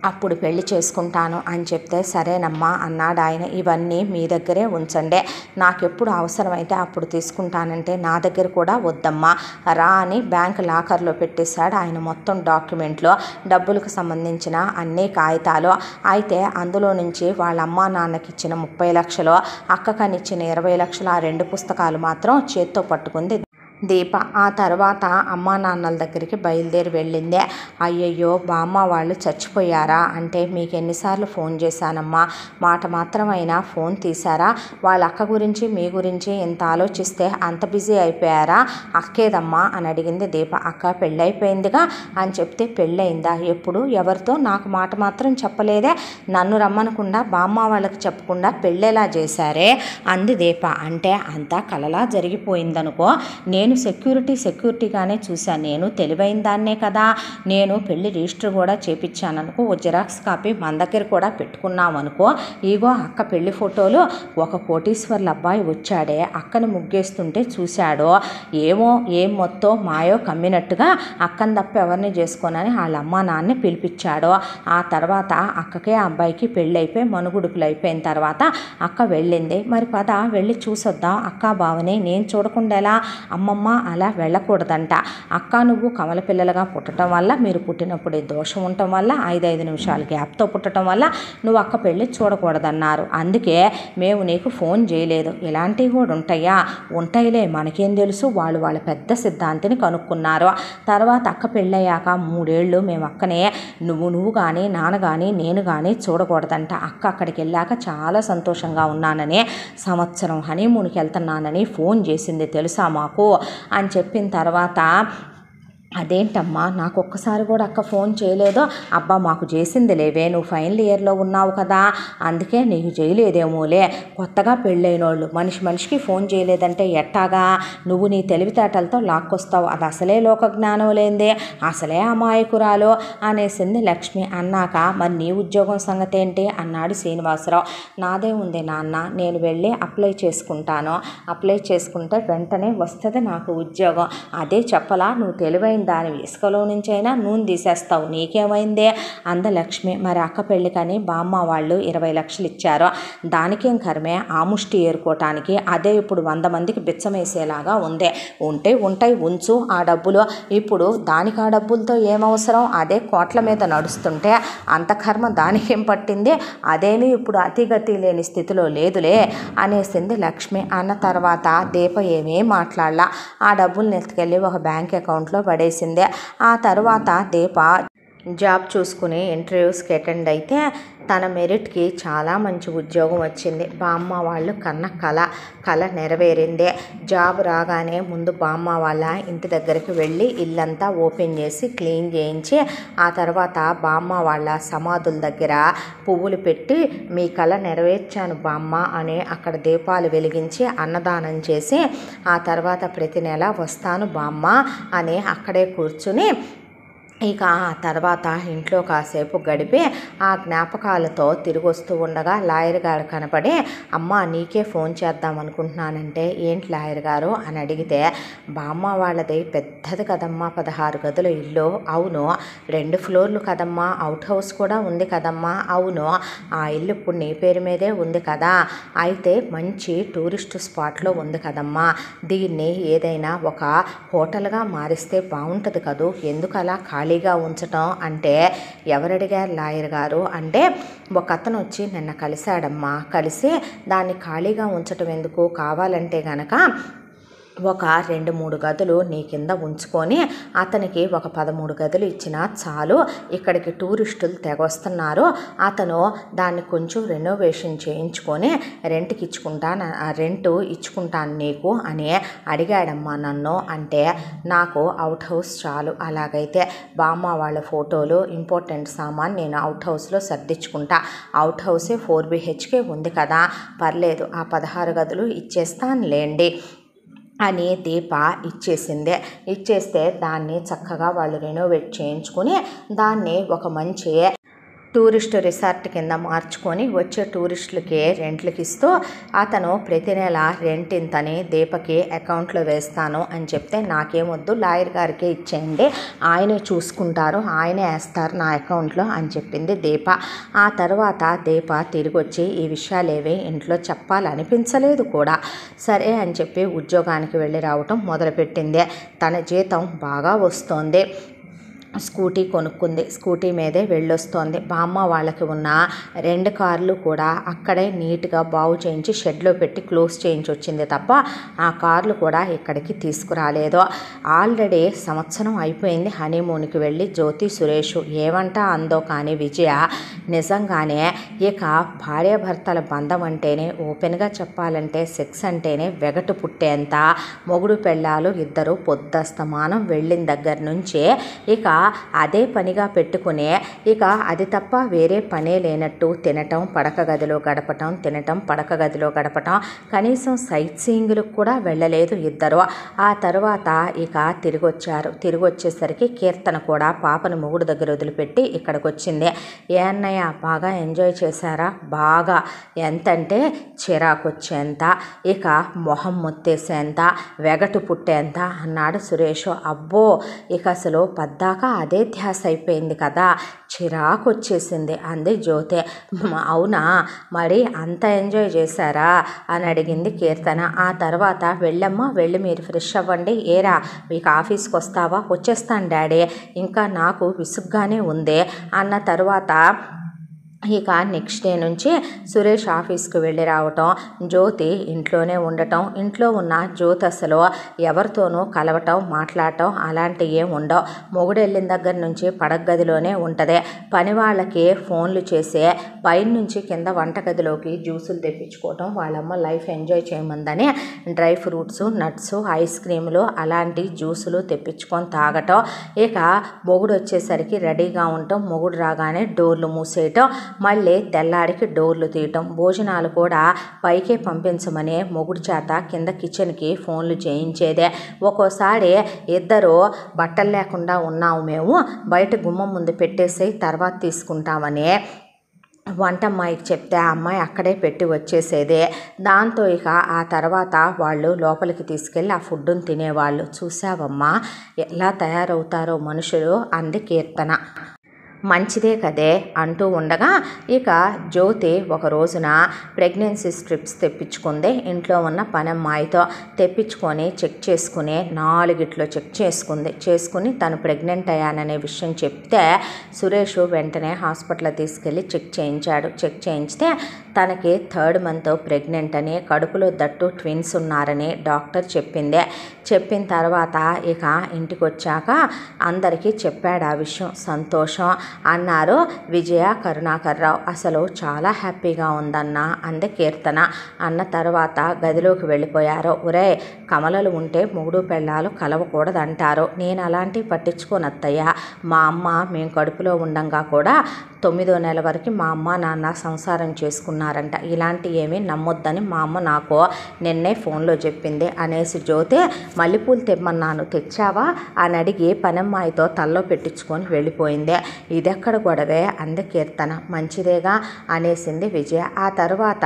అప్పుడు పెళ్లి చేసుకుంటాను అని చెప్తే సరేనమ్మా అన్నాడు ఆయన. ఇవన్నీ మీ దగ్గరే ఉంచండి, నాకెప్పుడు అవసరమైతే అప్పుడు తీసుకుంటానంటే నా దగ్గర కూడా వద్దమ్మా రా అని బ్యాంక్ లాకర్లో పెట్టేశాడు ఆయన మొత్తం డాక్యుమెంట్లు, డబ్బులకు సంబంధించిన అన్ని కాగితాలు. అయితే అందులో నుంచి వాళ్ళ అమ్మా నాన్నకి ఇచ్చిన 30 లక్షలు, అక్కకనిచ్చిన 20 లక్షలు, ఆ 2 పుస్తకాలు మాత్రం చేత్తో పట్టుకుంది దీప. ఆ తర్వాత అమ్మా నాన్నల దగ్గరికి బయలుదేరి వెళ్ళింది. అయ్యయ్యో బామ్మ వాళ్ళు చచ్చిపోయారా అంటే, మీకు ఎన్నిసార్లు ఫోన్ చేశానమ్మా, మాట మాత్రమైనా ఫోన్ తీశారా? వాళ్ళ అక్క గురించి మీ గురించి ఇంత ఆలోచిస్తే అంత బిజీ అయిపోయారా? అక్కేదమ్మా అని అడిగింది దీప. అక్క పెళ్ళైపోయిందిగా అని చెప్తే, పెళ్ళయిందా? ఎప్పుడు, ఎవరితో? నాకు మాట మాత్రం చెప్పలేదే, నన్ను రమ్మనకుండా బామ్మ వాళ్ళకి చెప్పకుండా పెళ్ళేలా చేశారే అంది దీప. అంటే అంతా కలలా జరిగిపోయిందనుకో, నేను సెక్యూరిటీగానే చూశాను, నేను తెలివైన దాన్నే కదా, నేను పెళ్లి రిజిస్టర్ కూడా చేపించాననుకో, ఓ జిరాక్స్ కాపీ మన దగ్గర కూడా పెట్టుకున్నామనుకో, ఇగో అక్క పెళ్లి ఫోటోలు, ఒక కోటీశ్వర్ల అబ్బాయి వచ్చాడే అక్కను ముగ్గేస్తుంటే చూశాడో, ఏం మొత్తం మాయో కమ్మినట్టుగా అక్కని తప్ప ఎవరిని చేసుకోనని వాళ్ళ అమ్మా నాన్నని పిలిపించాడో. ఆ తర్వాత అక్కకే ఆ అబ్బాయికి పెళ్ళి అయిపోయి మనుగుడుకులు అయిపోయిన తర్వాత అక్క వెళ్ళింది. మరి పద వెళ్ళి చూసొద్దాం అక్క బావని, నేను చూడకుండా ఎలా? అమ్మమ్మ అలా వెళ్ళకూడదంట. అక్క నువ్వు కమల పిల్లలుగా పుట్టడం వల్ల, మీరు పుట్టినప్పుడే దోషం ఉండటం వల్ల, 5 నిమిషాలు గ్యాప్తో పుట్టడం వల్ల నువ్వు అక్క పెళ్ళి చూడకూడదన్నారు. అందుకే మేము నీకు ఫోన్ చేయలేదు. ఇలాంటివి కూడా ఉంటాయా? ఉంటాయిలే, మనకేం తెలుసు. వాళ్ళ పెద్ద సిద్ధాంతిని కనుక్కున్నారు. తర్వాత అక్క పెళ్ళయ్యాక 3 ఏళ్ళు మేము అక్కనే నువ్వు కానీ నాన్న కానీ నేను కానీ చూడకూడదంట. అక్క అక్కడికి వెళ్ళాక చాలా సంతోషంగా ఉన్నానని, సంవత్సరం హనీమూన్కి వెళ్తున్నానని ఫోన్ చేసింది తెలుసా మాకు అని చెప్పిన తర్వాత, అదేంటమ్మా నాకు ఒక్కసారి కూడా అక్క ఫోన్ చేయలేదో? అబ్బా మాకు చేసింది లేవే, నువ్వు ఫైనల్ ఇయర్లో ఉన్నావు కదా, అందుకే నీకు చేయలేదేమోలే. కొత్తగా పెళ్ళైనోళ్ళు మనిషికి ఫోన్ చేయలేదంటే ఎట్టాగా? నువ్వు నీ తెలివితేటలతో లాక్కొస్తావు, అది అసలే లోక జ్ఞానం లేదే, అసలే అమాయకురాలు అనేసింది లక్ష్మి. అన్నాక మరి నీ ఉద్యోగం సంగతి ఏంటి అన్నాడు శ్రీనివాసరావు. నాదే ఉంది నాన్న, నేను వెళ్ళి అప్లై చేసుకుంటాను, అప్లై చేసుకుంటే వెంటనే వస్తుంది నాకు ఉద్యోగం. అదే చెప్పలా, నువ్వు తెలివైంది దాని ఇసుకలో నుంచి అయినా నూనె తీసేస్తావు, నీకేమైందే అంద లక్ష్మి. మరి అక్క పెళ్ళికని బామ్మ వాళ్ళు 20 లక్షలు ఇచ్చారు, దానికేం కర్మే ఆ ముష్టి ఏరుకోవటానికి, అదే ఇప్పుడు 100 మందికి బిచ్చమేసేలాగా ఉంది. ఉంటాయి ఉంచు ఆ డబ్బులు, ఇప్పుడు దానికి ఆ డబ్బులతో ఏమవసరం, అదే కోట్ల మీద నడుస్తుంటే అంత కర్మ దానికేం పట్టింది, అదేమీ ఇప్పుడు అతిగతి లేని స్థితిలో లేదులే అనేసింది లక్ష్మి. అన్న తర్వాత దీప ఏమీ మాట్లాడలా, ఆ డబ్బుల్ని ఎత్తుకెళ్ళి ఒక బ్యాంక్ అకౌంట్లో పడేసింది. ఆ తర్వాత దీప జాబ్ చూసుకుని ఇంటర్వ్యూస్కి అటెండ్ అయితే తన మెరిట్కి చాలా మంచి ఉద్యోగం వచ్చింది. బామ్మ వాళ్ళు కన్న కళ నెరవేరింది. జాబ్ రాగానే ముందు బామ్మ వాళ్ళ ఇంటి దగ్గరికి వెళ్ళి ఇల్లంతా ఓపెన్ చేసి క్లీన్ చేయించి, ఆ తర్వాత బామ్మ వాళ్ళ సమాధుల దగ్గర పువ్వులు పెట్టి మీ కళ నెరవేర్చాను బామ్మ అని అక్కడ దీపాలు వెలిగించి అన్నదానం చేసి, ఆ తర్వాత ప్రతి నెల వస్తాను బామ్మ అని అక్కడే కూర్చుని ఇక ఆ తర్వాత ఇంట్లో కాసేపు గడిపి ఆ జ్ఞాపకాలతో తిరిగి వస్తూ ఉండగా లాయర్ గారు కనపడి, అమ్మ నీకే ఫోన్ చేద్దాం అనుకుంటున్నానంటే, ఏంటి లాయర్ గారు అని అడిగితే, బామ్మ వాళ్ళది పెద్దది కదమ్మా, 16 గదుల ఇల్లు. అవును. 2 ఫ్లోర్లు కదమ్మా, అవుట్ హౌస్ కూడా ఉంది కదమ్మా. అవును. ఆ ఇల్లు ఇప్పుడు నీ పేరు మీదే ఉంది కదా, అయితే మంచి టూరిస్ట్ స్పాట్లో ఉంది కదమ్మా, దీన్ని ఏదైనా ఒక హోటల్గా మారిస్తే బాగుంటుంది కదూ, ఎందుకు అలా ఖాళీగా ఉంచటం అంటే, ఎవరడిగారు లాయర్ గారు అంటే, ఒక అతను వచ్చి నిన్న కలిశాడమ్మా, కలిసి దాన్ని ఖాళీగా ఉంచటం ఎందుకు, కావాలంటే గనక ఒక 2-3 గదులు నీ కింద ఉంచుకొని అతనికి ఒక 13 గదులు ఇచ్చినా చాలు, ఇక్కడికి టూరిస్టులు తెగొస్తున్నారు, అతను దాన్ని కొంచెం రెనోవేషన్ చేయించుకొని రెంట్ ఇచ్చుకుంటాను నీకు అని అడిగాడమ్మా నన్ను. అంటే నాకు అవుట్ హౌస్ చాలు, అలాగైతే బామ్మ వాళ్ళ ఫోటోలు ఇంపార్టెంట్ సామాన్ నేను అవుట్ హౌస్లో సర్దించుకుంటా, అవుట్ హౌసే 4 BHK ఉంది కదా, పర్లేదు ఆ 16 గదులు ఇచ్చేస్తానులేండి అని దీప ఇచ్చేస్తే దాన్ని చక్కగా వాళ్ళు రెనోవేట్ చేయించుకొని దాన్ని ఒక మంచి టూరిస్ట్ రిసార్ట్ కింద మార్చుకొని వచ్చే టూరిస్టులకి రెంట్లకి ఇస్తూ, అతను ప్రతి నెల రెంట్ ఇంతని దీపకి అకౌంట్లో వేస్తాను అని చెప్తే, నాకేమొద్దు లాయర్ గారికే ఇచ్చేయండి, ఆయనే చూసుకుంటారు, ఆయనే వేస్తారు నా అకౌంట్లో అని చెప్పింది దీప. ఆ తర్వాత దీప తిరిగి వచ్చి ఈ విషయాలేవి ఇంట్లో చెప్పాలనిపించలేదు కూడా. సరే అని చెప్పి ఉద్యోగానికి వెళ్ళి రావటం మొదలుపెట్టింది. తన జీతం బాగా వస్తోంది. స్కూటీ కొనుక్కుంది, స్కూటీ మీదే వెళ్ళొస్తోంది. బామ్మ వాళ్ళకి ఉన్న 2 కార్లు కూడా అక్కడే నీట్గా బాగు చేయించి షెడ్లో పెట్టి క్లోజ్ చేయించి వచ్చింది తప్ప ఆ కార్లు కూడా ఇక్కడికి తీసుకురాలేదు. ఆల్రెడీ సంవత్సరం అయిపోయింది హనీమూన్కి వెళ్ళి జ్యోతి సురేష్ ఏమంటా అందో కానీ విజయ నిజంగానే ఇక భార్యాభర్తల బంధం అంటేనే, ఓపెన్గా చెప్పాలంటే సెక్స్ అంటేనే వెగటు పుట్టేంత, మొగుడు పెళ్ళాలు ఇద్దరు పొద్దస్తమానం వెళ్ళిన దగ్గర నుంచే ఇక అదే పనిగా పెట్టుకునే, ఇక అది తప్ప వేరే పనే లేనట్టు తినటం పడక గదిలో గడపటం, తినటం పడక గదిలో గడపటం, కనీసం సైట్ సీయింగ్లకు కూడా వెళ్ళలేదు ఇద్దరు. ఆ తర్వాత ఇక తిరిగి వచ్చేసరికి కీర్తన కూడా పాపను మొగుడు దగ్గర వదిలిపెట్టి ఇక్కడికి వచ్చింది. ఏ అన్నయ్య బాగా ఎంజాయ్ చేశారా? బాగా, ఎంతంటే చిరాకు వచ్చేంత, ఇక మొహం మొత్తేసేంత, వెగటు పుట్టేంత అన్నాడు సురేష్. అబ్బో, ఇక అసలు పద్దాకా అదే ధ్యాస అయిపోయింది కదా, చిరాకు వచ్చేసింది అంది జ్యోతి. అవునా, మరి అంత ఎంజాయ్ చేశారా అని అడిగింది కీర్తన. ఆ తర్వాత వెళ్ళమ్మా, వెళ్ళి మీరు ఫ్రెష్ అవ్వండి. ఏరా మీకు ఆఫీస్కి వస్తావా? వచ్చేస్తాను డాడీ, ఇంకా నాకు విసుగ్గానే ఉంది అన్న తర్వాత ఇక నెక్స్ట్ డే నుంచి సురేష్ ఆఫీస్కి వెళ్ళి రావటం, జ్యోతి ఇంట్లోనే ఉండటం. ఇంట్లో ఉన్న జ్యోతి అసలు ఎవరితోనూ కలవటం, మాట్లాడటం అలాంటివి ఏం ఉండవు. మొగుడు వెళ్ళిన దగ్గర నుంచి పడక గదిలోనే ఉంటుంది. పని వాళ్ళకి ఫోన్లు చేసే పైన నుంచి కింద వంటగదిలోకి జ్యూసులు తెప్పించుకోవటం, వాళ్ళమ్మ లైఫ్ ఎంజాయ్ చేయమందని డ్రై ఫ్రూట్స్, నట్స్, ఐస్ క్రీములు అలాంటి జ్యూసులు తెప్పించుకొని తాగటం. ఇక మొగుడు వచ్చేసరికి రెడీగా ఉండటం, మొగుడు రాగానే డోర్లు మూసేయటం, మళ్ళీ తెల్లారికి డోర్లు తీయటం, భోజనాలు కూడా పైకే పంపించమని మొగుడు చేత కింద కిచెన్కి ఫోన్లు చేయించేదే. ఒక్కోసారి ఇద్దరు బట్టలు లేకుండా ఉన్నాము మేము, బయట గుమ్మం ముందు పెట్టేసి తర్వాత తీసుకుంటామని వంటమ్మాయికి చెప్తే ఆ అమ్మాయి అక్కడే పెట్టి వచ్చేసేదే. దాంతో ఇక ఆ తర్వాత వాళ్ళు లోపలికి తీసుకెళ్ళి ఆ ఫుడ్డును తినేవాళ్ళు. చూసావమ్మా ఎలా తయారవుతారో మనుషులు అంది కీర్తన. మంచిదే కదే అంటూ ఉండగా ఇక జ్యోతి ఒక రోజున ప్రెగ్నెన్సీ స్ట్రిప్స్ తెప్పించుకుంది ఇంట్లో ఉన్న పనమ్మాయితో. తెప్పించుకొని చెక్ చేసుకుని 4 చెక్ చేసుకుని తను ప్రెగ్నెంట్ అయ్యాననే విషయం చెప్తే సురేష్ వెంటనే హాస్పిటల్ తీసుకెళ్ళి చెక్ చేయించితే తనకి 3rd month ప్రెగ్నెంట్ అని, కడుపులో దట్టు ట్విన్స్ ఉన్నారని డాక్టర్ చెప్పిన తర్వాత ఇక ఇంటికి వచ్చాక అందరికీ చెప్పాడు ఆ విషయం. సంతోషం అన్నారు విజయ, కరుణాకర్రావు. అసలు చాలా హ్యాపీగా ఉందన్న అంది కీర్తన. అన్న తర్వాత గదిలోకి వెళ్ళిపోయారు. ఒరే, కమలలు ఉంటే మొగుడు పెళ్ళాలు కలవకూడదంటారు. నేను అలాంటివి పట్టించుకోను అత్తయ్య. మా అమ్మ మేము కడుపులో ఉండంగా కూడా 9వ నెల వరకు మా అమ్మ నాన్న సంసారం చేసుకున్నారంట. ఇలాంటి ఏమీ నమ్మొద్దని మా అమ్మ నాకు నిన్నే ఫోన్లో చెప్పింది అనేసి జ్యోతి మల్లెపూలు తెమ్మన్నాను తెచ్చావా అని అడిగి పనమ్మాయితో తల్లో పెట్టించుకొని వెళ్ళిపోయింది. ఇదెక్కడ గొడవే అంది కీర్తన. మంచిదేగా అనేసింది విజయ. ఆ తర్వాత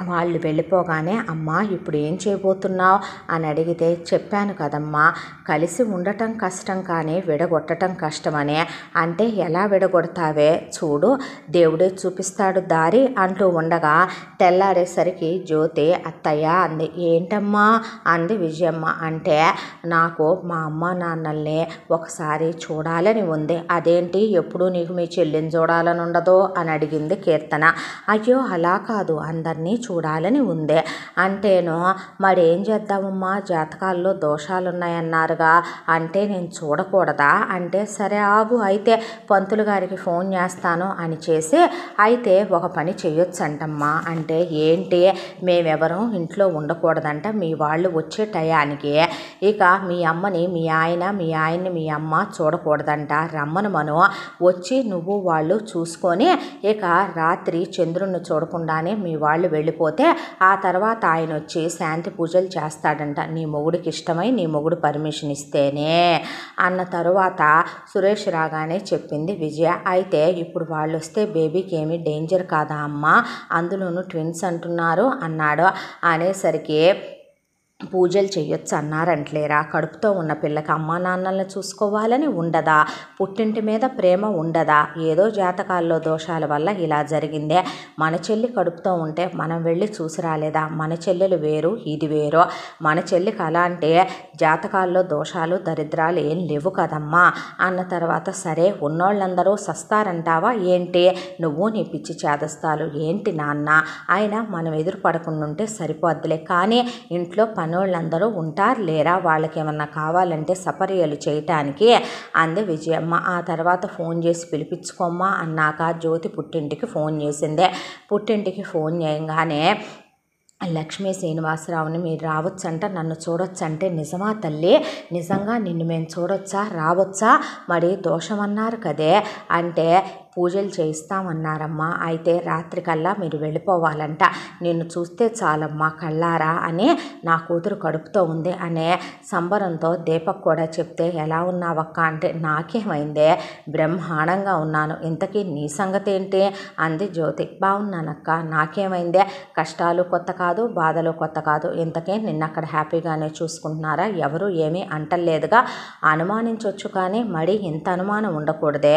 వాళ్ళు వెళ్ళిపోగానే అమ్మా ఇప్పుడు ఏం చేయబోతున్నావు అని అడిగితే చెప్పాను కదమ్మా కలిసి ఉండటం కష్టం కానీ విడగొట్టడం కష్టమని. అంటే ఎలా విడగొడతావే చూడు దేవుడే చూపిస్తాడు దారి అంటూ ఉండగా తెల్లారేసరికి జ్యోతి అత్తయ్య అంది. ఏంటమ్మా అంది విజయమ్మ. అంటే నాకు మా అమ్మ నాన్నల్ని ఒకసారి చూడాలని ఉంది. అదేంటి ఎప్పుడు నీకు మీ చెల్లిని చూడాలని ఉండదు అని అడిగింది కీర్తన. అయ్యో అలా కాదు అందరినీ చూడాలని ఉంది. అంటేను మరేం చేద్దామమ్మా జాతకాల్లో దోషాలున్నాయన్నారుగా అంటే నేను చూడకూడదా అంటే సరే ఆగు అయితే పంతులు గారికి ఫోన్ చేస్తాను అని చేసి అయితే ఒక పని చెయ్యొచ్చంటమ్మా. అంటే ఏంటి మేమెవరం ఇంట్లో ఉండకూడదంట మీ వాళ్ళు వచ్చే టయానికి ఇక మీ అమ్మని మీ ఆయన్ని మీ అమ్మ చూడకూడదంట. రమ్మను మనం వచ్చి నువ్వు వాళ్ళు చూసుకొని ఇక రాత్రి చంద్రుణ్ణి చూడకుండానే మీ వాళ్ళు వెళ్ళిపోతే ఆ తర్వాత ఆయన వచ్చి శాంతి పూజలు చేస్తాడంట నీ మొగుడికి ఇష్టమై నీ మొగుడు పర్మిషన్ ఇస్తేనే అన్న తరువాత సురేష్ రాగానే చెప్పింది విజయ. అయితే ఇప్పుడు వాళ్ళు వస్తే బేబీకి ఏమీ డేంజర్ కాదా అమ్మా అందులోనూ ట్విన్స్ అంటున్నారు అన్నాడు. అనేసరికి పూజలు చెయ్యొచ్చు అన్నారంటలేరా కడుపుతో ఉన్న పిల్లకి అమ్మా నాన్నల్ని చూసుకోవాలని ఉండదా? పుట్టింటి మీద ప్రేమ ఉండదా? ఏదో జాతకాల్లో దోషాల వల్ల ఇలా జరిగిందే. మన చెల్లి కడుపుతో ఉంటే మనం వెళ్ళి చూసి రాలేదా? మన చెల్లెలు వేరు ఇది వేరు. మన చెల్లికి అలాంటి జాతకాల్లో దోషాలు దరిద్రాలు ఏం లేవు కదమ్మా అన్న తర్వాత సరే ఉన్నోళ్ళందరూ సస్తారంటావా ఏంటి? నువ్వు నీ పిచ్చి చేదస్తాలు ఏంటి నాన్న? అయినా మనం ఎదురు పడకుండా సరిపోద్దులే. కానీ ఇంట్లో మనోళ్ళందరూ ఉంటారు లేరా వాళ్ళకి ఏమన్నా కావాలంటే సపర్యలు చేయటానికి అంది విజయమ్మ. ఆ తర్వాత ఫోన్ చేసి పిలిపించుకోమ్మా అన్నాక జ్యోతి పుట్టింటికి ఫోన్ చేసిందే. పుట్టింటికి ఫోన్ చేయగానే లక్ష్మీ శ్రీనివాసరావుని మీరు రావచ్చంట నన్ను చూడొచ్చంటే నిజమా తల్లి నిజంగా నిన్ను మేము చూడొచ్చా రావచ్చా మరి దోషమన్నారు కదే అంటే పూజలు చేయిస్తామన్నారమ్మా. అయితే రాత్రికల్లా మీరు వెళ్ళిపోవాలంట. నిన్ను చూస్తే చాలమ్మా కళ్ళారా అని నా కూతురు కడుపుతో ఉంది అనే సంబరంతో దీపక్ కూడా చెప్తే ఎలా ఉన్నావక్క అంటే నాకేమైందే బ్రహ్మాండంగా ఉన్నాను ఇంతకీ నీ సంగతి ఏంటి అంది జ్యోతి. బాగున్నానక్క నాకేమైందే కష్టాలు కొత్త కాదు బాధలు కొత్త కాదు ఇంతకే నిన్నక్కడ హ్యాపీగానే చూసుకుంటున్నారా ఎవరు ఏమీ అంటలేదుగా అనుమానించవచ్చు కానీ మరి ఇంత అనుమానం ఉండకూడదే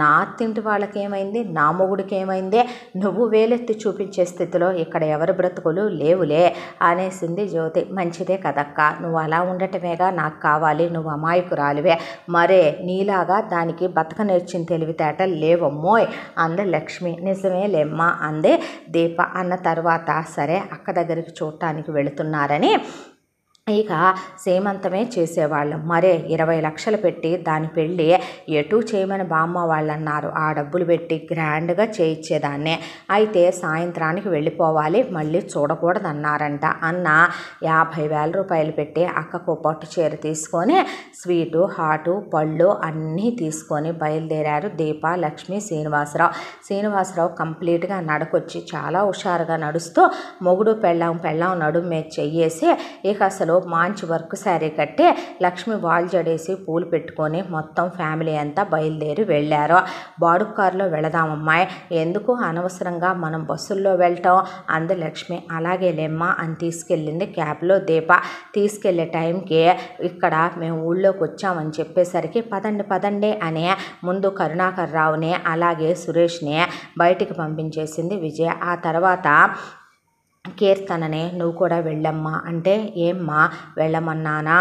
నా తింటి వాళ్ళకేమైంది నా మొగుడికి ఏమైందే నువ్వు వేలెత్తి చూపించే స్థితిలో ఇక్కడ ఎవరి బ్రతుకులు లేవులే అనేసింది జ్యోతి. మంచిదే కదక్క నువ్వు అలా ఉండటమేగా నాకు కావాలి నువ్వు అమాయకురాలివే మరే నీలాగా దానికి బతక నేర్చిన తెలివితేటలు లేవమ్మోయ్ అంది లక్ష్మి. నిజమే లేమ్మా అంది దీప. అన్న తర్వాత సరే అక్క దగ్గరికి చూడటానికి వెళుతున్నారని ఇక సేమంతమే చేసేవాళ్ళం మరే 20 లక్షలు పెట్టి దాని పెళ్ళి ఎటు చేయమని బామ్మ వాళ్ళు అన్నారు. ఆ డబ్బులు పెట్టి గ్రాండ్గా చేయించేదాన్నే. అయితే సాయంత్రానికి వెళ్ళిపోవాలి మళ్ళీ చూడకూడదు అన్నారంట. అన్న 50,000 రూపాయలు పెట్టి అక్కకు పట్టు చీర తీసుకొని స్వీటు హాటు పళ్ళు అన్నీ తీసుకొని బయలుదేరారు దీప లక్ష్మి శ్రీనివాసరావు కంప్లీట్గా నడకొచ్చి చాలా హుషారుగా నడుస్తూ మొగుడు పెళ్ళాం నడుము మీద చెయ్యేసి ఇక అసలు మంచి వర్క్ శారీ కట్టి లక్ష్మి వాల్ జడేసి పూలు పెట్టుకొని మొత్తం ఫ్యామిలీ అంతా బయలుదేరి వెళ్ళారు. బాడుగ కారులో వెళదామమ్మాయి, ఎందుకు అనవసరంగా మనం బస్సుల్లో వెళ్ళటం అంది లక్ష్మి. అలాగే లేమ్మా అని తీసుకెళ్ళింది క్యాబ్లో దీప. తీసుకెళ్లే టైంకి ఇక్కడ మేము ఊళ్ళోకి వచ్చామని చెప్పేసరికి పదండి అని ముందు కరుణాకర్ రావుని అలాగే సురేష్ని బయటికి పంపించేసింది విజయ. ఆ తర్వాత కీర్తనని నువ్వు కూడా వెళ్ళమ్మా అంటే, ఏమ్మా వెళ్ళమన్నానా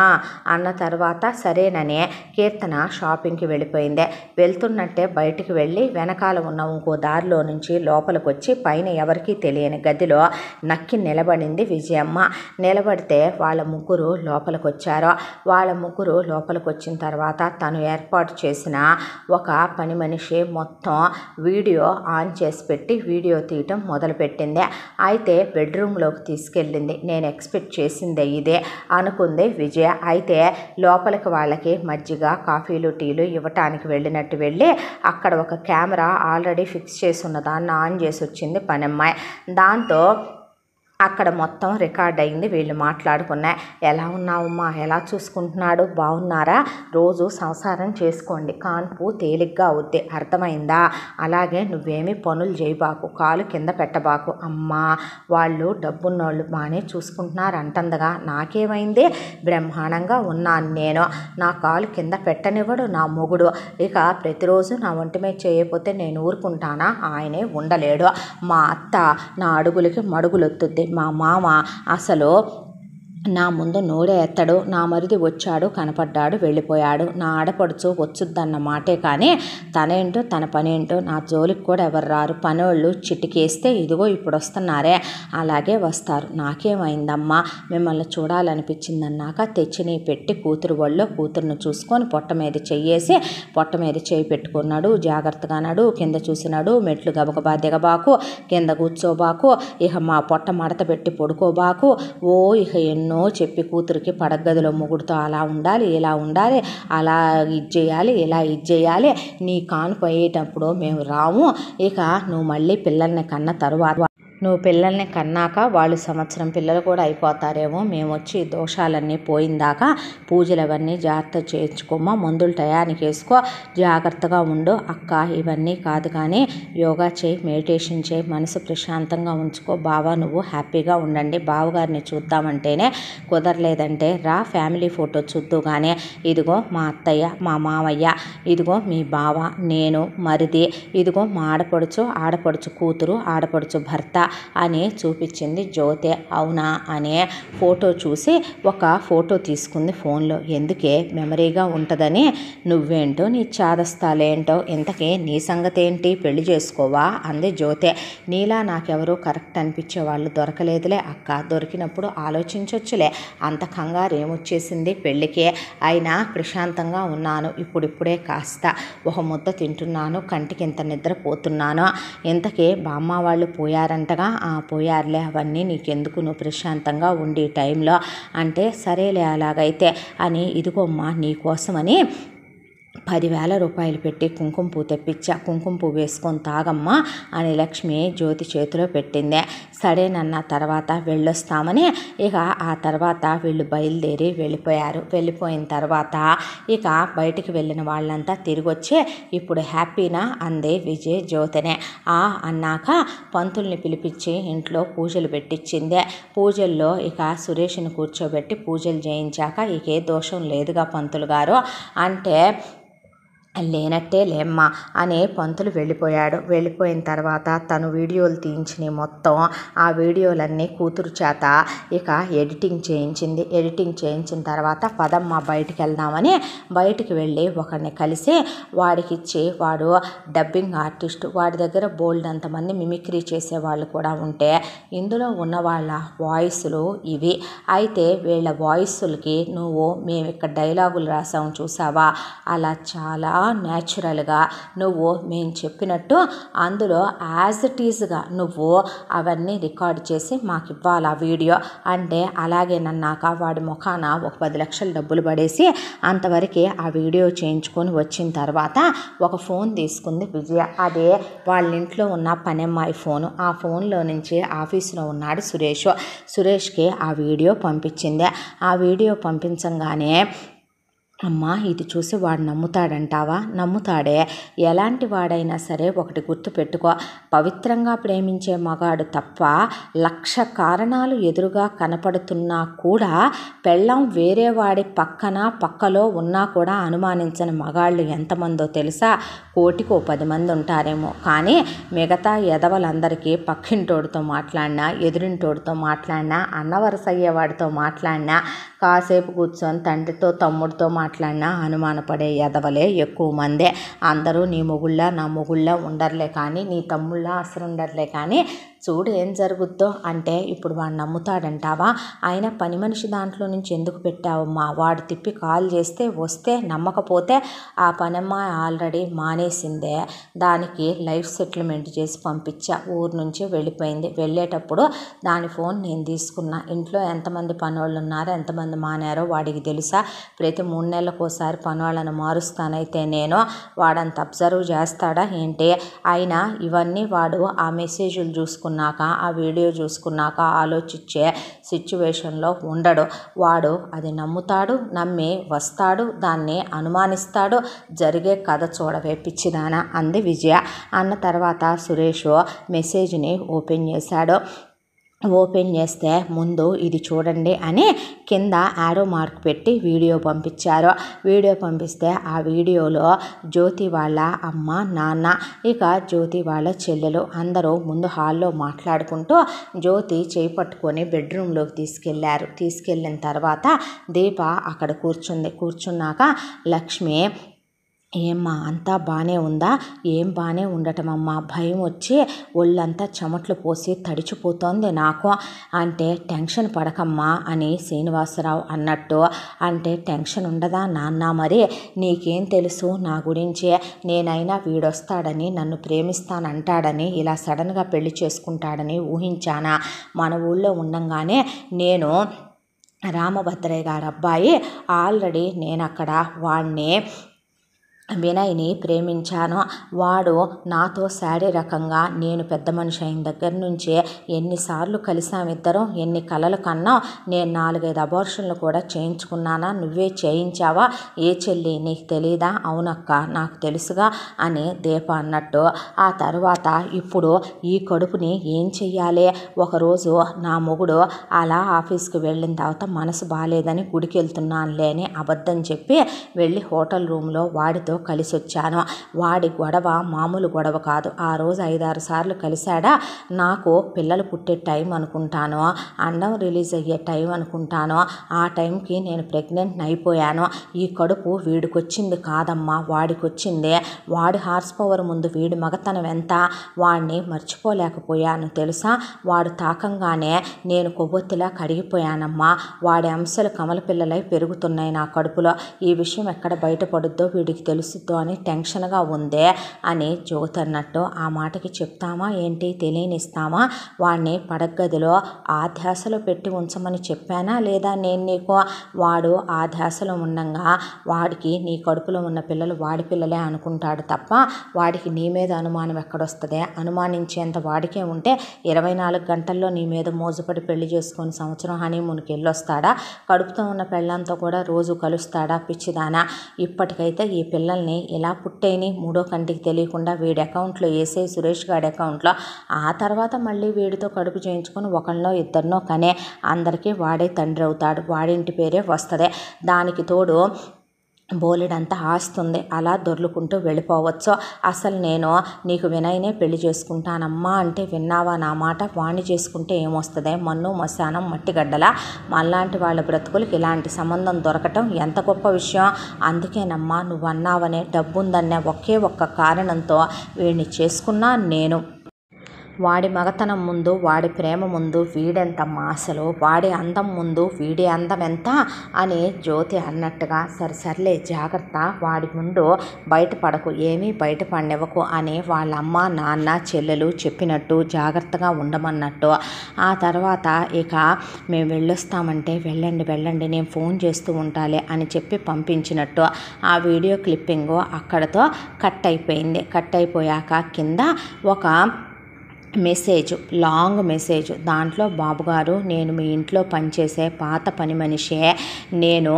అన్న తర్వాత సరేనని కీర్తన షాపింగ్కి వెళ్ళిపోయింది. వెళ్తున్నట్టే బయటికి వెళ్ళి వెనకాల ఉన్న ఇంకో దారిలో నుంచి లోపలికి వచ్చి పైన ఎవరికీ తెలియని గదిలో నక్కి నిలబడింది విజయమ్మ. నిలబడితే వాళ్ళ ముగ్గురు లోపలికి వచ్చారు. వాళ్ళ ముగ్గురు లోపలికి వచ్చిన తర్వాత తను ఏర్పాటు చేసిన ఒక పని మనిషి మొత్తం వీడియో ఆన్ చేసి పెట్టి వీడియో తీయటం మొదలుపెట్టింది. అయితే బెడ్రూమ్లోకి తీసుకెళ్ళింది. నేను ఎక్స్పెక్ట్ చేసిందే ఇదే అనుకుంది విజయ. అయితే లోపలికి వాళ్ళకి మజ్జిగ కాఫీలు టీలు ఇవ్వటానికి వెళ్ళినట్టు వెళ్ళి అక్కడ ఒక కెమెరా ఆల్రెడీ ఫిక్స్ చేసి ఉన్న దాన్ని ఆన్ చేసి వచ్చింది పనమ్మాయి. దాంతో అక్కడ మొత్తం రికార్డ్ అయింది. వీళ్ళు మాట్లాడుకున్నాయి. ఎలా ఉన్నావమ్మా, ఎలా చూసుకుంటున్నాడు, బాగున్నారా, రోజు సంసారం చేసుకోండి, కాన్పు తేలిగ్గా అవుద్ది, అర్థమైందా, అలాగే నువ్వేమీ పనులు చేయబాకు, కాలు కింద పెట్టబాకు, అమ్మా వాళ్ళు డబ్బున్నోళ్ళు బాగానే చూసుకుంటున్నారు అంటుందిగా, నాకేమైంది, బ్రహ్మాండంగా ఉన్నాను నేను, నా కాలు కింద పెట్టనివ్వడు నా మొగుడు, ఇక ప్రతిరోజు నా ఒంటి మీద చేయకపోతే నేను ఊరుకుంటానా, ఆయనే ఉండలేడు, మా అత్త నా అడుగులకి మడుగులొత్తుద్ది, మా మామ అసలు నా ముందు నోడే ఎత్తడు, నా మరిది వచ్చాడు కనపడ్డాడు వెళ్ళిపోయాడు, నా ఆడపడుచు వచ్చుద్దన్న మాటే కానీ తనేంటో తన పనేంటో నా జోలికి కూడా ఎవరు రారు, పనోళ్ళు చిటికేస్తే ఇదిగో ఇప్పుడు వస్తున్నారే అలాగే వస్తారు, నాకేమైందమ్మా, మిమ్మల్ని చూడాలనిపించిందన్నాక తెచ్చిని పెట్టి కూతురు ఒళ్ళో కూతురును చూసుకొని పొట్ట మీద చెయ్యేసి పొట్ట మీద చేయి పెట్టుకున్నాడు, జాగ్రత్తగా నడు, కింద చూసినాడు, మెట్లు గబగబా దిగబాకు, కింద కూర్చోబాకు, ఇక మా పొట్ట మడత పెట్టి పడుకోబాకు, ఓ ఇక ఎన్నో చెప్పి కూతురికి పడగదిలో మొగుడుతో అలా ఉండాలి ఇలా ఉండాలి, అలా ఇది చేయాలి ఇలా ఇది చేయాలి, నీ కానుపు అయ్యేటప్పుడు మేము రాము, ఇక నువ్వు మళ్ళీ పిల్లల్ని కన్న తరువాత నువ్వు పిల్లల్ని కన్నాక వాళ్ళు సంవత్సరం పిల్లలు కూడా అయిపోతారేమో, మేము వచ్చి దోషాలన్నీ పోయిందాకా పూజలు అవన్నీ జాగ్రత్త చేయించుకోమా, మందులు టయానికి వేసుకో, జాగ్రత్తగా ఉండు అక్క, ఇవన్నీ కాదు కానీ యోగా చేయి, మెడిటేషన్ చేయి, మనసు ప్రశాంతంగా ఉంచుకో, బావ నువ్వు హ్యాపీగా ఉండండి, బావగారిని చూద్దామంటేనే కుదరలేదంటే రా ఫ్యామిలీ ఫోటో చూద్దు కానీ, ఇదిగో మా అత్తయ్య మా మామయ్య, ఇదిగో మీ బావ, నేను మరిది, ఇదిగో మా ఆడపడుచు కూతురు, ఆడపడుచు భర్త అని చూపించింది జ్యోతి. అవునా అనే ఫోటో చూసి ఒక ఫోటో తీసుకుంది ఫోన్లో, ఎందుకే మెమరీగా ఉంటుందని, నువ్వేంటో నీ చాదస్తాలేంటో, ఇంతకీ నీ సంగతి ఏంటి, పెళ్లి చేసుకోవా అంది జ్యోతి. నీలా నాకెవరో కరెక్ట్ అనిపించే వాళ్ళు దొరకలేదులే అక్క, దొరికినప్పుడు ఆలోచించొచ్చులే, అంత కంగారు ఏమొచ్చేసింది పెళ్ళికే, అయినా ప్రశాంతంగా ఉన్నాను, ఇప్పుడిప్పుడే కాస్త ఒక ముద్ద తింటున్నాను, కంటికి ఇంత నిద్రపోతున్నాను, ఇంతకీ బామ్మ వాళ్ళు పోయారంటగా, పోయారులే అవన్నీ నీకెందుకు, నువ్వు ప్రశాంతంగా ఉండి టైంలో అంటే, సరేలే అలాగైతే అని, ఇదిగోమ్మా నీకోసమని 10,000 రూపాయలు పెట్టి కుంకుమ పువ్వు తెప్పించా, కుంకుమ పువ్వు వేసుకొని తాగమ్మా అని లక్ష్మి జ్యోతి చేతిలో పెట్టింది. సరేనన్న తర్వాత వెళ్ళొస్తామని ఇక ఆ తర్వాత వీళ్ళు బయలుదేరి వెళ్ళిపోయారు. వెళ్ళిపోయిన తర్వాత ఇక బయటికి వెళ్ళిన వాళ్ళంతా తిరిగి వచ్చి ఇప్పుడు హ్యాపీనా అంది విజయ్ జ్యోతినే. అన్నాక పంతుల్ని పిలిపించి ఇంట్లో పూజలు పెట్టించింది. పూజల్లో ఇక సురేష్ని కూర్చోబెట్టి పూజలు చేయించాక ఇక ఏ దోషం లేదుగా పంతులు గారు అంటే, లేనట్టే లేమ్మా అని పంతులు వెళ్ళిపోయాడు. వెళ్ళిపోయిన తర్వాత తను వీడియోలు తీయించినవి మొత్తం ఆ వీడియోలన్నీ కూతురు చేత ఇక ఎడిటింగ్ చేయించింది. ఎడిటింగ్ చేయించిన తర్వాత పదమ్మ బయటికి వెళ్దామని బయటికి వెళ్ళి ఒకరిని కలిసి వాడికిచ్చి, వాడు డబ్బింగ్ ఆర్టిస్టు, వాడి దగ్గర బోల్డ్ అంతమంది మిమిక్రీ చేసేవాళ్ళు కూడా ఉంటే ఇందులో ఉన్న వాళ్ళ వాయిస్లు ఇవి. అయితే వీళ్ళ వాయిస్లకి మేము ఇక్కడ డైలాగులు రాసాము చూసావా, అలా చాలా న్యాచురల్గా నువ్వు మేము చెప్పినట్టు అందులో యాజ్ ఇట్ ఈజ్గా నువ్వు అవన్నీ రికార్డ్ చేసి మాకు ఇవ్వాలి ఆ వీడియో అంటే అలాగే నన్నాక వాడి ముఖాన ఒక 10 లక్షల డబ్బులు పడేసి అంతవరకు ఆ వీడియో చేయించుకొని వచ్చిన తర్వాత ఒక ఫోన్ తీసుకుంది విజయ. అదే వాళ్ళ ఇంట్లో ఉన్న పనమ్మాయి ఫోను. ఆ ఫోన్లో నుంచి ఆఫీసులో ఉన్నాడు సురేష్కి ఆ వీడియో పంపించింది. ఆ వీడియో పంపించంగానే అమ్మా ఇది చూసి వాడు నమ్ముతాడంటావా? నమ్ముతాడే. ఎలాంటి వాడైనా సరే ఒకటి గుర్తుపెట్టుకో, పవిత్రంగా ప్రేమించే మగాడు తప్ప 1,00,000 కారణాలు ఎదురుగా కనపడుతున్నా కూడా పెళ్ళం వేరే వాడి పక్కలో ఉన్నా కూడా అనుమానించని మగాళ్ళు ఎంతమందో తెలుసా? 1,000,000 10 మంది ఉంటారేమో. కానీ మిగతా ఎదవలందరికీ పక్కింటోడితో మాట్లాడినా, ఎదురింటోడితో మాట్లాడినా, అన్నవరస అయ్యేవాడితో మాట్లాడినా, కాసేపు కూర్చొని తండ్రితో తమ్ముడితో మాట్లాడినా అనుమానపడే ఎదవలే ఎక్కువ మందే. అందరూ నీ మొగుళ్ళ నా మొగుళ్ళ ఉండర్లే కానీ, నీ తమ్ముళ్ళ అసలు ఉండర్లే కానీ చూడు ఏం జరుగుద్దో అంటే ఇప్పుడు వాడు నమ్ముతాడంటావా? ఆయన పని మనిషి దాంట్లో నుంచి ఎందుకు పెట్టావమ్మా? వాడు తిప్పి కాల్ చేస్తే వస్తే నమ్మకపోతే ఆ పనమ్మాయి ఆల్రెడీ మానేసిందే. దానికి లైఫ్ సెటిల్మెంట్ చేసి పంపించా. ఊరు నుంచి వెళ్ళిపోయింది. వెళ్ళేటప్పుడు దాని ఫోన్ నేను తీసుకున్నా. ఇంట్లో ఎంతమంది పనోళ్ళు ఉన్నారో ఎంతమంది మానారో వాడికి తెలుసా? ప్రతి 3 నెలలకోసారి పనోళ్ళను మారుస్తానైతే నేను. వాడంత అబ్జర్వ్ చేస్తాడా ఏంటి? అయినా ఇవన్నీ వాడు ఆ మెసేజ్లు చూసుకున్నాక ఆ వీడియో చూసుకున్నాక ఆలోచించే సిచ్యువేషన్లో ఉండడు. వాడు అది నమ్ముతాడు, నమ్మి వస్తాడు, దాన్ని అనుమానిస్తాడు. జరిగే కథ చూడవే పిచ్చిదానా అంది విజయ. అన్న తర్వాత సురేష్ మెసేజ్ని ఓపెన్ చేశాడు. ఓపెన్ చేస్తే ముందు ఇది చూడండి అని కింద యారో మార్క్ పెట్టి వీడియో పంపించారు. వీడియో పంపిస్తే ఆ వీడియోలో జ్యోతి వాళ్ళ అమ్మ నాన్న ఇక జ్యోతి వాళ్ళ చెల్లెలు అందరూ ముందు హాల్లో మాట్లాడుకుంటూ జ్యోతి చేయి పట్టుకొని బెడ్రూమ్లోకి తీసుకెళ్లారు. తీసుకెళ్ళిన తర్వాత దీప అక్కడ కూర్చుంది. కూర్చున్నాక లక్ష్మి ఏమ్మా అంతా బాగానే ఉందా? ఏం బాగానే ఉండటమమ్మా, భయం వచ్చి ఒళ్ళంతా చెమట్లు పోసి తడిచిపోతోంది నాకు అంటే టెన్షన్ పడకమ్మా అని శ్రీనివాసరావు అన్నట్టు. అంటే టెన్షన్ ఉండదా నాన్న? మరి నీకేం తెలుసు నా గురించి? నేనైనా వీడొస్తాడని నన్ను ప్రేమిస్తానంటాడని ఇలా సడన్గా పెళ్లి చేసుకుంటాడని ఊహించానా? మన ఊళ్ళో ఉండంగానే నేను రామభద్రయ్య గారి అబ్బాయి ఆల్రెడీ నేను అక్కడ వాడిని వినయ్ని ప్రేమించాను. వాడు నాతో శారీరకంగా నేను పెద్ద మనిషి అయిన దగ్గర నుంచే ఎన్నిసార్లు కలిసామిద్దరం, ఎన్ని కలలు కన్నాం. నేను 4-5 అబార్షన్లు కూడా చేయించుకున్నానా? నువ్వే చేయించావా? ఏ చెల్లి నీకు తెలీదా? అవునక్క నాకు తెలుసుగా అని దీప అన్నట్టు. ఆ తర్వాత ఇప్పుడు ఈ కడుపుని ఏం చెయ్యాలి? ఒకరోజు నా మొగుడు అలా ఆఫీస్కి వెళ్ళిన తర్వాత మనసు బాగాలేదని గుడికి వెళ్తున్నానులే అని అబద్ధం చెప్పి వెళ్ళి హోటల్ రూమ్లో వాడితో కలిసి వచ్చాను. వాడి గొడవ మామూలు గొడవ కాదు. ఆ రోజు 5-6 సార్లు కలిశాడా. నాకు పిల్లలు పుట్టే టైం అనుకుంటాను, అండం రిలీజ్ అయ్యే టైం అనుకుంటాను. ఆ టైంకి నేను ప్రెగ్నెంట్ అయిపోయాను. ఈ కడుపు వీడికొచ్చింది కాదమ్మా, వాడికొచ్చింది. వాడి హార్స్ పవర్ ముందు వీడి మగతనం ఎంత? వాడిని మర్చిపోలేకపోయాను తెలుసా? వాడు తాకంగానే నేను కొవ్వొత్తిలా కడిగిపోయానమ్మా. వాడి అంశాలు కమల పిల్లలై పెరుగుతున్నాయి నా కడుపులో. ఈ విషయం ఎక్కడ బయటపడుద్దో వీడికి తెలుసుద్దో అని టెన్షన్గా ఉందే అని జ్యోతి అన్నట్టు. ఆ మాటకి చెప్తామా ఏంటి? తెలియనిస్తామా? వాడిని పడగదిలో ఆ ధ్యాసలో పెట్టి ఉంచమని చెప్పానా లేదా నేను నీకు? వాడు ఆ ధ్యాసలో ఉండంగా వాడికి నీ కడుపులో ఉన్న పిల్లలు వాడి పిల్లలే అనుకుంటాడు తప్ప వాడికి నీ మీద అనుమానం ఎక్కడొస్తుంది? అనుమానించేంత వాడికే ఉంటే 24 గంటల్లో నీ మీద మోజుపడి పెళ్లి చేసుకొని సంవత్సరం హనీమూన్కి వెళ్ళొస్తాడా? కడుపుతో ఉన్న పెళ్ళంతో కూడా రోజు కలుస్తాడా? పిచ్చిదానా. ఇప్పటికైతే ఈ పిల్లల్ని ఇలా పుట్టేని 3వ కంటికి తెలియకుండా వీడి అకౌంట్లో వేసే సురేష్ గారి అకౌంట్లో. ఆ తర్వాత మళ్ళీ వీడితో కడుపు చేయించుకొని ఒకళ్ళనో ఇద్దరినో కనే అందరికీ వాడే తండ్రి అవుతాడు. వాడింటి పేరే వస్తుంది. దానికి తోడు బోలెడంతా ఆస్తుంది. అలా దొర్లుకుంటూ వెళ్ళిపోవచ్చు. అసలు నేను నీకు వినయ్నే పెళ్లి చేసుకుంటానమ్మా అంటే విన్నావా నా మాట? వాణ్ణి చేసుకుంటే ఏమొస్తుంది? మన్ను మశానం మట్టిగడ్డలా. మనలాంటి వాళ్ళ బ్రతుకులకి ఇలాంటి సంబంధం దొరకటం ఎంత గొప్ప విషయం. అందుకేనమ్మా నువ్వు అన్నావనే డబ్బుందనే ఒకే ఒక్క కారణంతో వీడిని చేసుకున్నా నేను. వాడి మగతనం ముందు, వాడి ప్రేమ ముందు వీడెంత మాసలు, వాడి అందం ముందు వీడి అందం ఎంత అని జ్యోతి అన్నట్టుగా సరిసర్లే జాగ్రత్త, వాడి ముందు బయటపడకు, ఏమీ బయటపడనివ్వకు అని వాళ్ళ అమ్మ నాన్న చెల్లెలు చెప్పినట్టు జాగ్రత్తగా ఉండమన్నట్టు. ఆ తర్వాత ఇక మేము వెళ్ళొస్తామంటే వెళ్ళండి నేను ఫోన్ చేస్తూ ఉంటాలే అని చెప్పి పంపించినట్టు ఆ వీడియో క్లిప్పింగ్ అక్కడతో కట్ అయిపోయింది. కట్ అయిపోయాక కింద ఒక మెసేజ్, లాంగ్ మెసేజ్, దాంట్లో బాబుగారు నేను మీ ఇంట్లో పనిచేసే పాత పని మనిషే, నేను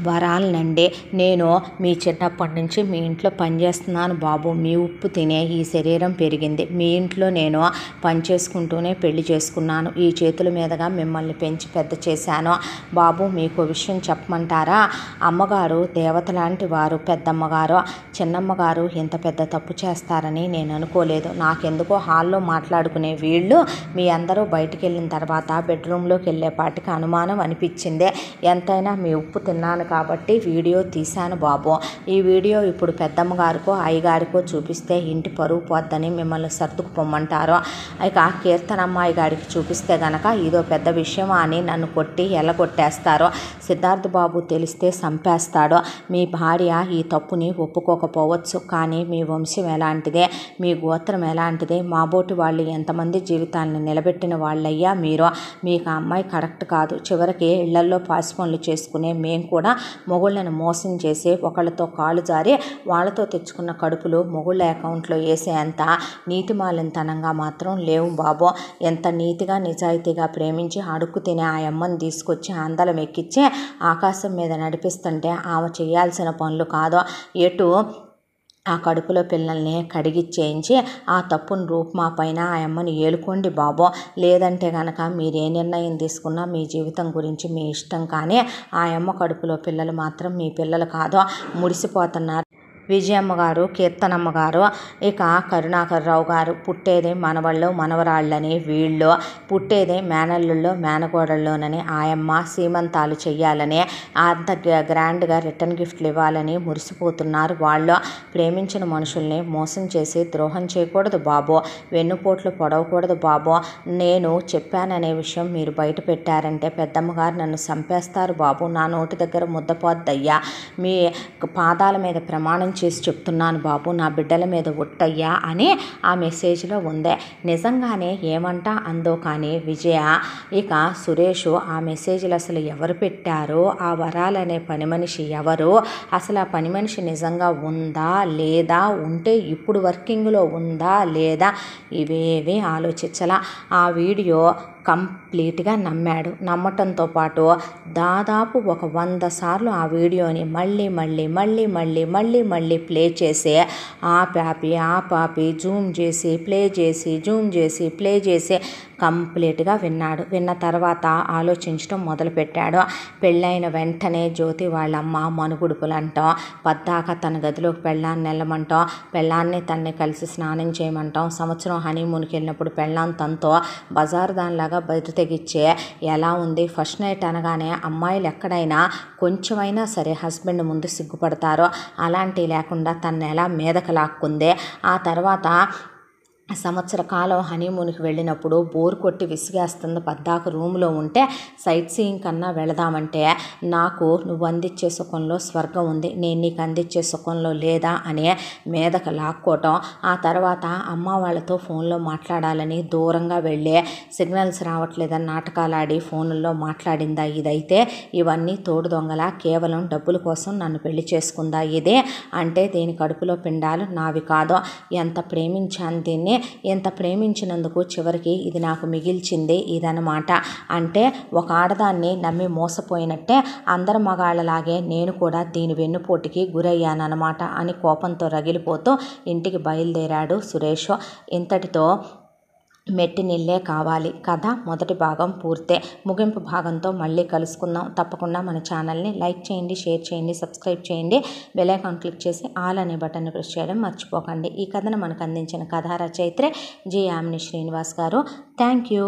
వరాలనండి, నేను మీ చిన్నప్పటి నుంచి మీ ఇంట్లో పనిచేస్తున్నాను బాబు, మీ ఉప్పు తినే ఈ శరీరం పెరిగింది, మీ ఇంట్లో నేను పని చేసుకుంటూనే పెళ్లి చేసుకున్నాను, ఈ చేతుల మీదుగా మిమ్మల్ని పెంచి పెద్ద చేశాను బాబు, మీకు విషయం చెప్పమంటారా, అమ్మగారు దేవత లాంటి వారు, పెద్దమ్మగారు చిన్నమ్మగారు ఇంత పెద్ద తప్పు చేస్తారని నేను అనుకోలేదు, నాకెందుకో హాల్లో మాట్లాడుకునే వీళ్ళు మీ అందరూ బయటికి వెళ్ళిన తర్వాత బెడ్రూమ్లోకి వెళ్ళేపాటికి అనుమానం అనిపించింది, ఎంతైనా మీ ఉప్పు తిన్నాను కాబట్టి వీడియో తీశాను బాబు, ఈ వీడియో ఇప్పుడు పెద్దమ్మగారికో అయ్యగారికో చూపిస్తే ఇంటి పరువు పోద్దని మిమ్మల్ని సర్దుకుపోమ్మంటారు, ఇక కీర్తనమ్మాయి గారికి చూపిస్తే గనక ఇదో పెద్ద విషయం అని నన్ను కొట్టి ఎల్లగొట్టేస్తారు, సిద్ధార్థ్ బాబు తెలిస్తే చంపేస్తాడు, మీ భార్య ఈ తప్పుని ఒప్పుకోకపోవచ్చు కానీ మీ వంశం ఎలాంటిదే, మీ గోత్రం ఎలాంటిదే, మాబోటి వాళ్ళు ఎంతమంది జీవితాలను నిలబెట్టిన వాళ్ళయ్యా మీరు, మీకు ఆ అమ్మాయి కరెక్ట్ కాదు, చివరికి ఇళ్లల్లో పాసి పనులు చేసుకునే మేము కూడా మొగుళ్ళను మోసం చేసి ఒకళ్ళతో కాలు జారి వాళ్ళతో తెచ్చుకున్న కడుపులు మొగుళ్ళ అకౌంట్లో వేసేంత నీతిమాలినతనంగా మాత్రం లేవు బాబు, ఎంత నీతిగా నిజాయితీగా ప్రేమించి అడుక్కు తినే ఆ అమ్మని తీసుకొచ్చి అందలం ఎక్కించి ఆకాశం మీద నడిపిస్తుంటే ఆమె చేయాల్సిన పనులు కాదు, ఎటు ఆ కడుపులో పిల్లల్ని కడిగిచ్చేయించి ఆ తప్పును రూపుమాపైన ఆ అమ్మని ఏలుకోండి బాబు, లేదంటే కనుక మీరు ఏ నిర్ణయం తీసుకున్నా మీ జీవితం గురించి మీ ఇష్టం, కానీ ఆ అమ్మ కడుపులో పిల్లలు మాత్రం మీ పిల్లలు కాదు, ముడిసిపోతున్నారు విజయమ్మ గారు, కీర్తనమ్మ గారు, ఇక కరుణాకర్రావు గారు, పుట్టేదే మనవళ్ళు మనవరాళ్ళని వీళ్ళు, పుట్టేదే మేనల్లుల్లో మేనకోడళ్ళలోనని ఆయమ్మ సీమంతాలు చెయ్యాలని అంత గ్రాండ్గా రిటర్న్ గిఫ్ట్లు ఇవ్వాలని మురిసిపోతున్నారు వాళ్ళు, ప్రేమించిన మనుషుల్ని మోసం చేసి ద్రోహం చేయకూడదు బాబు, వెన్నుపోట్లు పొడవకూడదు బాబు, నేను చెప్పాననే విషయం మీరు బయట పెట్టారంటే పెద్దమ్మగారు నన్ను చంపేస్తారు బాబు, నా నోటి దగ్గర ముద్దపోద్దయ్యా, మీ పాదాల మీద ప్రమాణం చేసి చెప్తున్నాను బాబు, నా బిడ్డల మీద ఒట్టయ్యా అని ఆ మెసేజ్లో ఉంది, నిజంగానే ఏమంటా అందో కానీ విజయ, ఇక సురేష్ ఆ మెసేజ్లు అసలు ఎవరు పెట్టారో, ఆ వరాలనే పని మనిషి ఎవరు, అసలు ఆ పని మనిషి నిజంగా ఉందా లేదా, ఉంటే ఇప్పుడు వర్కింగ్లో ఉందా లేదా, ఇవేవి ఆలోచించాల, ఆ వీడియో కంప్లీట్గా నమ్మాడు, నమ్మటంతో పాటు దాదాపు ఒక 100 సార్లు ఆ వీడియోని మళ్ళీ ప్లే చేసి ఆపాపి జూమ్ చేసి ప్లే చేసి కంప్లీట్గా విన్నాడు, విన్న తర్వాత ఆలోచించడం మొదలుపెట్టాడు, పెళ్ళైన వెంటనే జ్యోతి వాళ్ళమ్మ మనుగుడుపులంటాం, పద్దాక తన గదిలోకి పెళ్ళాన్ని వెళ్ళమంటాం, పెళ్ళాన్ని తన్ని కలిసి స్నానం చేయమంటాం, సంవత్సరం హనీమూన్కి వెళ్ళినప్పుడు పెళ్ళాన్ని తనతో బజారు దానిలాగా బయట తెగిచ్చే ఎలా ఉంది, ఫస్ట్ నైట్ అనగానే అమ్మాయిలు ఎక్కడైనా కొంచెమైనా సరే హస్బెండ్ ముందు సిగ్గుపడతారో అలాంటివి లేకుండా తను ఎలా మీదకు లాక్కుందే, ఆ తర్వాత సంవత్సర కాలం హనీమూన్కి వెళ్ళినప్పుడు బోర్ కొట్టి విసిగేస్తుంది, పద్దాక రూమ్లో ఉంటే సైట్ సీయింగ్ కన్నా వెళదామంటే నాకు నువ్వు అందించే సుఖంలో స్వర్గం ఉంది, నేను నీకు అందించే సుఖంలో లేదా అని మీదకు లాక్కోవటం, ఆ తర్వాత అమ్మ వాళ్ళతో ఫోన్లో మాట్లాడాలని దూరంగా వెళ్ళి సిగ్నల్స్ రావట్లేదని నాటకాలు ఆడి ఫోన్లో మాట్లాడిందా, ఇదైతే ఇవన్నీ తోడు దొంగలా కేవలం డబ్బుల కోసం నన్ను పెళ్లి చేసుకుందా, ఇదే అంటే దీని కడుపులో పిండాలు నావి కాదు, ఎంత ప్రేమించాను దీన్ని, ఎంత ప్రేమించినందుకు చివరికి ఇది నాకు మిగిల్చింది ఇదన్నమాట, అంటే ఒక ఆడదాన్ని నమ్మి మోసపోయినట్టే అందరి మగాళ్ళలాగే నేను కూడా దీని వెన్నుపోటుకి గురయ్యానన్నమాట అని కోపంతో రగిలిపోతూ ఇంటికి బయలుదేరాడు సురేష్. ఇంతటితో మెట్టినిల్లే కావాలి కథ మొదటి భాగం పూర్తే. ముగింపు భాగంతో మళ్ళీ కలుసుకుందాం. తప్పకుండా మన ఛానల్ని లైక్ చేయండి, షేర్ చేయండి, సబ్స్క్రైబ్ చేయండి, బెల్ ఐకాన్ క్లిక్ చేసి ఆల్ అనే బటన్ని ప్రెస్ చేయడం మర్చిపోకండి. ఈ కథను మనకు అందించిన కథా రచయిత్రే జి యామిని శ్రీనివాస్ గారు. Thank you.